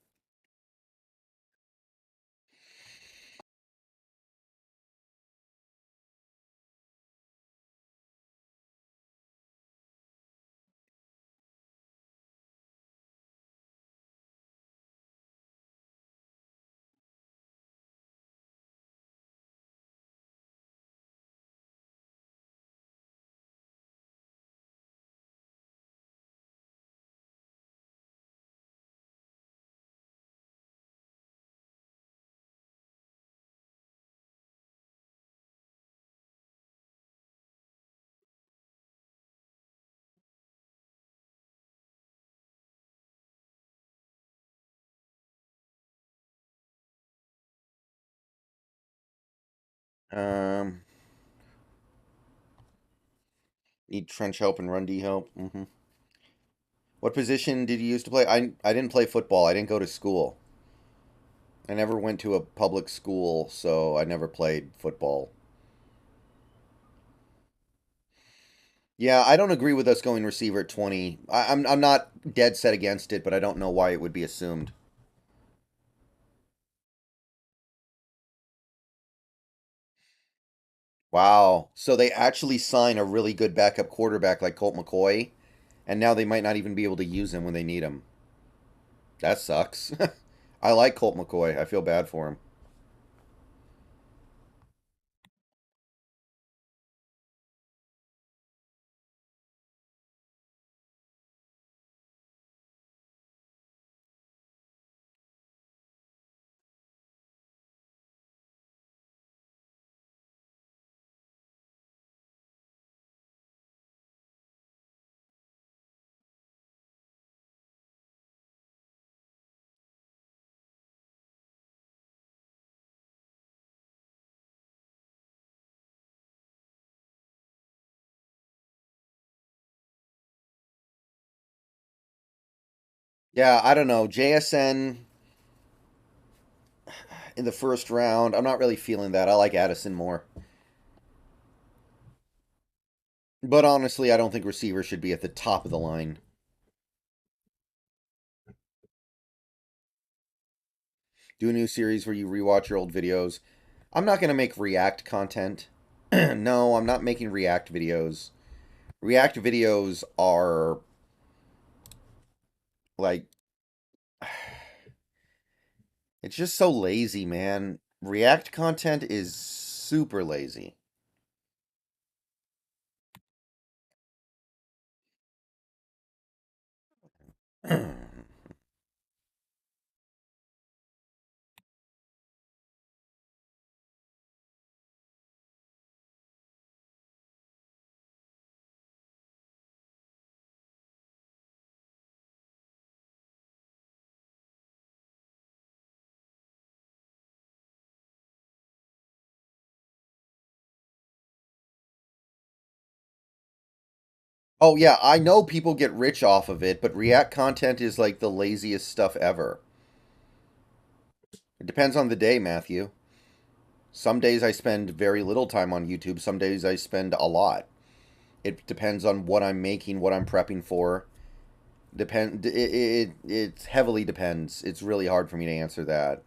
Um, Need trench help and run D help. What position did you used to play? I didn't play football. I didn't go to school. I never went to a public school, so I never played football. Yeah, I don't agree with us going receiver at 20. I'm not dead set against it, but I don't know why it would be assumed. Wow. So they actually sign a really good backup quarterback like Colt McCoy, and now they might not even be able to use him when they need him. That sucks. I like Colt McCoy. I feel bad for him. Yeah, I don't know. JSN in the first round, I'm not really feeling that. I like Addison more. But honestly, I don't think receiver should be at the top of the line. Do a new series where you rewatch your old videos. I'm not going to make React content. No, I'm not making React videos. React videos are like it's just so lazy, man. React content is super lazy. Oh yeah, I know people get rich off of it, but React content is like the laziest stuff ever. It depends on the day, Matthew. Some days I spend very little time on YouTube, some days I spend a lot. It depends on what I'm making, what I'm prepping for. It heavily depends. It's really hard for me to answer that.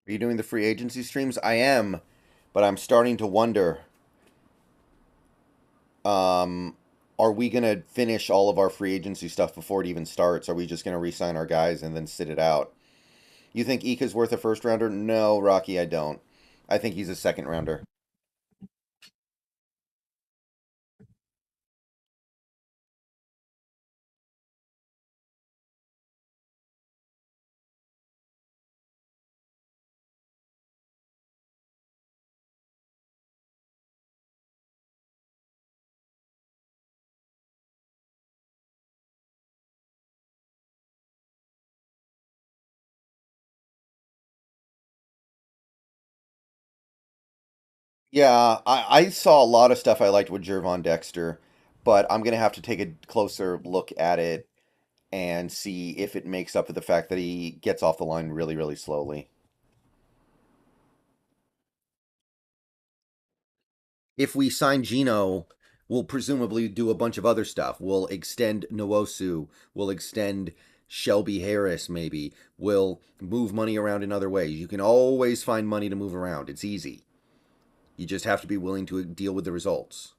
Are you doing the free agency streams? I am, but I'm starting to wonder. Um, are we going to finish all of our free agency stuff before it even starts? Are we just going to re-sign our guys and then sit it out? You think Ika's worth a first rounder? No, Rocky, I don't. I think he's a second rounder. Yeah, I saw a lot of stuff I liked with Jervon Dexter, but I'm going to have to take a closer look at it and see if it makes up for the fact that he gets off the line really, really slowly. If we sign Geno, we'll presumably do a bunch of other stuff. We'll extend Nwosu. We'll extend Shelby Harris, maybe. We'll move money around in other ways. You can always find money to move around. It's easy. You just have to be willing to deal with the results.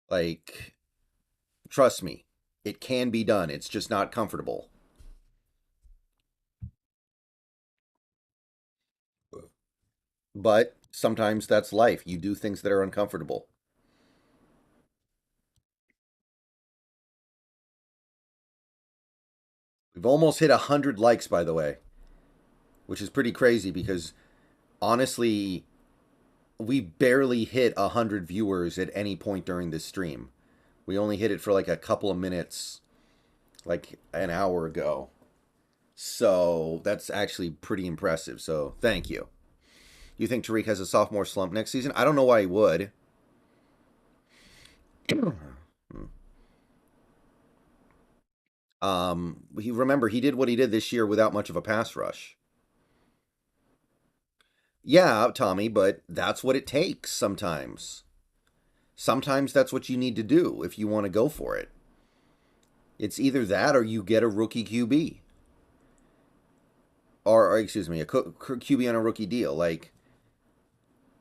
Like, trust me, it can be done. It's just not comfortable. But sometimes that's life. You do things that are uncomfortable. We've almost hit 100 likes, by the way, which is pretty crazy because honestly, we barely hit 100 viewers at any point during this stream. We only hit it for like a couple of minutes, like an hour ago. So that's actually pretty impressive. So thank you. You think Tariq has a sophomore slump next season? I don't know why he would. He did what he did this year without much of a pass rush. Yeah, Tommy, but that's what it takes sometimes. Sometimes that's what you need to do if you want to go for it. It's either that or you get a rookie QB. Or excuse me, a QB on a rookie deal. Like,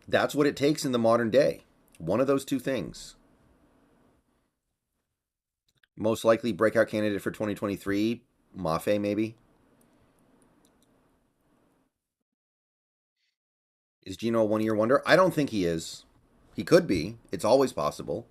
that's what it takes in the modern day. One of those two things. Most likely breakout candidate for 2023, Mafe maybe. Is Geno a 1 year wonder? I don't think he is. He could be. It's always possible.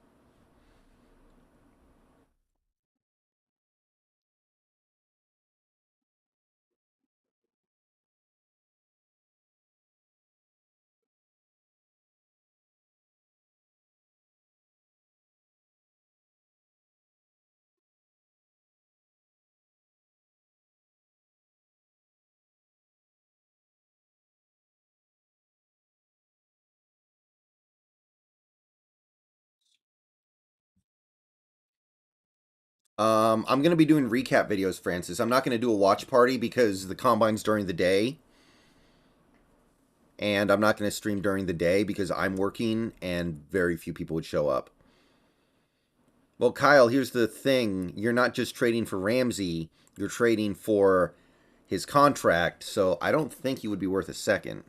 I'm gonna be doing recap videos, Francis. I'm not gonna do a watch party because the combine's during the day, and I'm not gonna stream during the day because I'm working and very few people would show up. Well, Kyle, here's the thing: you're not just trading for Ramsey; you're trading for his contract. So I don't think he would be worth a second.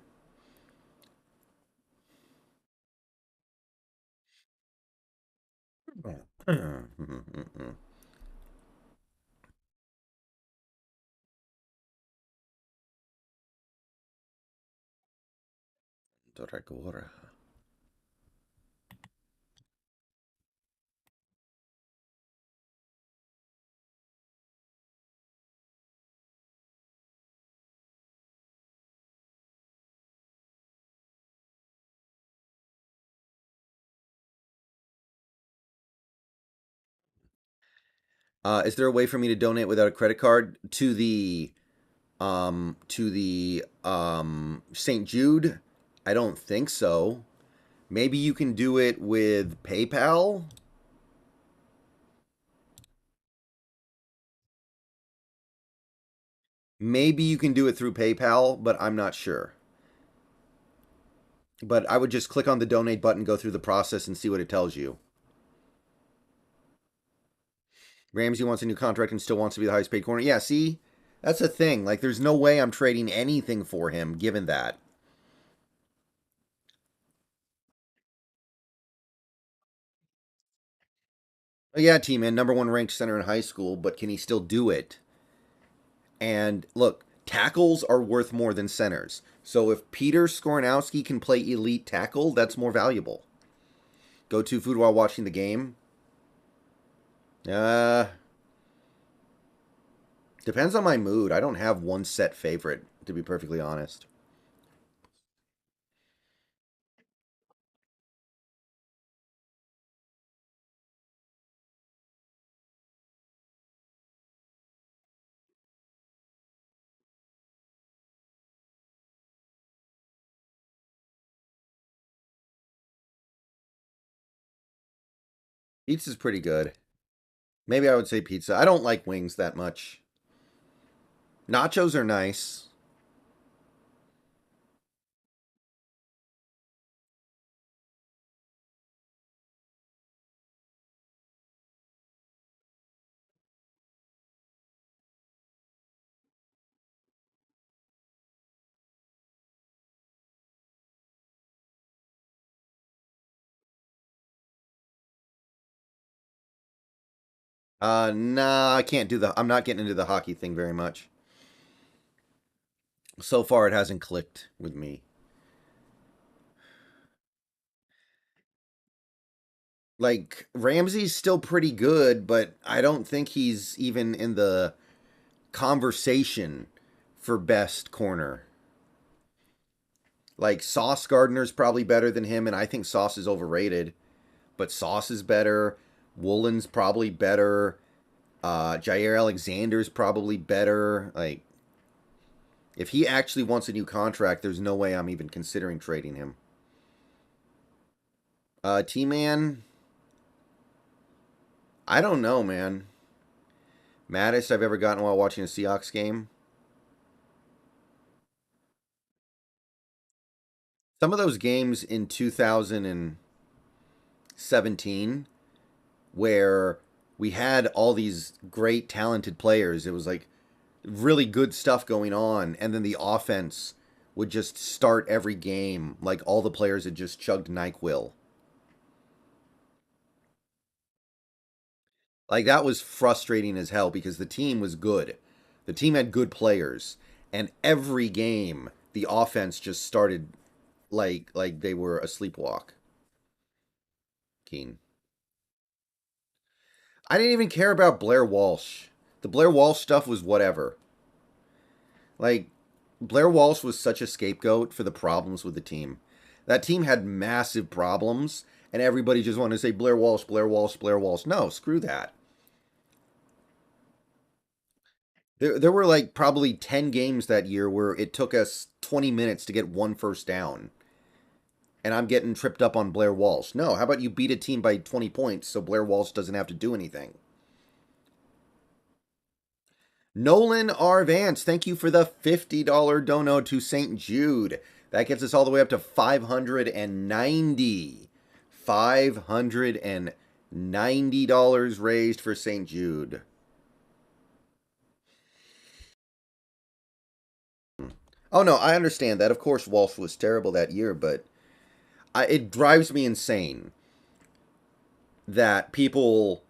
Is there a way for me to donate without a credit card to the St. Jude? I don't think so. Maybe you can do it with PayPal. Maybe you can do it through PayPal, but I'm not sure. But I would just click on the donate button, go through the process, and see what it tells you. Ramsey wants a new contract and still wants to be the highest paid corner. Yeah, see? That's the thing. Like, there's no way I'm trading anything for him given that. Oh, yeah, T-Man, number one ranked center in high school, but can he still do it? And look, tackles are worth more than centers. So if Peter Skoronowski can play elite tackle, that's more valuable. Go to food while watching the game. Uh, Depends on my mood. I don't have one set favorite, to be perfectly honest. Pizza's pretty good. Maybe I would say pizza. I don't like wings that much. Nachos are nice. Nah, I can't do the. I'm not getting into the hockey thing very much. So far, it hasn't clicked with me. Like Ramsey's still pretty good, but I don't think he's even in the conversation for best corner. Like Sauce Gardner's probably better than him, and I think Sauce is overrated. But Sauce is better. Woolen's probably better. Jair Alexander's probably better. Like, if he actually wants a new contract, there's no way I'm even considering trading him. T Man, I don't know, man. Maddest I've ever gotten while watching a Seahawks game. Some of those games in 2017 where we had all these great talented players, it was like really good stuff going on, and then the offense would just start every game like all the players had just chugged NyQuil. Like that was frustrating as hell because the team was good. The team had good players, and every game the offense just started like they were a sleepwalk. Keen. I didn't even care about Blair Walsh. The Blair Walsh stuff was whatever. Like Blair Walsh was such a scapegoat for the problems with the team. That team had massive problems, and everybody just wanted to say Blair Walsh, Blair Walsh, Blair Walsh. No, screw that. There were like probably 10 games that year where it took us 20 minutes to get one first down. And I'm getting tripped up on Blair Walsh. No, how about you beat a team by 20 points so Blair Walsh doesn't have to do anything? Nolan R. Vance, thank you for the $50 dono to St. Jude. That gets us all the way up to 590. $590 raised for St. Jude. Oh no, I understand that. Of course, Walsh was terrible that year, but it drives me insane that people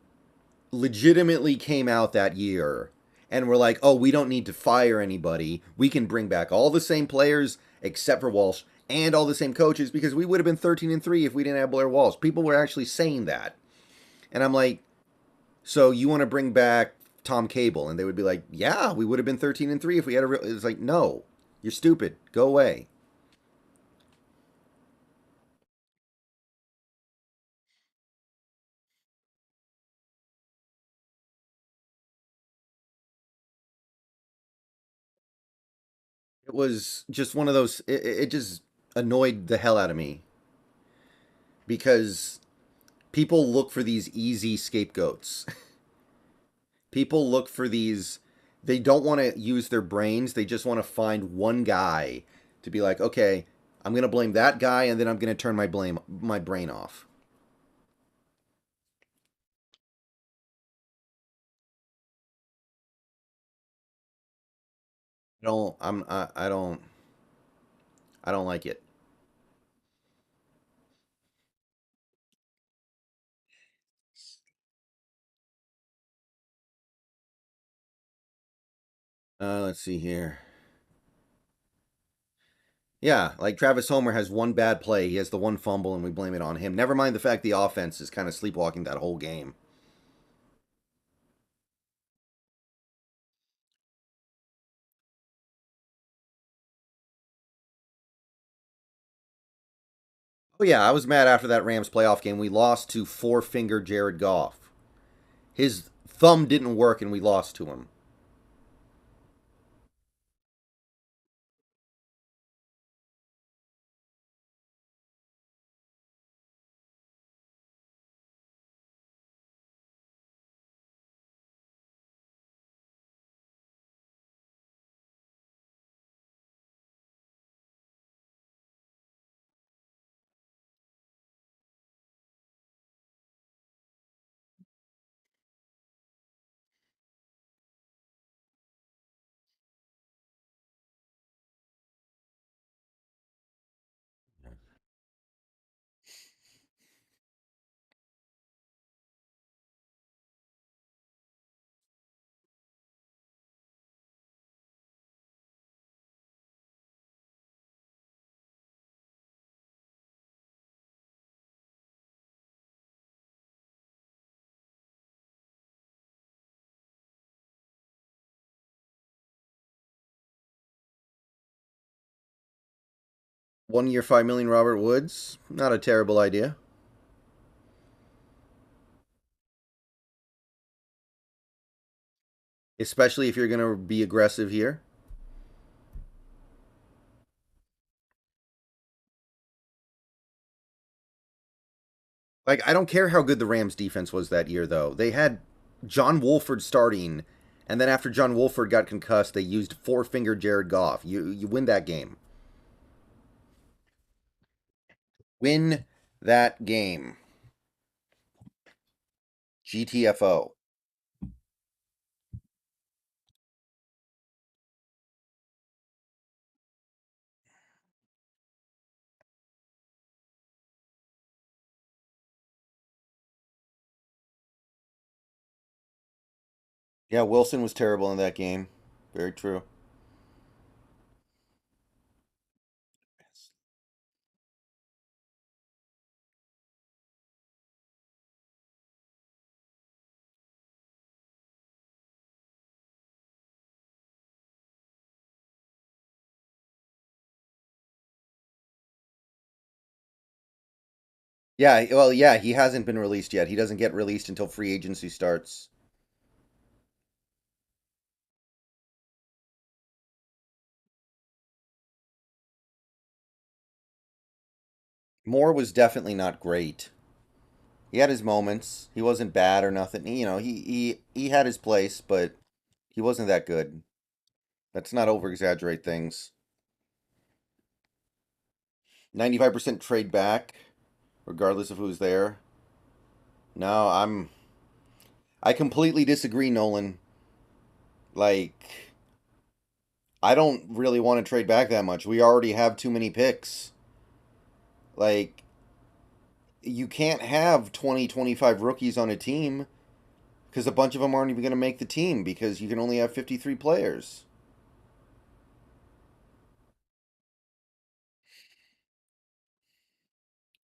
legitimately came out that year and were like, "Oh, we don't need to fire anybody. We can bring back all the same players except for Walsh and all the same coaches because we would have been 13-3 if we didn't have Blair Walsh." People were actually saying that, and I'm like, "So you want to bring back Tom Cable?" And they would be like, "Yeah, we would have been 13-3 if we had a real." It's like, no, you're stupid. Go away. It was just one of those. It just annoyed the hell out of me because people look for these easy scapegoats. People look for these. They don't want to use their brains. They just want to find one guy to be like, okay, I'm gonna blame that guy, and then I'm gonna turn my brain off. I don't like it. Let's see here. Yeah, like Travis Homer has one bad play. He has the one fumble, and we blame it on him. Never mind the fact the offense is kind of sleepwalking that whole game. Oh, yeah, I was mad after that Rams playoff game. We lost to four finger Jared Goff. His thumb didn't work, and we lost to him. One year, 5 million Robert Woods. Not a terrible idea. Especially if you're going to be aggressive here. Like, I don't care how good the Rams defense was that year, though. They had John Wolford starting, and then after John Wolford got concussed, they used four finger Jared Goff. You win that game. Win that game. GTFO. Yeah, Wilson was terrible in that game. Very true. Yeah, well, yeah, he hasn't been released yet. He doesn't get released until free agency starts. Moore was definitely not great. He had his moments. He wasn't bad or nothing. He had his place, but he wasn't that good. Let's not over exaggerate things. 95% trade back, regardless of who's there. No, I completely disagree, Nolan. Like, I don't really want to trade back that much. We already have too many picks. Like, you can't have 20, 25 rookies on a team because a bunch of them aren't even going to make the team because you can only have 53 players.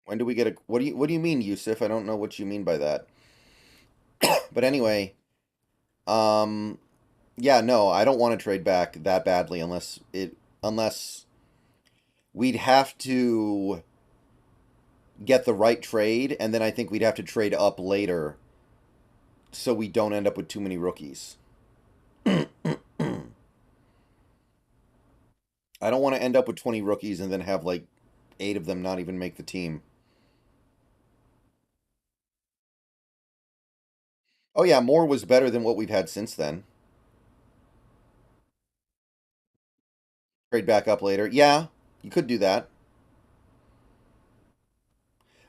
When do we get a what do you mean, Yusuf? I don't know what you mean by that. But anyway, um yeah, no, I don't want to trade back that badly unless we'd have to get the right trade, and then I think we'd have to trade up later so we don't end up with too many rookies. I don't want to end up with 20 rookies and then have like 8 of them not even make the team. Oh yeah, Moore was better than what we've had since then. Trade back up later. Yeah, you could do that.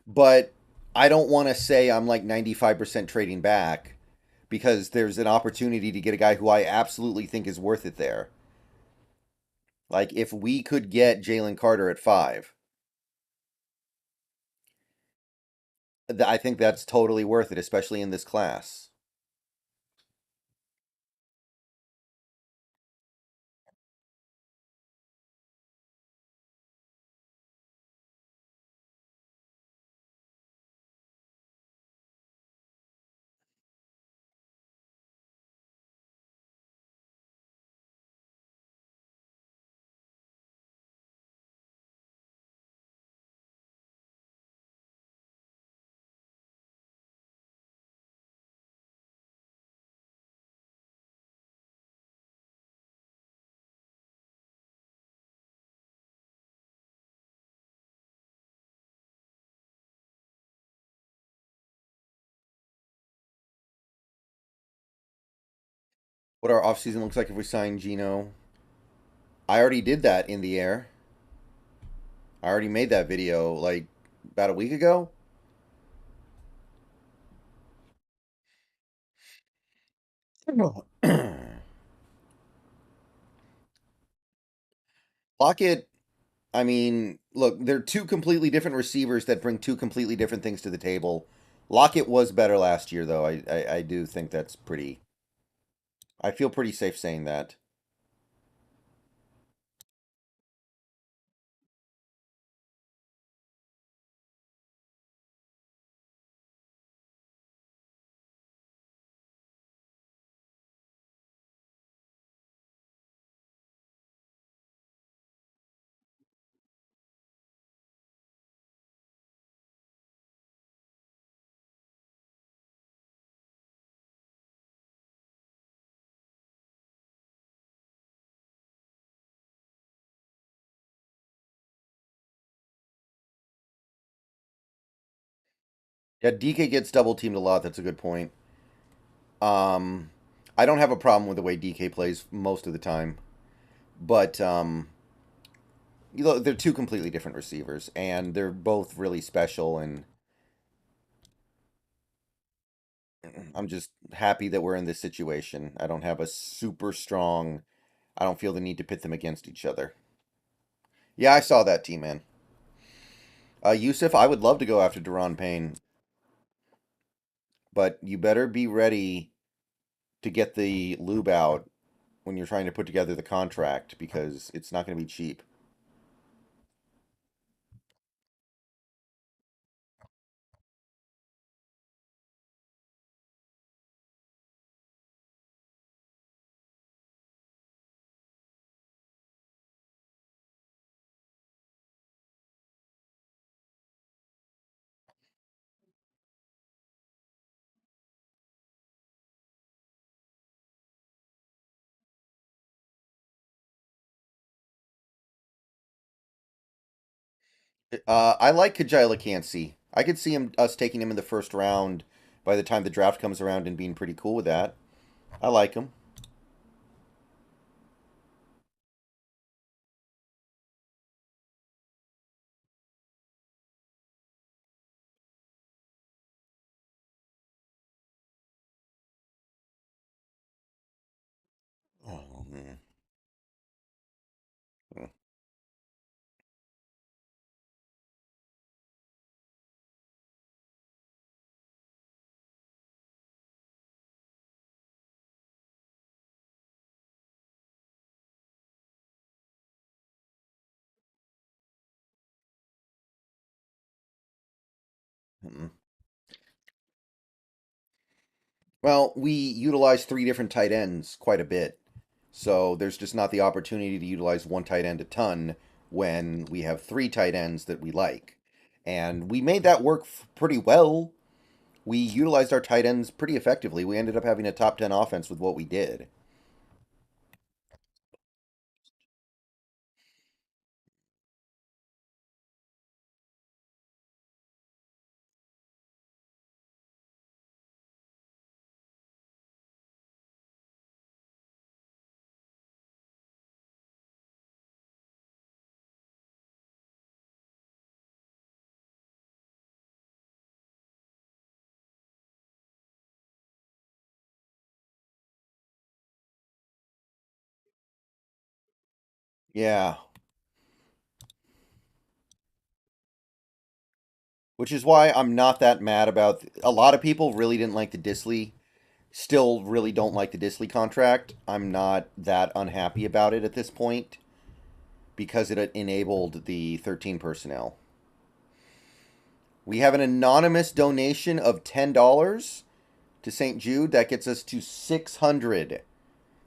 But I don't want to say I'm like 95% trading back because there's an opportunity to get a guy who I absolutely think is worth it there. Like if we could get Jalen Carter at 5, I think that's totally worth it, especially in this class. what our offseason looks like if we sign Geno. I already did that in the air. I already made that video like about a week ago. Lockett, I mean, look, they're two completely different receivers that bring two completely different things to the table. Lockett was better last year, though. I do think that's pretty. I feel pretty safe saying that. Yeah, DK gets double teamed a lot. That's a good point. Um, I don't have a problem with the way DK plays most of the time, but you know, they're two completely different receivers, and they're both really special. And I'm just happy that we're in this situation. I don't have a super strong. I don't feel the need to pit them against each other. Yeah, I saw that team, man. Yusuf, I would love to go after Deron Payne, but you better be ready to get the lube out when you're trying to put together the contract because it's not going to be cheap. I like Kajila Cansey. I could see us taking him in the first round by the time the draft comes around and being pretty cool with that. I like him. Oh man. Mm-mm. Well, we utilize three different tight ends quite a bit. So there's just not the opportunity to utilize one tight end a ton when we have three tight ends that we like. And we made that work pretty well. We utilized our tight ends pretty effectively. We ended up having a top 10 offense with what we did. Yeah. Which is why I'm not that mad about. A lot of people really didn't like the Disley. Still really don't like the Disley contract. I'm not that unhappy about it at this point because it enabled the 13 personnel. We have an anonymous donation of $10 to St. Jude. That gets us to 600.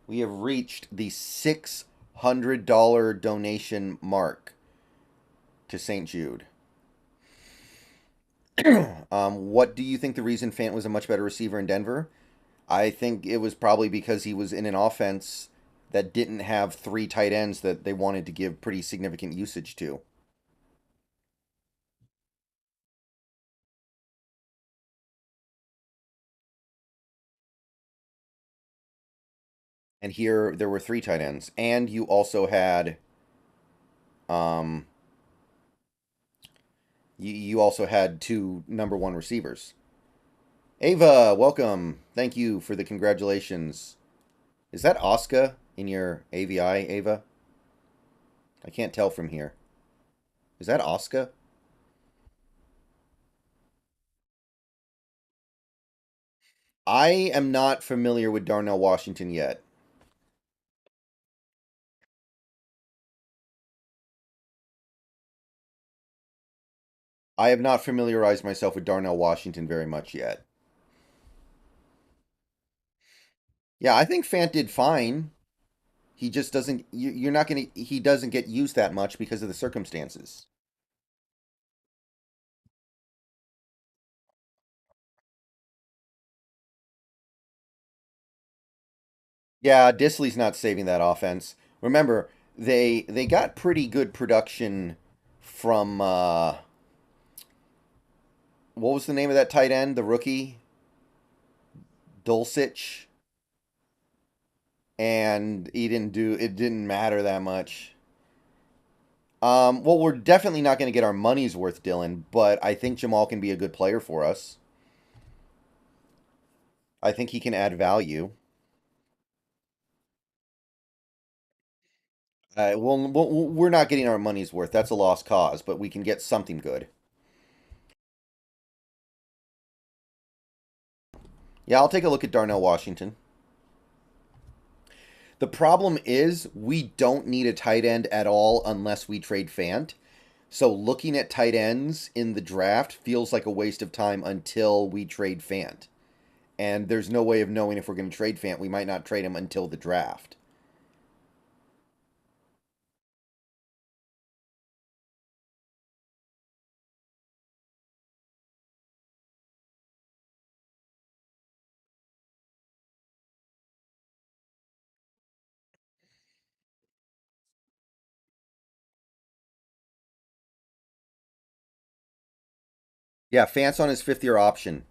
We have reached the $600 donation mark to St. Jude. What do you think the reason Fant was a much better receiver in Denver? I think it was probably because he was in an offense that didn't have three tight ends that they wanted to give pretty significant usage to. And here there were three tight ends, and you also had um you also had two number one receivers. Ava, welcome. Thank you for the congratulations. Is that Oscar in your AVI, Ava? I can't tell from here. Is that Oscar? I am not familiar with Darnell Washington yet. I have not familiarized myself with Darnell Washington very much yet. Yeah, I think Fant did fine. He just doesn't. You're not gonna. He doesn't get used that much because of the circumstances. Yeah, Disley's not saving that offense. Remember, they got pretty good production from what was the name of that tight end, the rookie, Dulcich, and he didn't do. It didn't matter that much. Well, we're definitely not going to get our money's worth, Dylan, but I think Jamal can be a good player for us. I think he can add value. We're not getting our money's worth. That's a lost cause, but we can get something good. Yeah, I'll take a look at Darnell Washington. The problem is we don't need a tight end at all unless we trade Fant. So looking at tight ends in the draft feels like a waste of time until we trade Fant. And there's no way of knowing if we're going to trade Fant. We might not trade him until the draft. Yeah, Fant's on his fifth year option.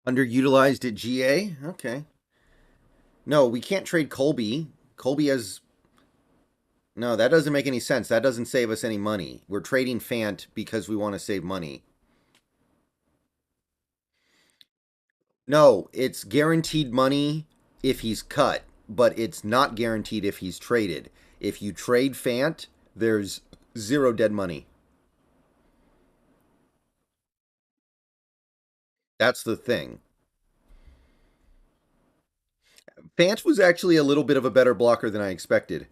Underutilized at GA? Okay. No, we can't trade Colby. Colby has. No, that doesn't make any sense. That doesn't save us any money. We're trading Fant because we want to save money. No, it's guaranteed money if he's cut, but it's not guaranteed if he's traded. If you trade Fant, there's zero dead money. That's the thing. Fant was actually a little bit of a better blocker than I expected.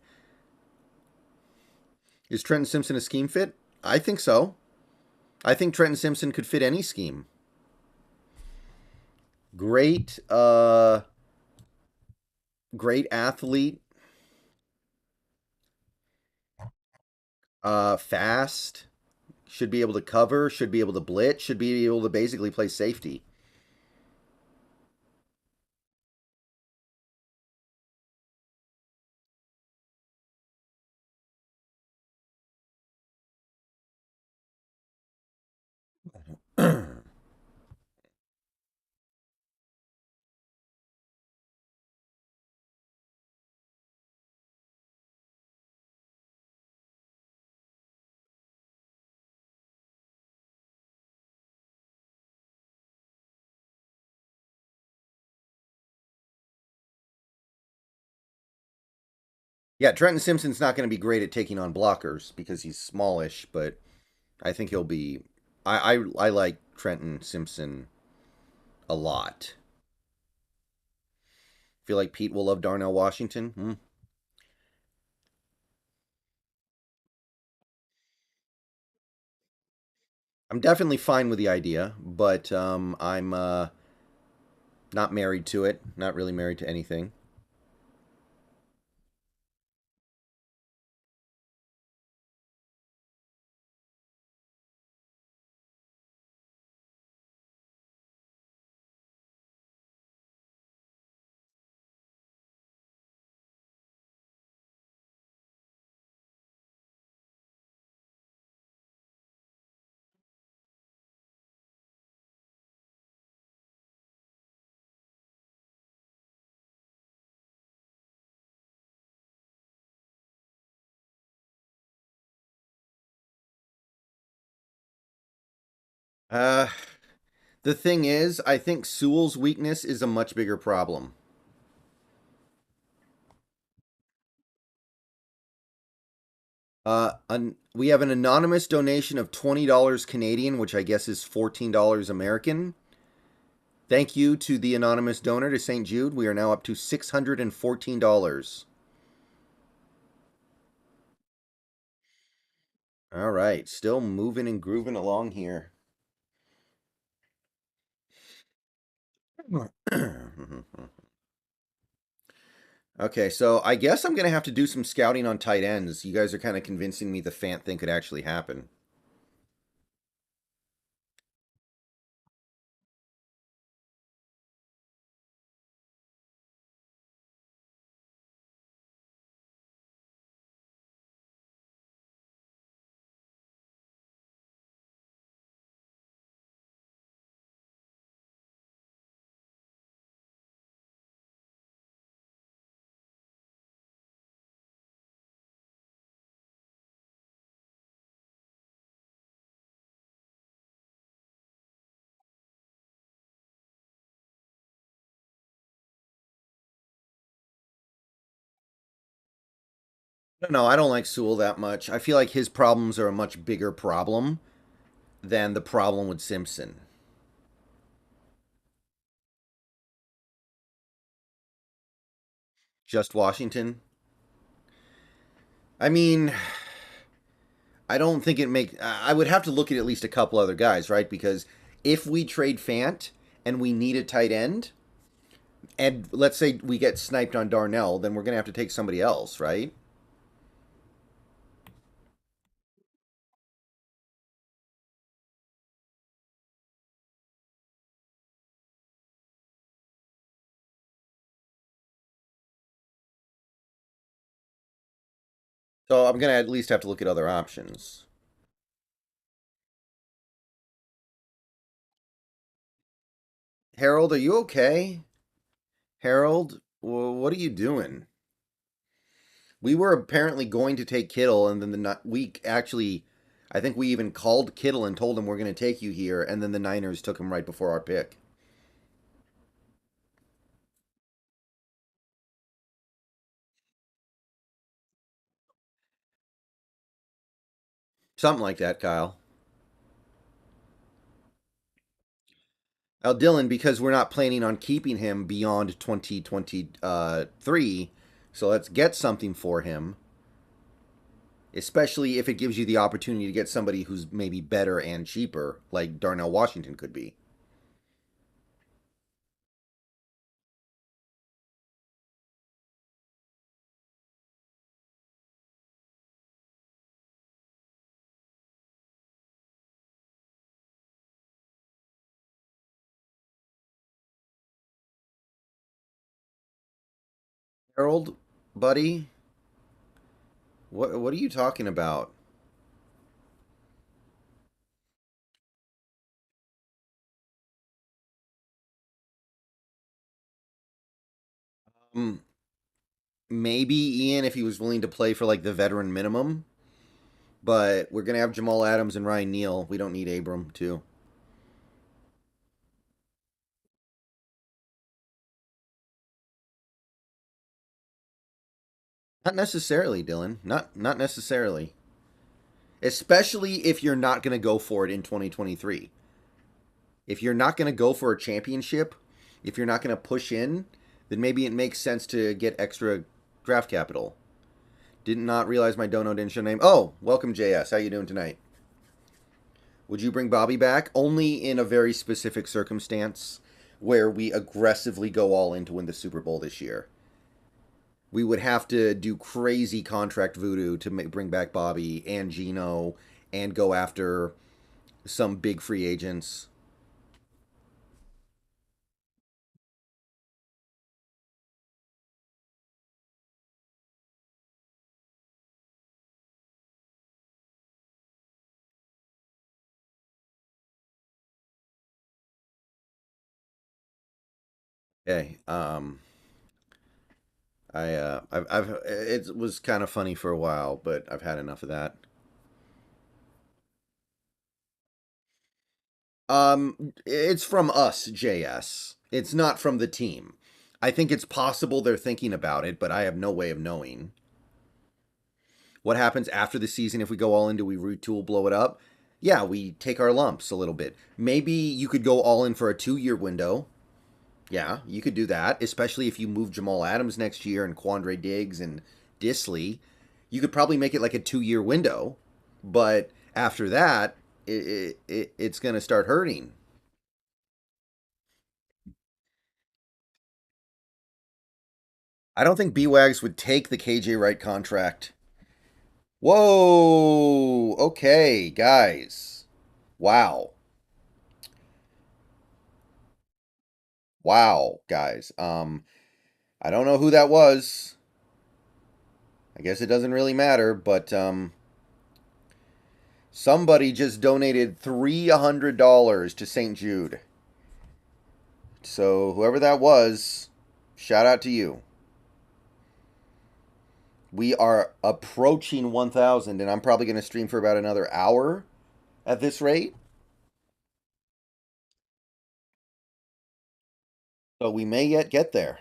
Is Trenton Simpson a scheme fit? I think so. I think Trenton Simpson could fit any scheme. Great, great athlete, fast, should be able to cover, should be able to blitz, should be able to basically play safety. Yeah, Trenton Simpson's not going to be great at taking on blockers because he's smallish, but I think he'll be. I like Trenton Simpson a lot. Feel like Pete will love Darnell Washington. Hmm. I'm definitely fine with the idea, but I'm not married to it. Not really married to anything. Uh, the thing is, I think Sewell's weakness is a much bigger problem. We have an anonymous donation of $20 Canadian, which I guess is $14 American. Thank you to the anonymous donor to St. Jude. We are now up to $614. All right, still moving and grooving along here. Okay, so I guess I'm gonna have to do some scouting on tight ends. You guys are kind of convincing me the Fant thing could actually happen. No, I don't like Sewell that much. I feel like his problems are a much bigger problem than the problem with Simpson. Just Washington. I mean, I don't think it make. I would have to look at least a couple other guys, right? Because if we trade Fant and we need a tight end, and let's say we get sniped on Darnell, then we're gonna have to take somebody else, right? So I'm gonna at least have to look at other options. Harold, are you okay? Harold, what are you doing? We were apparently going to take Kittle, and then the week actually, I think we even called Kittle and told him we're going to take you here, and then the Niners took him right before our pick. Something like that, Kyle. Now, Dylan, because we're not planning on keeping him beyond 2023, so let's get something for him, especially if it gives you the opportunity to get somebody who's maybe better and cheaper, like Darnell Washington could be. Harold, buddy, what are you talking about? Um, Maybe Ian if he was willing to play for like the veteran minimum, but we're gonna have Jamal Adams and Ryan Neal. We don't need Abram too. Not necessarily, Dylan. Not necessarily. especially if you're not going to go for it in 2023. If you're not going to go for a championship, if you're not going to push in, then maybe it makes sense to get extra draft capital. Did not realize my dono didn't show name. Oh, welcome JS. How you doing tonight? Would you bring Bobby back? Only in a very specific circumstance where we aggressively go all in to win the Super Bowl this year. We would have to do crazy contract voodoo to bring back Bobby and Geno and go after some big free agents. Okay. It was kind of funny for a while, but I've had enough of that. It's from us, JS. It's not from the team. I think it's possible they're thinking about it, but I have no way of knowing. What happens after the season if we go all in? Do we retool, blow it up? Yeah, we take our lumps a little bit. Maybe you could go all in for a 2 year window. Yeah, you could do that, especially if you move Jamal Adams next year and Quandre Diggs and Disley. You could probably make it like a 2 year window, but after that, it's going to start hurting. I don't think B-Wags would take the KJ Wright contract. Whoa! Okay, guys. Wow. Wow, guys. I don't know who that was. I guess it doesn't really matter, but somebody just donated $300 to St. Jude. So whoever that was, shout out to you. We are approaching 1,000, and I'm probably going to stream for about another hour at this rate. So we may yet get there.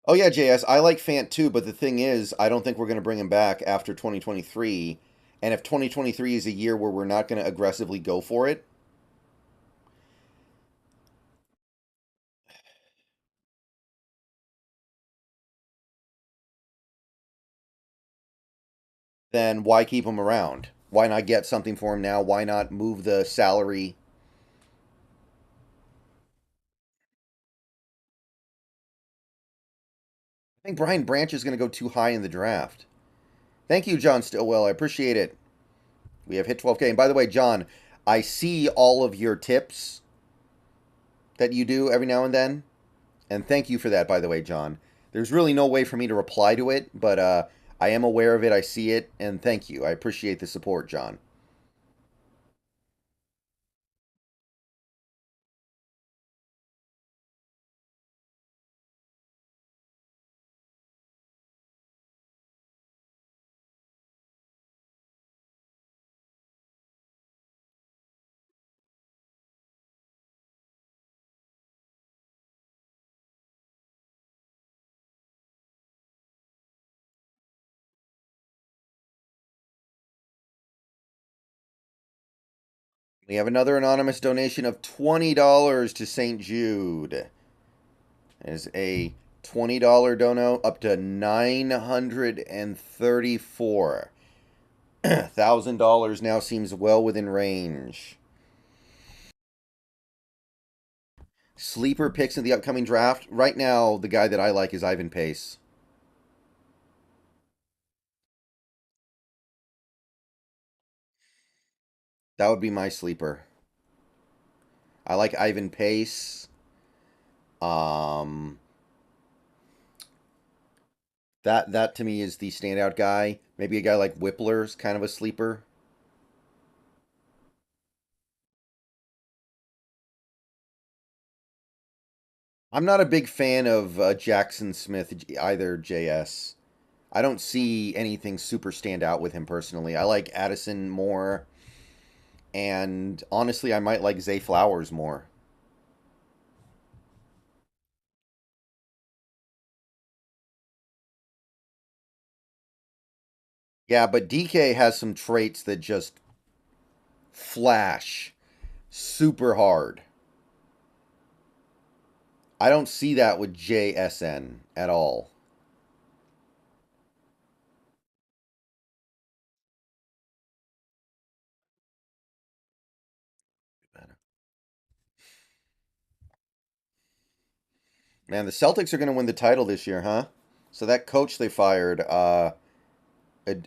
Oh yeah, JS, I like Fant too, but the thing is, I don't think we're going to bring him back after 2023. And if 2023 is a year where we're not going to aggressively go for it, then why keep him around? Why not get something for him now? Why not move the salary? I think Brian Branch is going to go too high in the draft. Thank you, John Stillwell. I appreciate it. We have hit 12K. And by the way, John, I see all of your tips that you do every now and then. And thank you for that, by the way, John. There's really no way for me to reply to it, but I am aware of it. I see it, and thank you. I appreciate the support, John. We have another anonymous donation of $20 to St. Jude. There's a $20 dono up to 934. $1,000 now seems well within range. Sleeper picks in the upcoming draft. Right now, the guy that I like is Ivan Pace. That would be my sleeper. I like Ivan Pace. Um, that to me is the standout guy. Maybe a guy like Whippler's kind of a sleeper. I'm not a big fan of Jackson Smith either, JS. I don't see anything super stand out with him personally. I like Addison more, and honestly, I might like Zay Flowers more. Yeah, but DK has some traits that just flash super hard. I don't see that with JSN at all. Man, the Celtics are going to win the title this year, huh? So that coach they fired,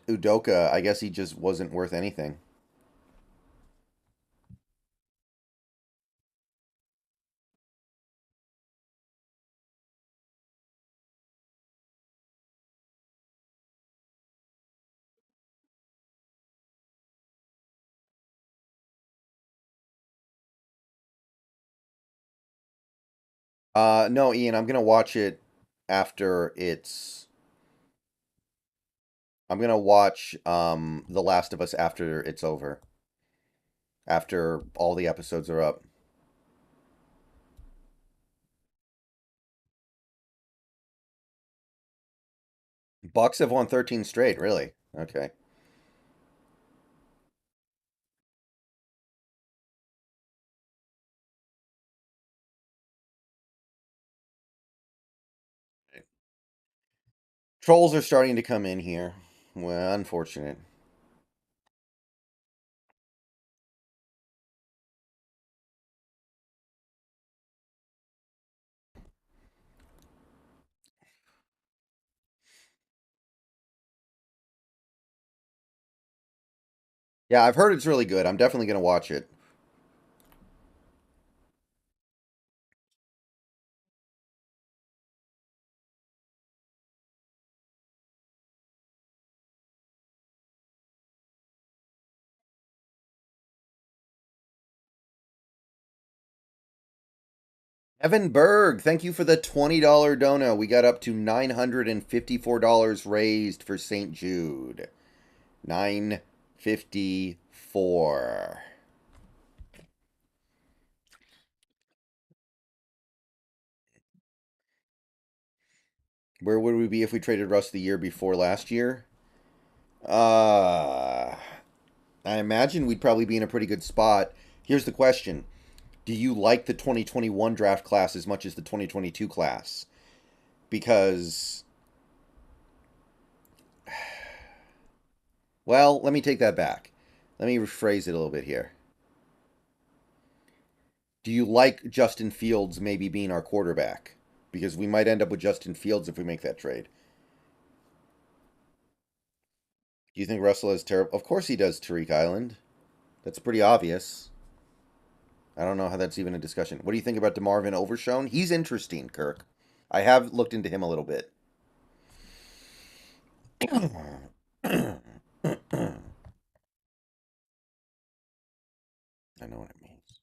Udoka, I guess he just wasn't worth anything. No, Ian, I'm gonna watch it after it's. I'm gonna watch The Last of Us after it's over. After all the episodes are up. Bucks have won 13 straight, really? Okay. Trolls are starting to come in here. Well, unfortunate. Yeah, I've heard it's really good. I'm definitely gonna watch it. Evan Berg, thank you for the $20 dono. We got up to $954 raised for St. Jude. 954. Where would we be if we traded Russ the year before last year? Uh, I imagine we'd probably be in a pretty good spot. Here's the question. Do you like the 2021 draft class as much as the 2022 class? Because, well, let me take that back. Let me rephrase it a little bit here. Do you like Justin Fields maybe being our quarterback? Because we might end up with Justin Fields if we make that trade. Do you think Russell is terrible? Of course he does, Tariq Island. That's pretty obvious. I don't know how that's even a discussion. What do you think about DeMarvin Overshown? He's interesting, Kirk. I have looked into him a little bit. I know what it means.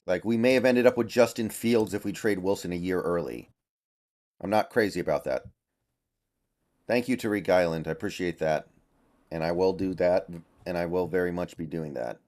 Like, we may have ended up with Justin Fields if we trade Wilson a year early. I'm not crazy about that. Thank you, Tariq Island. I appreciate that. And I will do that, and I will very much be doing that.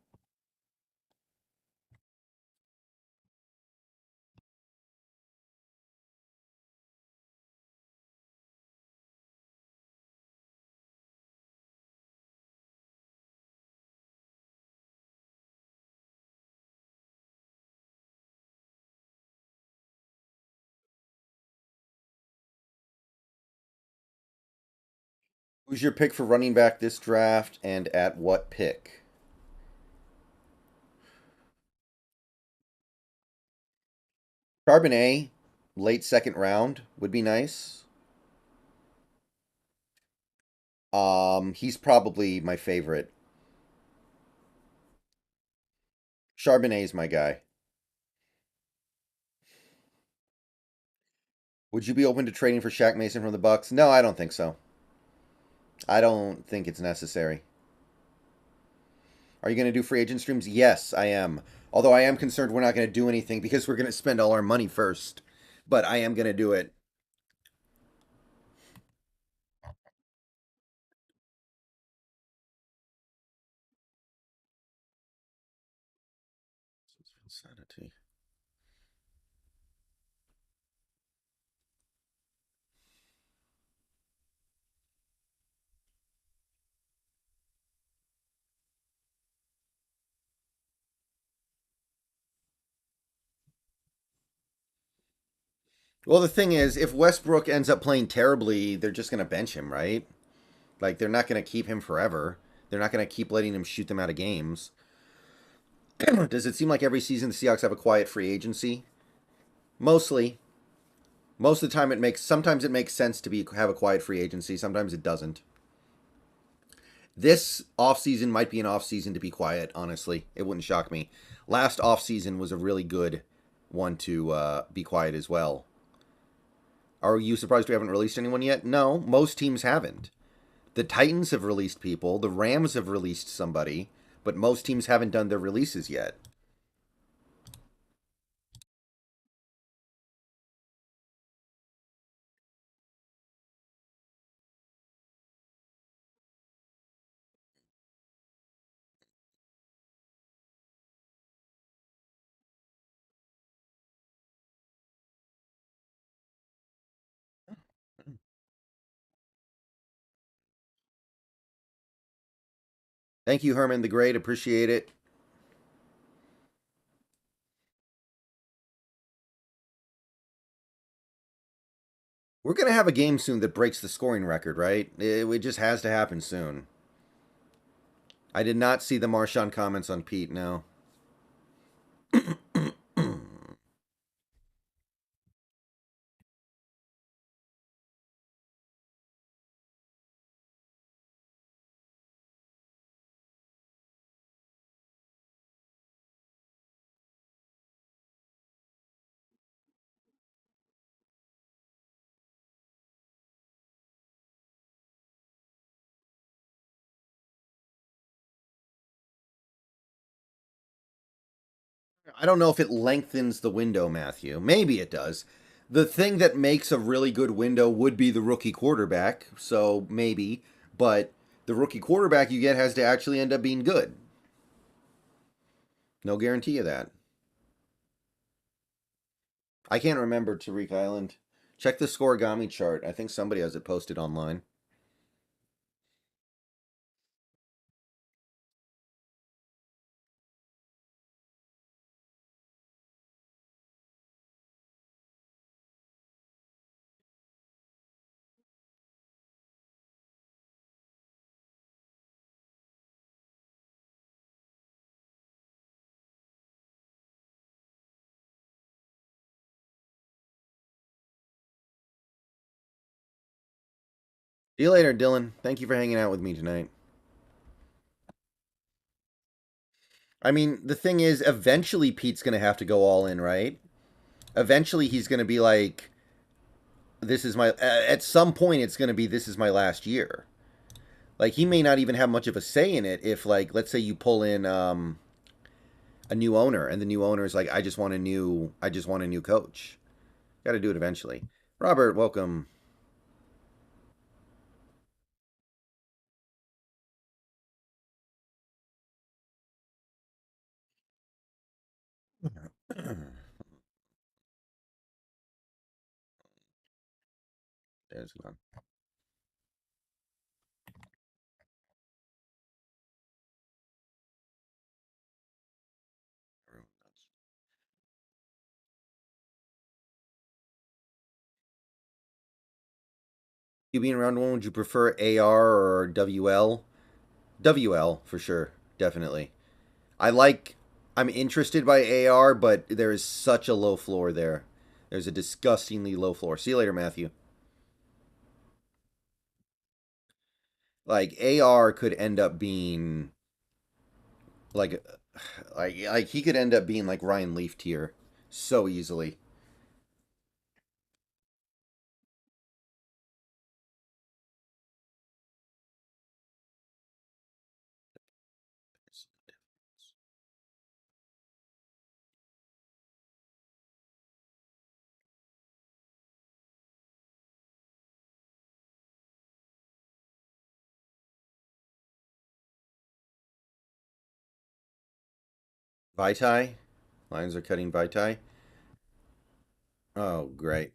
Who's your pick for running back this draft, and at what pick? Charbonnet, late second round would be nice. He's probably my favorite. Charbonnet's my guy. Would you be open to trading for Shaq Mason from the Bucks? No, I don't think so. I don't think it's necessary. Are you going to do free agent streams? Yes, I am. Although I am concerned we're not going to do anything because we're going to spend all our money first. But I am going to do it. Insanity. Well, the thing is, if Westbrook ends up playing terribly, they're just going to bench him, right? Like, they're not going to keep him forever. They're not going to keep letting him shoot them out of games. Does it seem like every season the Seahawks have a quiet free agency? Mostly. Most of the time, sometimes it makes sense to have a quiet free agency. Sometimes it doesn't. This offseason might be an offseason to be quiet, honestly. It wouldn't shock me. Last offseason was a really good one to be quiet as well. Are you surprised we haven't released anyone yet? No, most teams haven't. The Titans have released people, the Rams have released somebody, but most teams haven't done their releases yet. Thank you, Herman the Great. Appreciate it. We're going to have a game soon that breaks the scoring record, right? It just has to happen soon. I did not see the Marshawn comments on Pete, no. I don't know if it lengthens the window, Matthew. Maybe it does. The thing that makes a really good window would be the rookie quarterback, so maybe. But the rookie quarterback you get has to actually end up being good. No guarantee of that. I can't remember Tariq Island. Check the scoregami chart. I think somebody has it posted online. See you later, Dylan. Thank you for hanging out with me tonight. I mean, the thing is, eventually Pete's going to have to go all in, right? Eventually he's going to be like, this is my. At some point, it's going to be, this is my last year. Like, he may not even have much of a say in it if, like, let's say you pull in a new owner and the new owner is like, I just want a new coach. Got to do it eventually. Robert, welcome. There's one. You being around one, would you prefer AR or WL? WL for sure, definitely. I like. I'm interested by AR, but there is such a low floor there. There's a disgustingly low floor. See you later, Matthew. Like AR could end up being like like he could end up being like Ryan Leaf tier so easily. Vitae, Lions are cutting Vitae. Oh, great.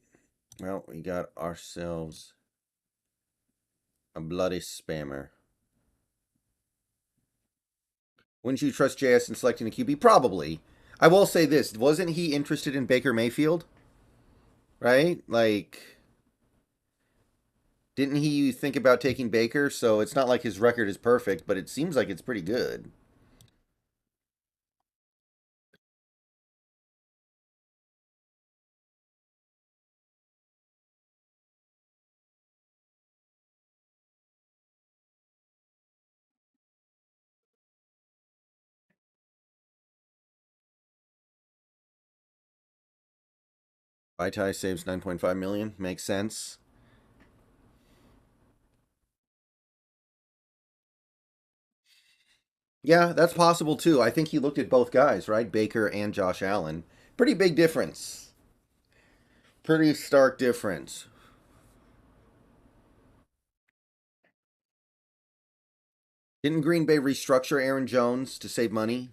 Well, we got ourselves a bloody spammer. Wouldn't you trust JS in selecting a QB? Probably. I will say this: wasn't he interested in Baker Mayfield? right? Like, didn't he think about taking Baker? So it's not like his record is perfect, but it seems like it's pretty good. Vaitai saves 9.5 million. Makes sense. Yeah, that's possible too. I think he looked at both guys, right? Baker and Josh Allen. Pretty big difference. Pretty stark difference. Didn't Green Bay restructure Aaron Jones to save money?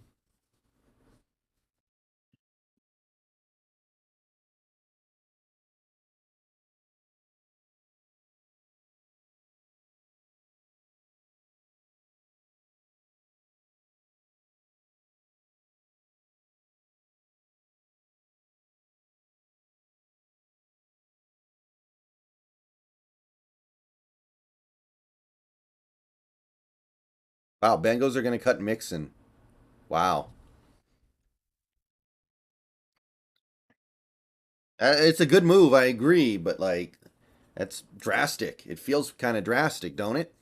Wow, Bengals are going to cut Mixon. Wow. It's a good move, I agree, but like that's drastic. It feels kind of drastic, don't it?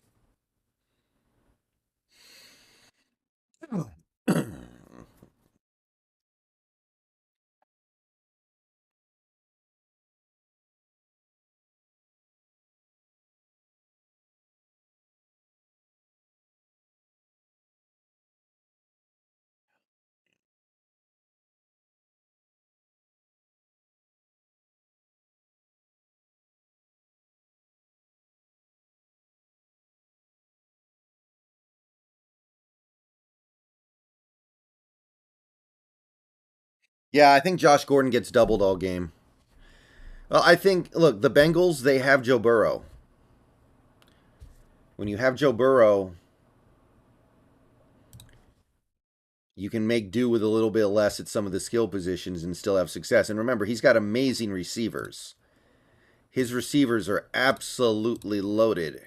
Yeah, I think Josh Gordon gets doubled all game. Well, I think look, the Bengals, they have Joe Burrow. When you have Joe Burrow, you can make do with a little bit less at some of the skill positions and still have success. And remember, he's got amazing receivers. His receivers are absolutely loaded.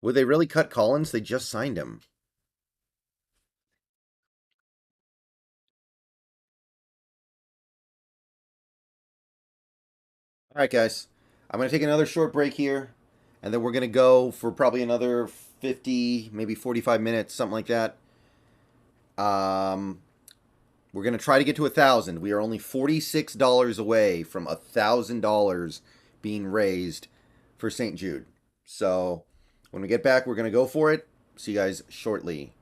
Would they really cut Collins? They just signed him. All right, guys. I'm going to take another short break here, and then we're going to go for probably another 50, maybe 45 minutes, something like that. Um, we're going to try to get to 1,000. We are only $46 away from $1,000 being raised for St. Jude. So when we get back, we're going to go for it. See you guys shortly.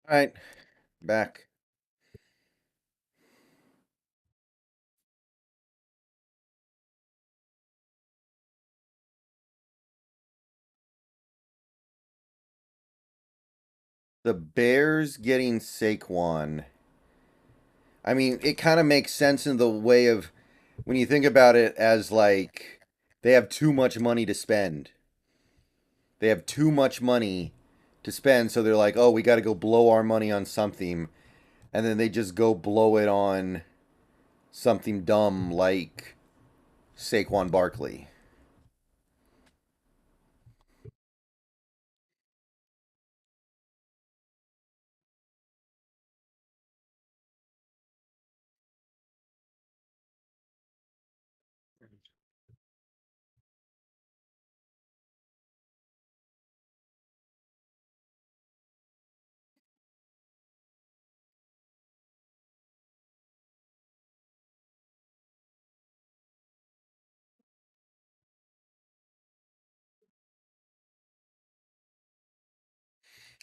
All right, back. The Bears getting Saquon. I mean, it kind of makes sense in the way of when you think about it as like they have too much money to spend. They have too much money to spend, so they're like, oh, we got to go blow our money on something. And then they just go blow it on something dumb like Saquon Barkley.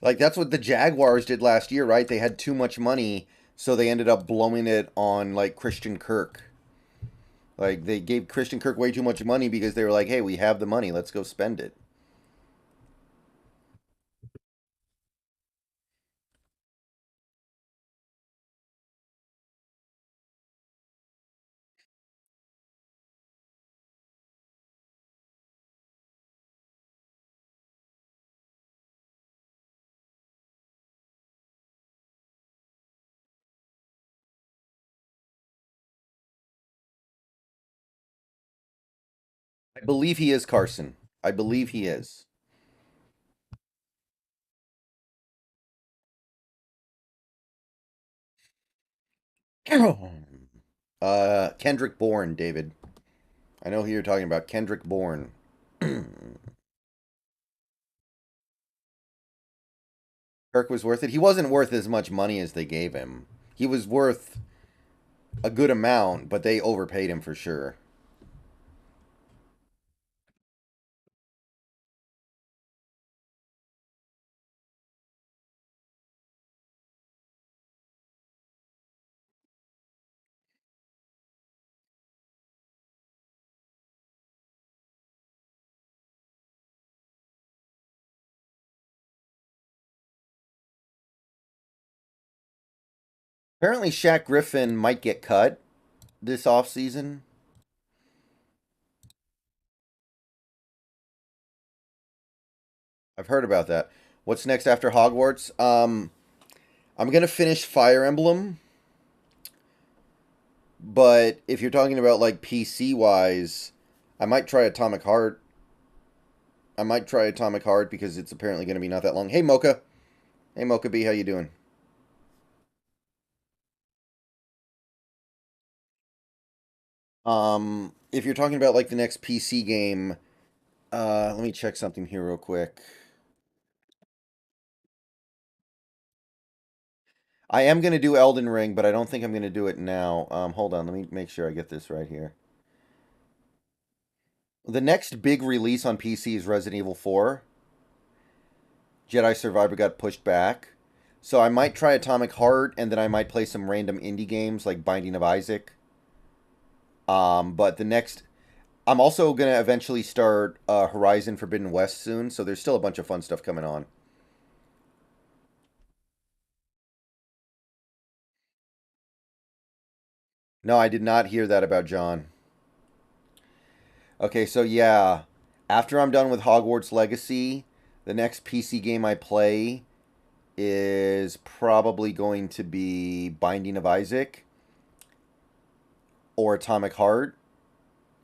Like that's what the Jaguars did last year, right? They had too much money, so they ended up blowing it on like Christian Kirk. Like they gave Christian Kirk way too much money because they were like, "Hey, we have the money, let's go spend it." I believe he is Carson. I believe he is. Kendrick Bourne, David. I know who you're talking about. Kendrick Bourne. Kirk was worth it. He wasn't worth as much money as they gave him. He was worth a good amount, but they overpaid him for sure. Apparently, Shaq Griffin might get cut this offseason. I've heard about that. What's next after Hogwarts? I'm gonna finish Fire Emblem, but if you're talking about like PC wise, I might try Atomic Heart. I might try Atomic Heart because it's apparently gonna be not that long. Hey Mocha, hey Mocha B, how you doing? If you're talking about like the next PC game, let me check something here real quick. I am gonna do Elden Ring, but I don't think I'm gonna do it now. Hold on, let me make sure I get this right here. The next big release on PC is Resident Evil 4. Jedi Survivor got pushed back. So I might try Atomic Heart, and then I might play some random indie games like Binding of Isaac. But the next, I'm also gonna eventually start Horizon Forbidden West soon. So there's still a bunch of fun stuff coming on. No, I did not hear that about John. Okay, so yeah, after I'm done with Hogwarts Legacy, the next PC game I play is probably going to be Binding of Isaac or Atomic Heart,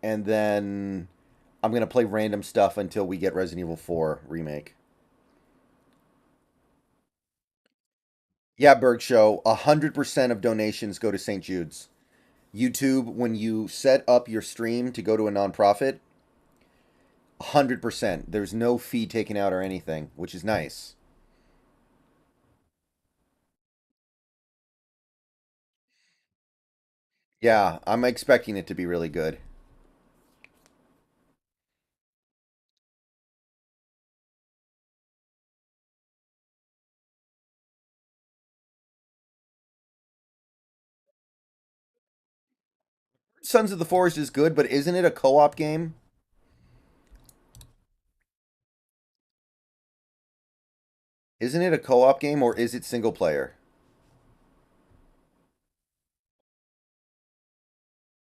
and then I'm gonna play random stuff until we get Resident Evil 4 remake. Yeah, Berg Show. 100% of donations go to St. Jude's. YouTube, when you set up your stream to go to a nonprofit, 100%. There's no fee taken out or anything, which is nice. Yeah, I'm expecting it to be really good. Sons of the Forest is good, but isn't it a co-op game? Isn't it a co-op game or is it single player?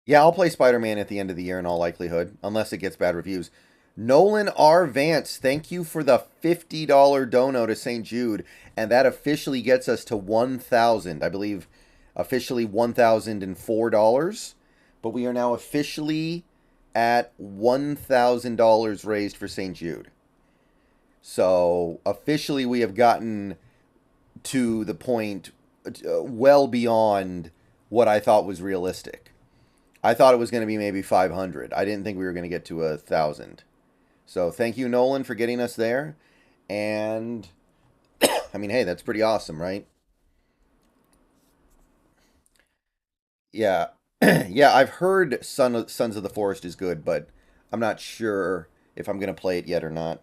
Yeah, I'll play Spider-Man at the end of the year in all likelihood, unless it gets bad reviews. Nolan R. Vance, thank you for the $50 dono to St. Jude, and that officially gets us to 1,000. I believe officially $1,004, but we are now officially at $1,000 raised for St. Jude. So officially we have gotten to the point well beyond what I thought was realistic. I thought it was going to be maybe 500. I didn't think we were going to get to 1,000. So thank you, Nolan, for getting us there. And I mean, hey, that's pretty awesome, right? Yeah, yeah. I've heard Sons of the Forest is good, but I'm not sure if I'm going to play it yet or not.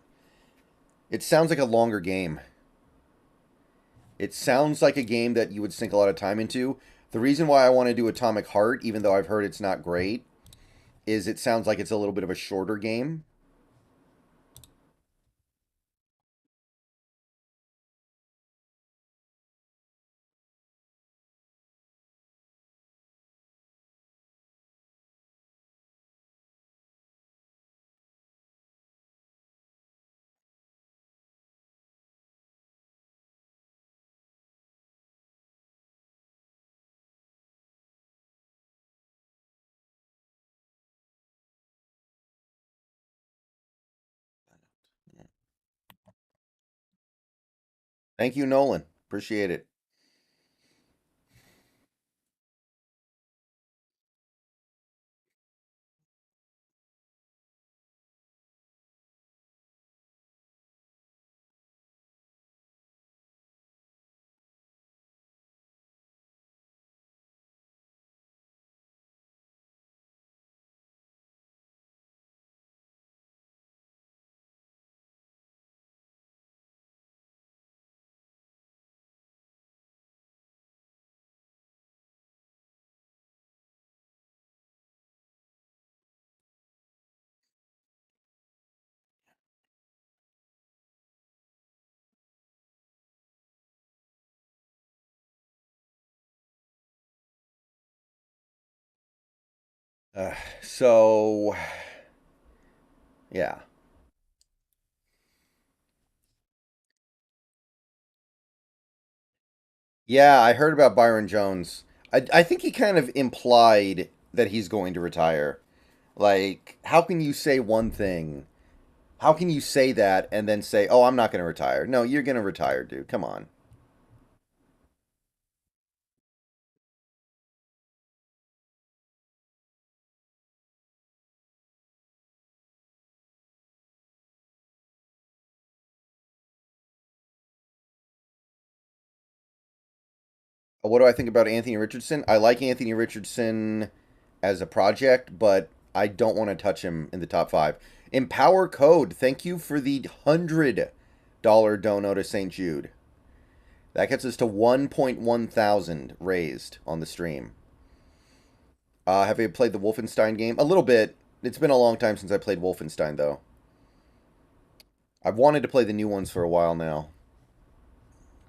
It sounds like a longer game. It sounds like a game that you would sink a lot of time into. The reason why I want to do Atomic Heart, even though I've heard it's not great, is it sounds like it's a little bit of a shorter game. Thank you, Nolan. Appreciate it. So, yeah. Yeah, I heard about Byron Jones. I think he kind of implied that he's going to retire. Like, how can you say one thing? How can you say that and then say, "Oh, I'm not going to retire"? No, you're going to retire, dude. Come on. What do I think about Anthony Richardson? I like Anthony Richardson as a project, but I don't want to touch him in the top five. Empower Code, thank you for the $100 dono to St. Jude. That gets us to 1.1 thousand raised on the stream. Have you played the Wolfenstein game? A little bit. It's been a long time since I played Wolfenstein, though. I've wanted to play the new ones for a while now,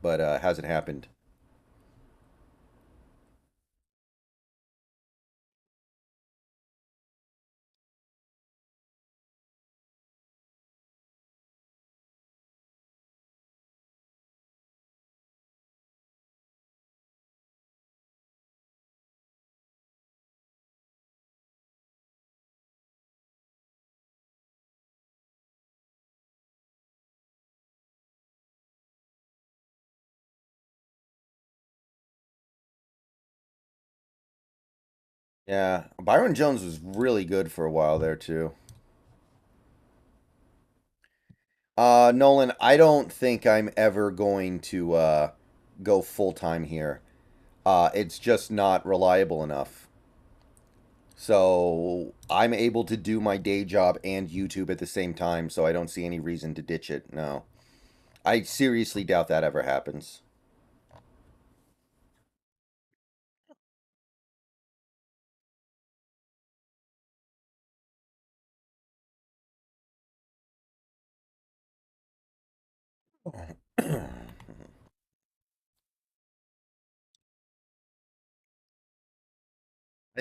but hasn't happened. Yeah, Byron Jones was really good for a while there too. Nolan, I don't think I'm ever going to go full time here. It's just not reliable enough. So I'm able to do my day job and YouTube at the same time, so I don't see any reason to ditch it. No. I seriously doubt that ever happens. I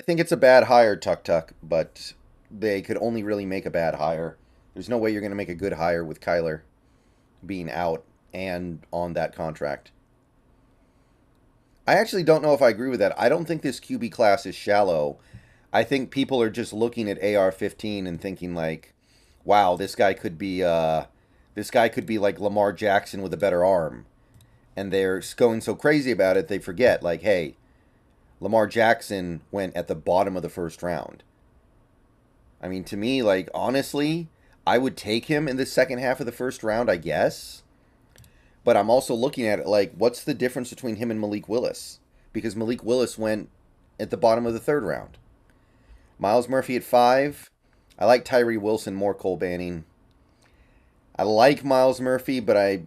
think it's a bad hire, Tuck Tuck, but they could only really make a bad hire. There's no way you're going to make a good hire with Kyler being out and on that contract. I actually don't know if I agree with that. I don't think this QB class is shallow. I think people are just looking at AR-15 and thinking like, "Wow, this guy could be like Lamar Jackson with a better arm." And they're going so crazy about it, they forget like, "Hey, Lamar Jackson went at the bottom of the first round." I mean, to me, like honestly, I would take him in the second half of the first round, I guess. But I'm also looking at it like, what's the difference between him and Malik Willis? Because Malik Willis went at the bottom of the third round. Miles Murphy at 5. I like Tyree Wilson more, Cole Banning. I like Miles Murphy, but I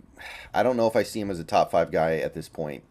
don't know if I see him as a top 5 guy at this point.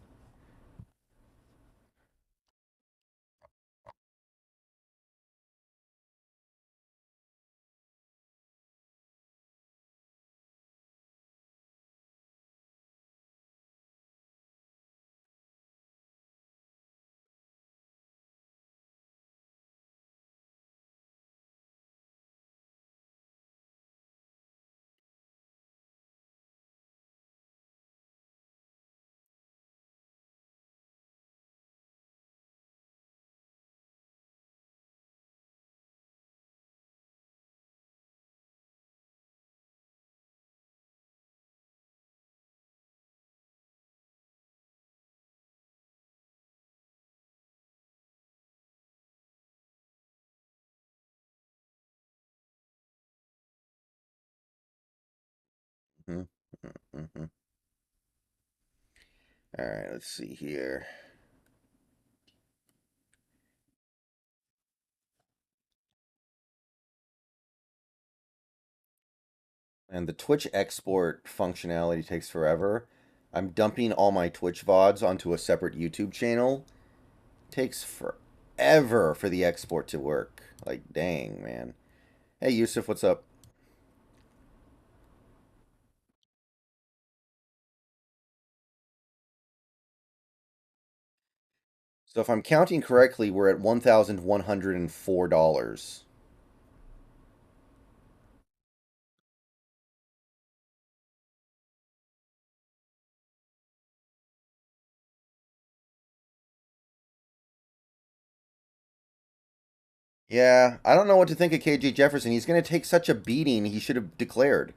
Mm-hmm. Mm-hmm. All right, let's see here. And the Twitch export functionality takes forever. I'm dumping all my Twitch VODs onto a separate YouTube channel. Takes forever for the export to work. Like, dang, man. Hey, Yusuf, what's up? So, if I'm counting correctly, we're at $1,104. Yeah, I don't know what to think of KJ Jefferson. He's going to take such a beating, he should have declared.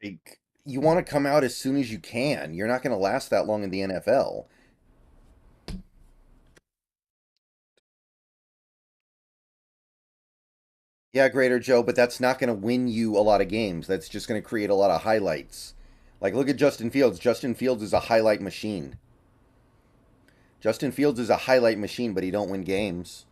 Like, you want to come out as soon as you can. You're not going to last that long in the NFL. Yeah, Greater Joe, but that's not going to win you a lot of games. That's just going to create a lot of highlights. Like, look at Justin Fields. Justin Fields is a highlight machine. Justin Fields is a highlight machine, but he don't win games.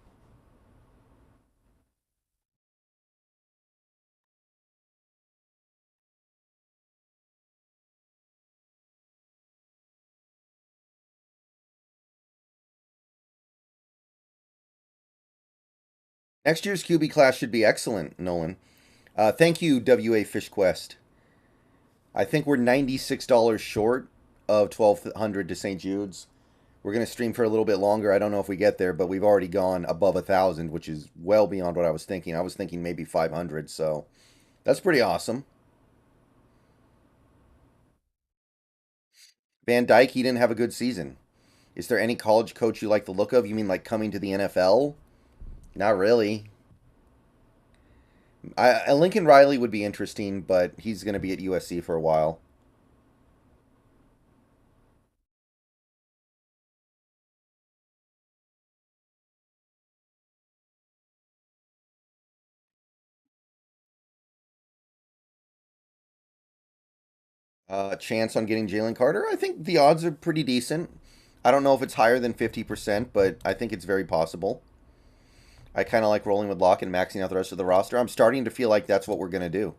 Next year's QB class should be excellent, Nolan. Thank you, WA Fish Quest. I think we're $96 short of 1,200 to St. Jude's. We're going to stream for a little bit longer. I don't know if we get there, but we've already gone above 1,000, which is well beyond what I was thinking. I was thinking maybe 500, so that's pretty awesome. Van Dyke, he didn't have a good season. Is there any college coach you like the look of? You mean like coming to the NFL? Not really. Lincoln Riley would be interesting, but he's going to be at USC for a while. Chance on getting Jalen Carter? I think the odds are pretty decent. I don't know if it's higher than 50%, but I think it's very possible. I kind of like rolling with Lock and maxing out the rest of the roster. I'm starting to feel like that's what we're going to do.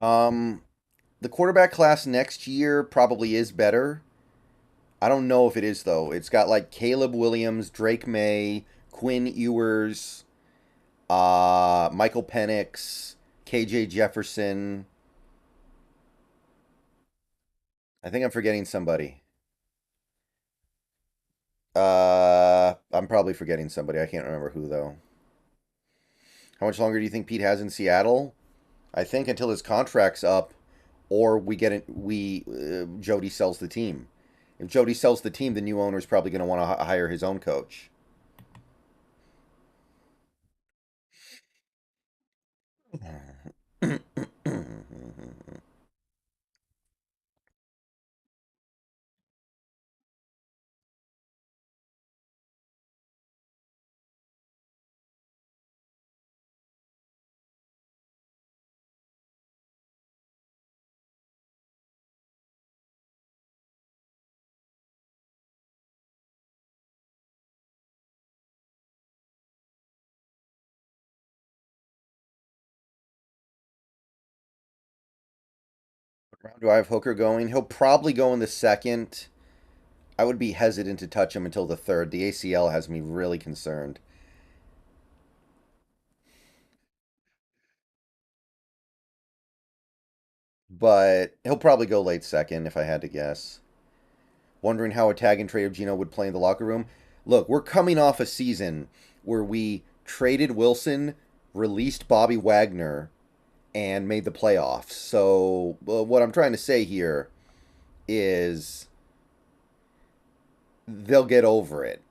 Um, the quarterback class next year probably is better. I don't know if it is though. It's got like Caleb Williams, Drake May, Quinn Ewers, Michael Penix, KJ Jefferson. I think I'm forgetting somebody. I'm probably forgetting somebody. I can't remember who though. How much longer do you think Pete has in Seattle? I think until his contract's up, or we get it. Jody sells the team. If Jody sells the team, the new owner is probably going to want to hire his own coach. What round do I have Hooker going? He'll probably go in the second. I would be hesitant to touch him until the third. The ACL has me really concerned. But he'll probably go late second if I had to guess. Wondering how a tag and trade of Geno would play in the locker room. Look, we're coming off a season where we traded Wilson, released Bobby Wagner, and made the playoffs. So, what I'm trying to say here is they'll get over it.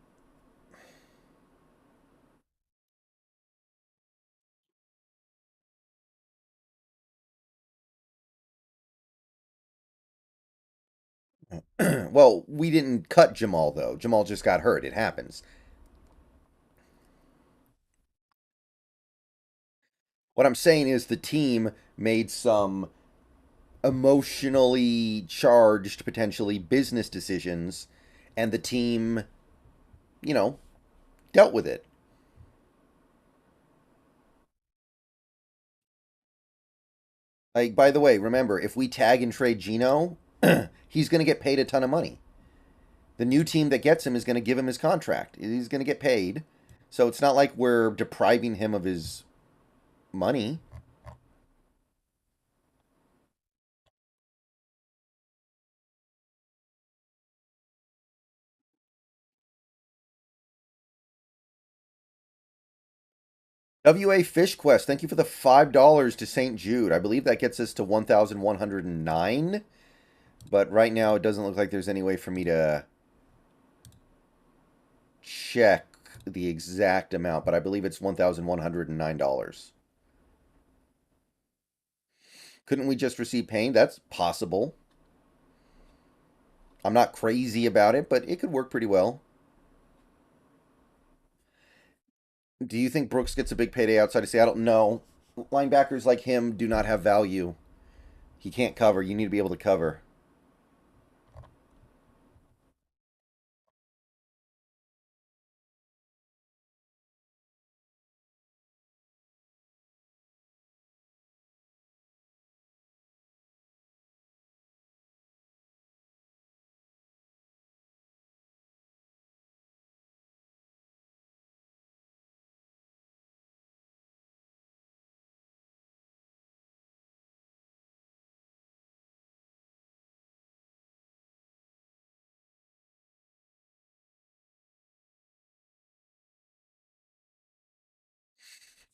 Well, we didn't cut Jamal, though. Jamal just got hurt. It happens. What I'm saying is the team made some emotionally charged, potentially business decisions, and the team, you know, dealt with it. Like, by the way, remember, if we tag and trade Geno, he's going to get paid a ton of money. The new team that gets him is going to give him his contract. He's going to get paid. So it's not like we're depriving him of his money. WA Fish Quest, thank you for the $5 to St. Jude. I believe that gets us to 1,109. But right now, it doesn't look like there's any way for me to check the exact amount, but I believe it's $1,109. Couldn't we just receive pain? That's possible. I'm not crazy about it, but it could work pretty well. Do you think Brooks gets a big payday outside of Seattle? No. Linebackers like him do not have value. He can't cover. You need to be able to cover.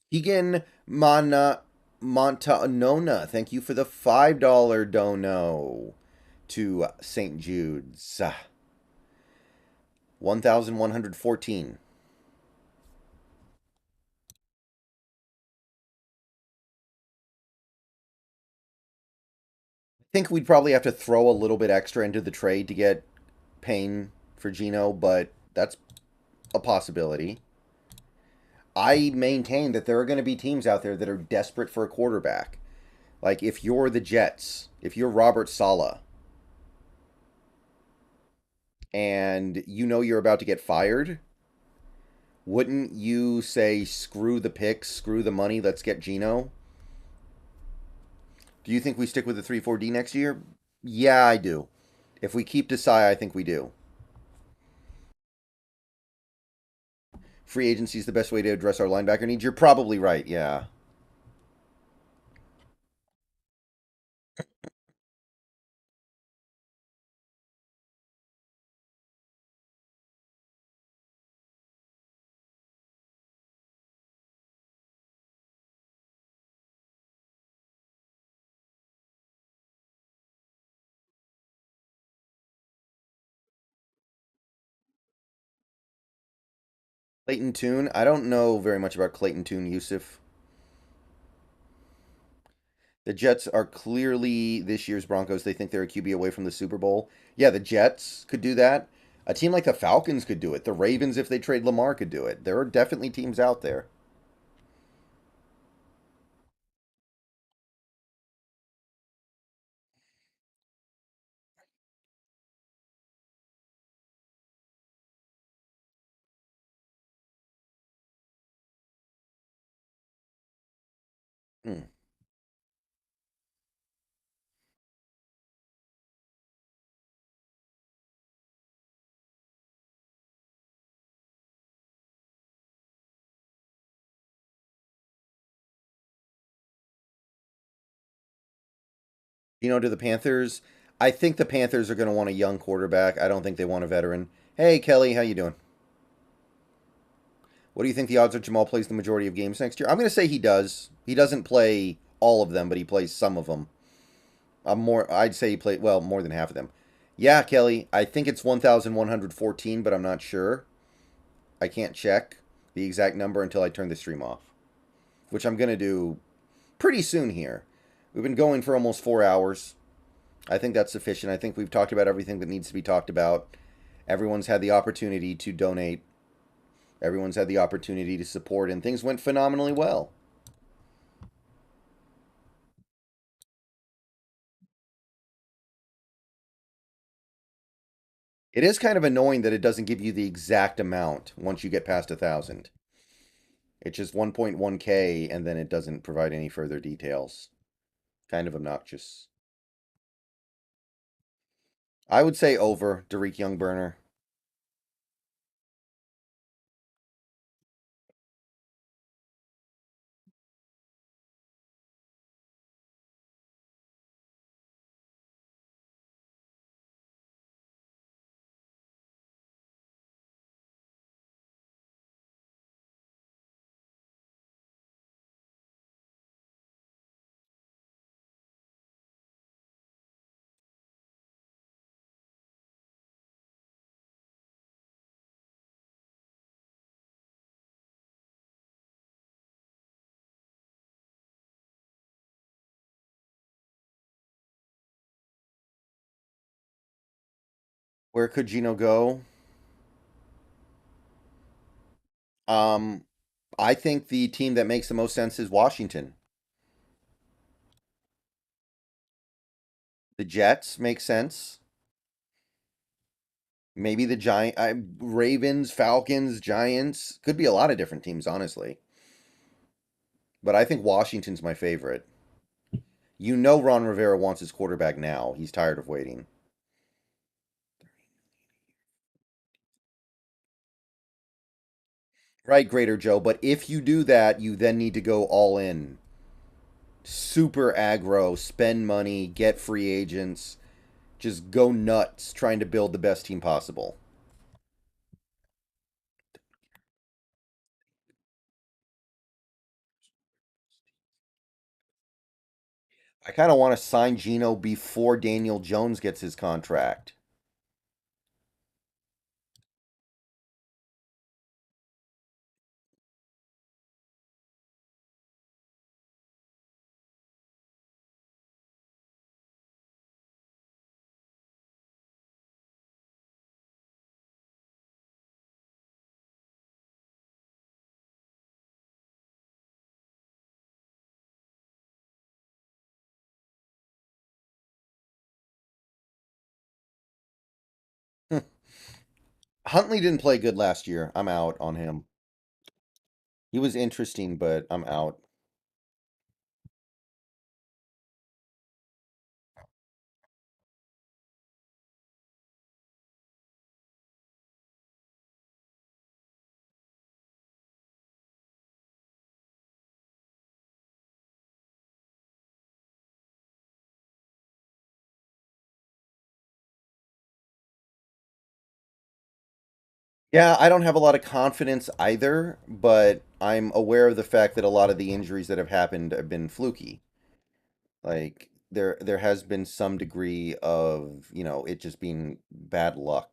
Egan Montanona, thank you for the $5 dono to St. Jude's. 1,114. think we'd probably have to throw a little bit extra into the trade to get Payne for Geno, but that's a possibility. I maintain that there are going to be teams out there that are desperate for a quarterback. Like if you're the Jets, if you're Robert Saleh, and you know you're about to get fired, wouldn't you say screw the picks, screw the money, let's get Geno? Do you think we stick with the 3-4-D next year? Yeah, I do. If we keep Desai, I think we do. Free agency is the best way to address our linebacker needs. You're probably right, yeah. Clayton Tune. I don't know very much about Clayton Tune, Yusuf. The Jets are clearly this year's Broncos. They think they're a QB away from the Super Bowl. Yeah, the Jets could do that. A team like the Falcons could do it. The Ravens, if they trade Lamar, could do it. There are definitely teams out there. Hmm. To the Panthers. I think the Panthers are going to want a young quarterback. I don't think they want a veteran. Hey, Kelly, how you doing? What do you think the odds are Jamal plays the majority of games next year? I'm going to say he does. He doesn't play all of them, but he plays some of them. I'd say he played well more than half of them. Yeah, Kelly. I think it's 1,114, but I'm not sure. I can't check the exact number until I turn the stream off, which I'm going to do pretty soon here. We've been going for almost 4 hours. I think that's sufficient. I think we've talked about everything that needs to be talked about. Everyone's had the opportunity to donate. Everyone's had the opportunity to support, and things went phenomenally well. It is kind of annoying that it doesn't give you the exact amount once you get past 1,000. It's just 1.1K, and then it doesn't provide any further details. Kind of obnoxious. I would say over, Derek Youngburner. Where could Gino go? Um, I think the team that makes the most sense is Washington. The Jets make sense. Maybe the Ravens, Falcons, Giants. Could be a lot of different teams, honestly. But I think Washington's my favorite. Ron Rivera wants his quarterback now. He's tired of waiting. Right, Greater Joe. But if you do that, you then need to go all in. Super aggro, spend money, get free agents, just go nuts trying to build the best team possible. I kind of want to sign Geno before Daniel Jones gets his contract. Huntley didn't play good last year. I'm out on him. He was interesting, but I'm out. Yeah, I don't have a lot of confidence either, but I'm aware of the fact that a lot of the injuries that have happened have been fluky. Like there has been some degree of, it just being bad luck.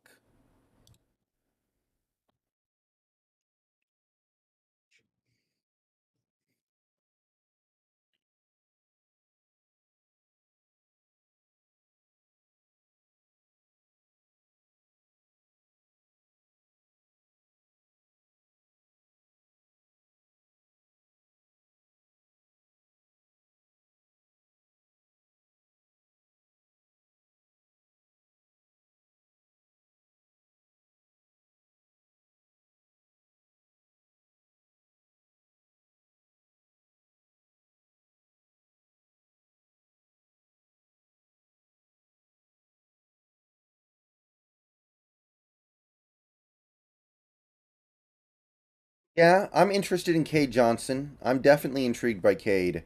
Yeah, I'm interested in Cade Johnson. I'm definitely intrigued by Cade.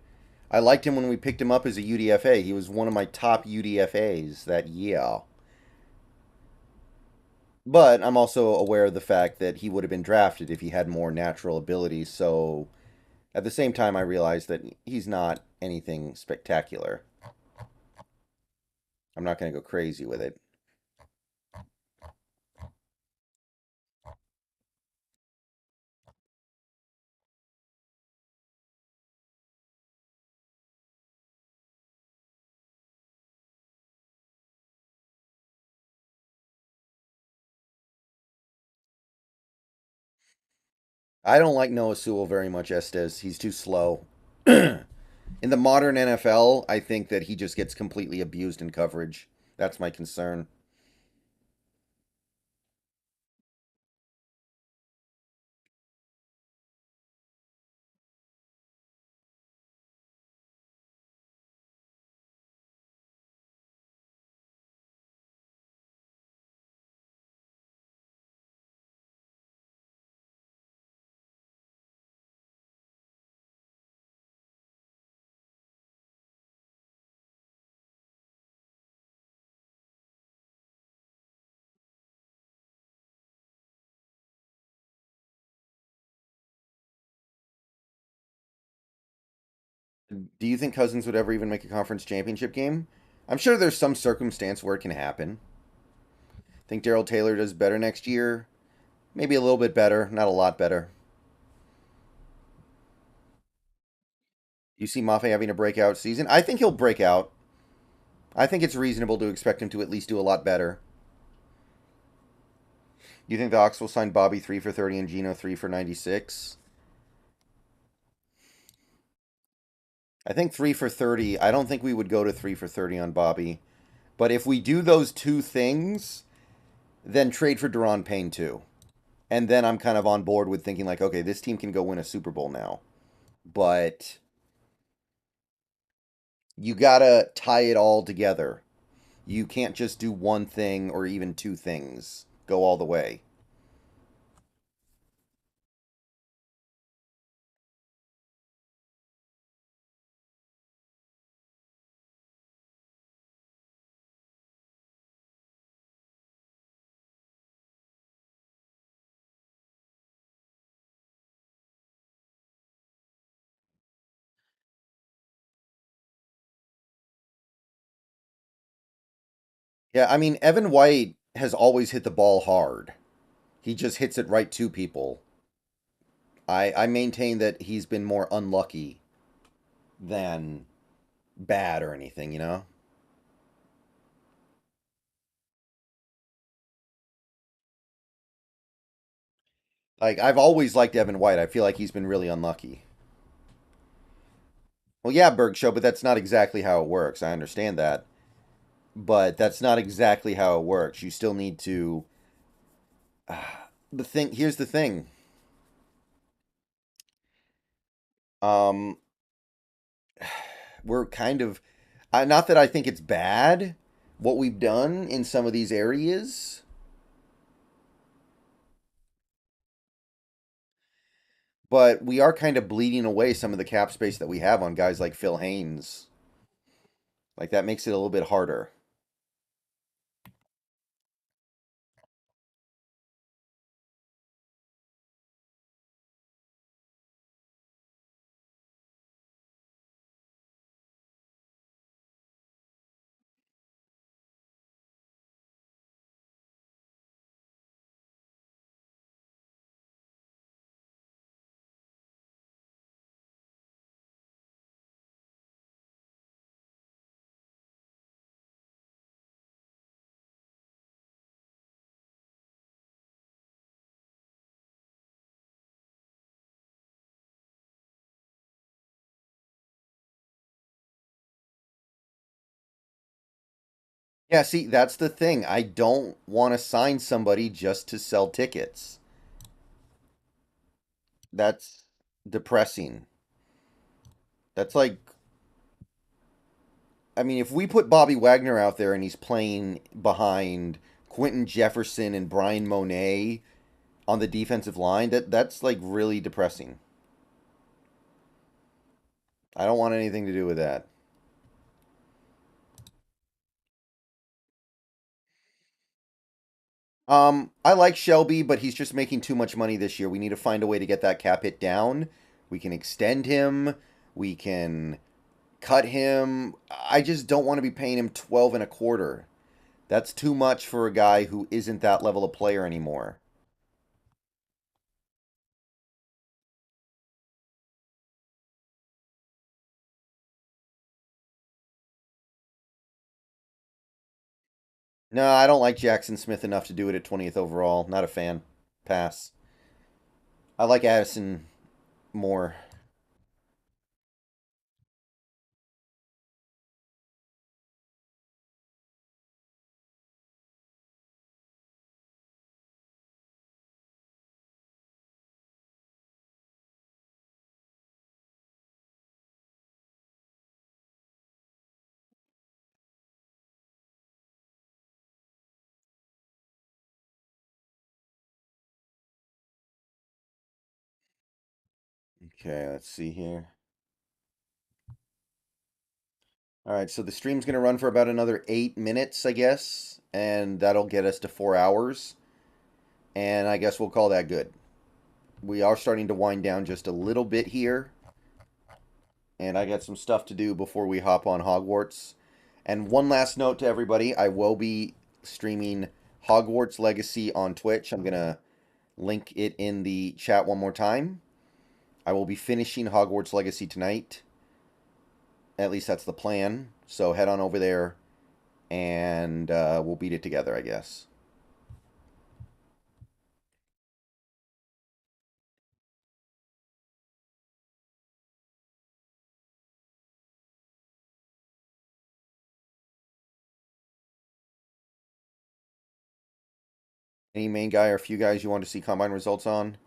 I liked him when we picked him up as a UDFA. He was one of my top UDFAs that year. But I'm also aware of the fact that he would have been drafted if he had more natural abilities. So at the same time, I realize that he's not anything spectacular. I'm not going to go crazy with it. I don't like Noah Sewell very much, Estes. He's too slow. In the modern NFL, I think that he just gets completely abused in coverage. That's my concern. Do you think Cousins would ever even make a conference championship game? I'm sure there's some circumstance where it can happen. Think Daryl Taylor does better next year? Maybe a little bit better, not a lot better. You see Mafe having a breakout season? I think he'll break out. I think it's reasonable to expect him to at least do a lot better. You think the Hawks will sign Bobby 3 for 30 and Geno 3 for 96? I think 3 for 30. I don't think we would go to 3 for 30 on Bobby. But if we do those two things, then trade for Deron Payne too. And then I'm kind of on board with thinking, like, okay, this team can go win a Super Bowl now. But you gotta tie it all together. You can't just do one thing or even two things. Go all the way. Yeah, I mean, Evan White has always hit the ball hard. He just hits it right to people. I maintain that he's been more unlucky than bad or anything, you know? Like, I've always liked Evan White. I feel like he's been really unlucky. Well, yeah, Berg Show, but that's not exactly how it works. I understand that. But that's not exactly how it works. You still need to The thing here's the thing. Um, we're kind of not that I think it's bad what we've done in some of these areas, but we are kind of bleeding away some of the cap space that we have on guys like Phil Haynes. Like that makes it a little bit harder. Yeah, see, that's the thing. I don't want to sign somebody just to sell tickets. That's depressing. That's like, I mean, if we put Bobby Wagner out there and he's playing behind Quentin Jefferson and Brian Monet on the defensive line, that's like really depressing. I don't want anything to do with that. I like Shelby, but he's just making too much money this year. We need to find a way to get that cap hit down. We can extend him. We can cut him. I just don't want to be paying him 12 and a quarter. That's too much for a guy who isn't that level of player anymore. No, I don't like Jackson Smith enough to do it at 20th overall. Not a fan. Pass. I like Addison more. Okay, let's see here. All right, so the stream's going to run for about another 8 minutes, I guess, and that'll get us to 4 hours. And I guess we'll call that good. We are starting to wind down just a little bit here, and I got some stuff to do before we hop on Hogwarts. And one last note to everybody, I will be streaming Hogwarts Legacy on Twitch. I'm going to link it in the chat one more time. I will be finishing Hogwarts Legacy tonight. At least that's the plan. So head on over there and we'll beat it together, I guess. Any main guy or a few guys you want to see combine results on?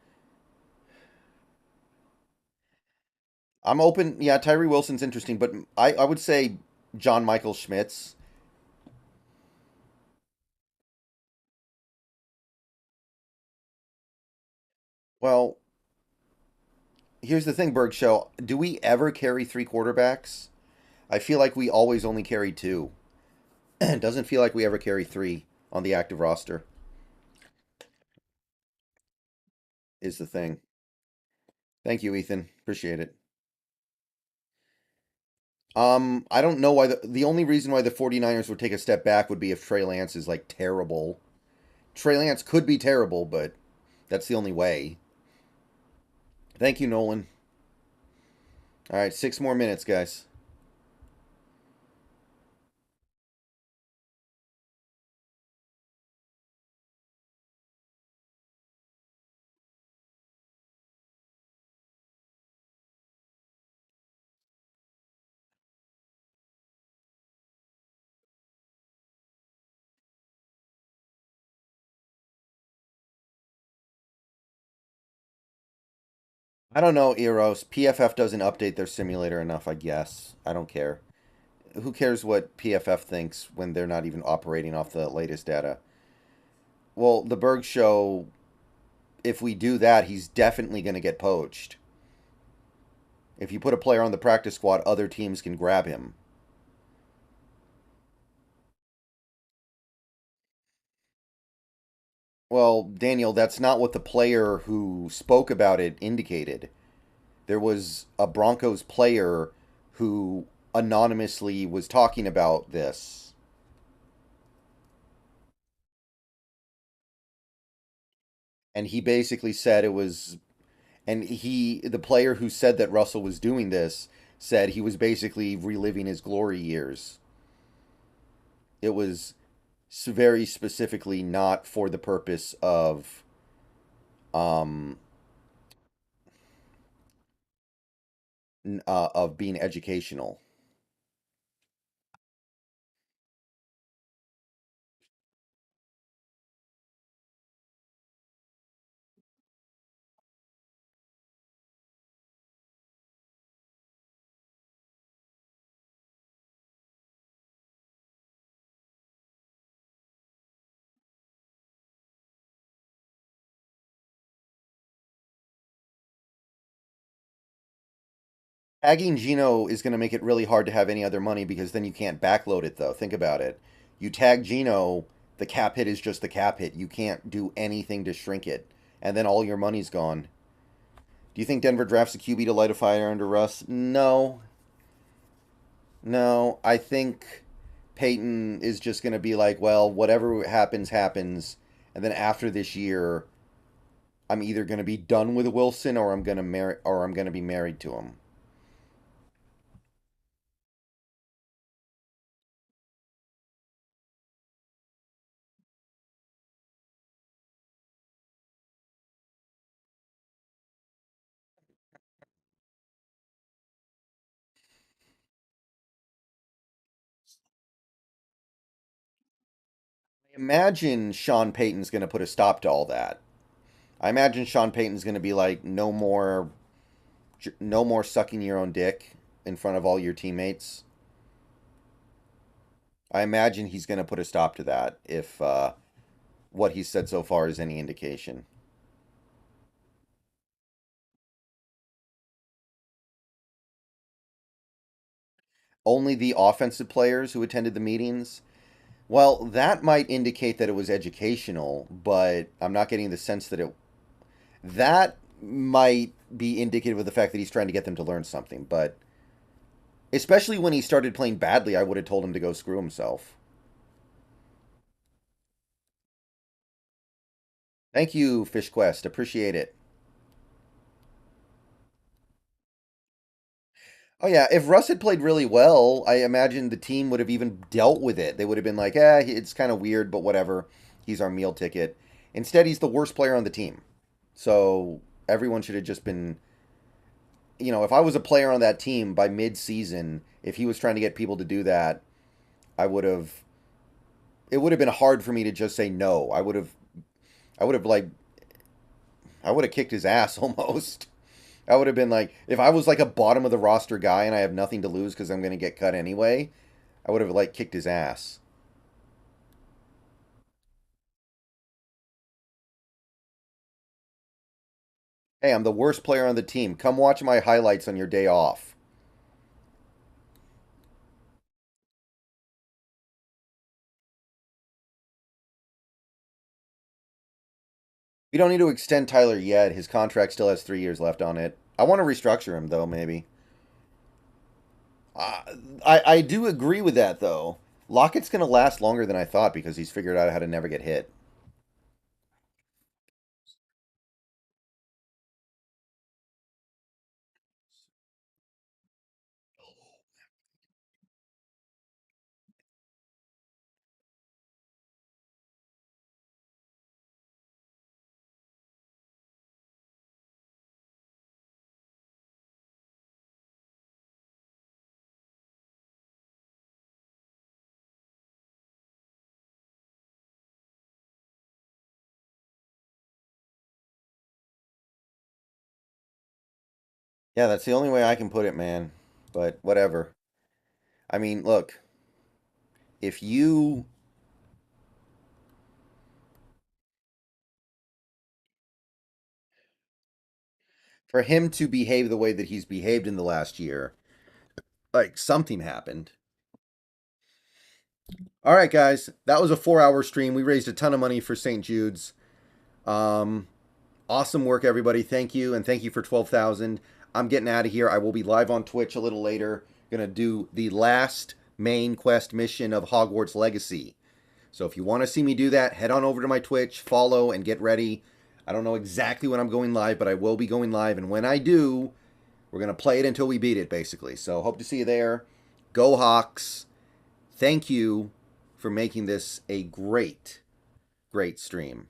I'm open. Yeah, Tyree Wilson's interesting, but I would say John Michael Schmitz. Well, here's the thing, Berg Show. Do we ever carry three quarterbacks? I feel like we always only carry two. It doesn't feel like we ever carry three on the active roster, is the thing. Thank you, Ethan. Appreciate it. I don't know why the only reason why the 49ers would take a step back would be if Trey Lance is like terrible. Trey Lance could be terrible, but that's the only way. Thank you, Nolan. All right, 6 more minutes, guys. I don't know, Eros. PFF doesn't update their simulator enough, I guess. I don't care. Who cares what PFF thinks when they're not even operating off the latest data? Well, the Berg show, if we do that, he's definitely going to get poached. If you put a player on the practice squad, other teams can grab him. Well, Daniel, that's not what the player who spoke about it indicated. There was a Broncos player who anonymously was talking about this. And he basically said it was, and the player who said that Russell was doing this, said he was basically reliving his glory years. It was very specifically not for the purpose um of being educational. Tagging Geno is going to make it really hard to have any other money because then you can't backload it though. Think about it. You tag Geno, the cap hit is just the cap hit. You can't do anything to shrink it, and then all your money's gone. Do you think Denver drafts a QB to light a fire under Russ? No, no. I think Peyton is just going to be like, well, whatever happens, happens, and then after this year, I'm either going to be done with Wilson or I'm going to be married to him. Imagine Sean Payton's going to put a stop to all that. I imagine Sean Payton's going to be like, no more sucking your own dick in front of all your teammates. I imagine he's going to put a stop to that if what he's said so far is any indication. Only the offensive players who attended the meetings. Well, that might indicate that it was educational, but I'm not getting the sense that it. That might be indicative of the fact that he's trying to get them to learn something, but especially when he started playing badly, I would have told him to go screw himself. Thank you, Fish Quest. Appreciate it. Oh yeah, if Russ had played really well, I imagine the team would have even dealt with it. They would have been like, it's kind of weird, but whatever. He's our meal ticket." Instead, he's the worst player on the team. So everyone should have just been, if I was a player on that team by mid-season, if he was trying to get people to do that, I would have. It would have been hard for me to just say no. I would have like, I would have kicked his ass almost. I would have been like, if I was like a bottom of the roster guy and I have nothing to lose because I'm going to get cut anyway, I would have like kicked his ass. Hey, I'm the worst player on the team. Come watch my highlights on your day off. We don't need to extend Tyler yet. His contract still has 3 years left on it. I want to restructure him though, maybe. Uh, I do agree with that though. Lockett's going to last longer than I thought because he's figured out how to never get hit. Yeah, that's the only way I can put it, man. But whatever. I mean, look, if you for him to behave the way that he's behaved in the last year, like something happened. All right, guys, that was a 4 hour stream. We raised a ton of money for St. Jude's. Um, awesome work, everybody. Thank you, and thank you for 12,000. I'm getting out of here. I will be live on Twitch a little later. Gonna do the last main quest mission of Hogwarts Legacy. So if you want to see me do that, head on over to my Twitch, follow, and get ready. I don't know exactly when I'm going live, but I will be going live, and when I do, we're gonna play it until we beat it, basically. So hope to see you there. Go Hawks! Thank you for making this a great, great stream.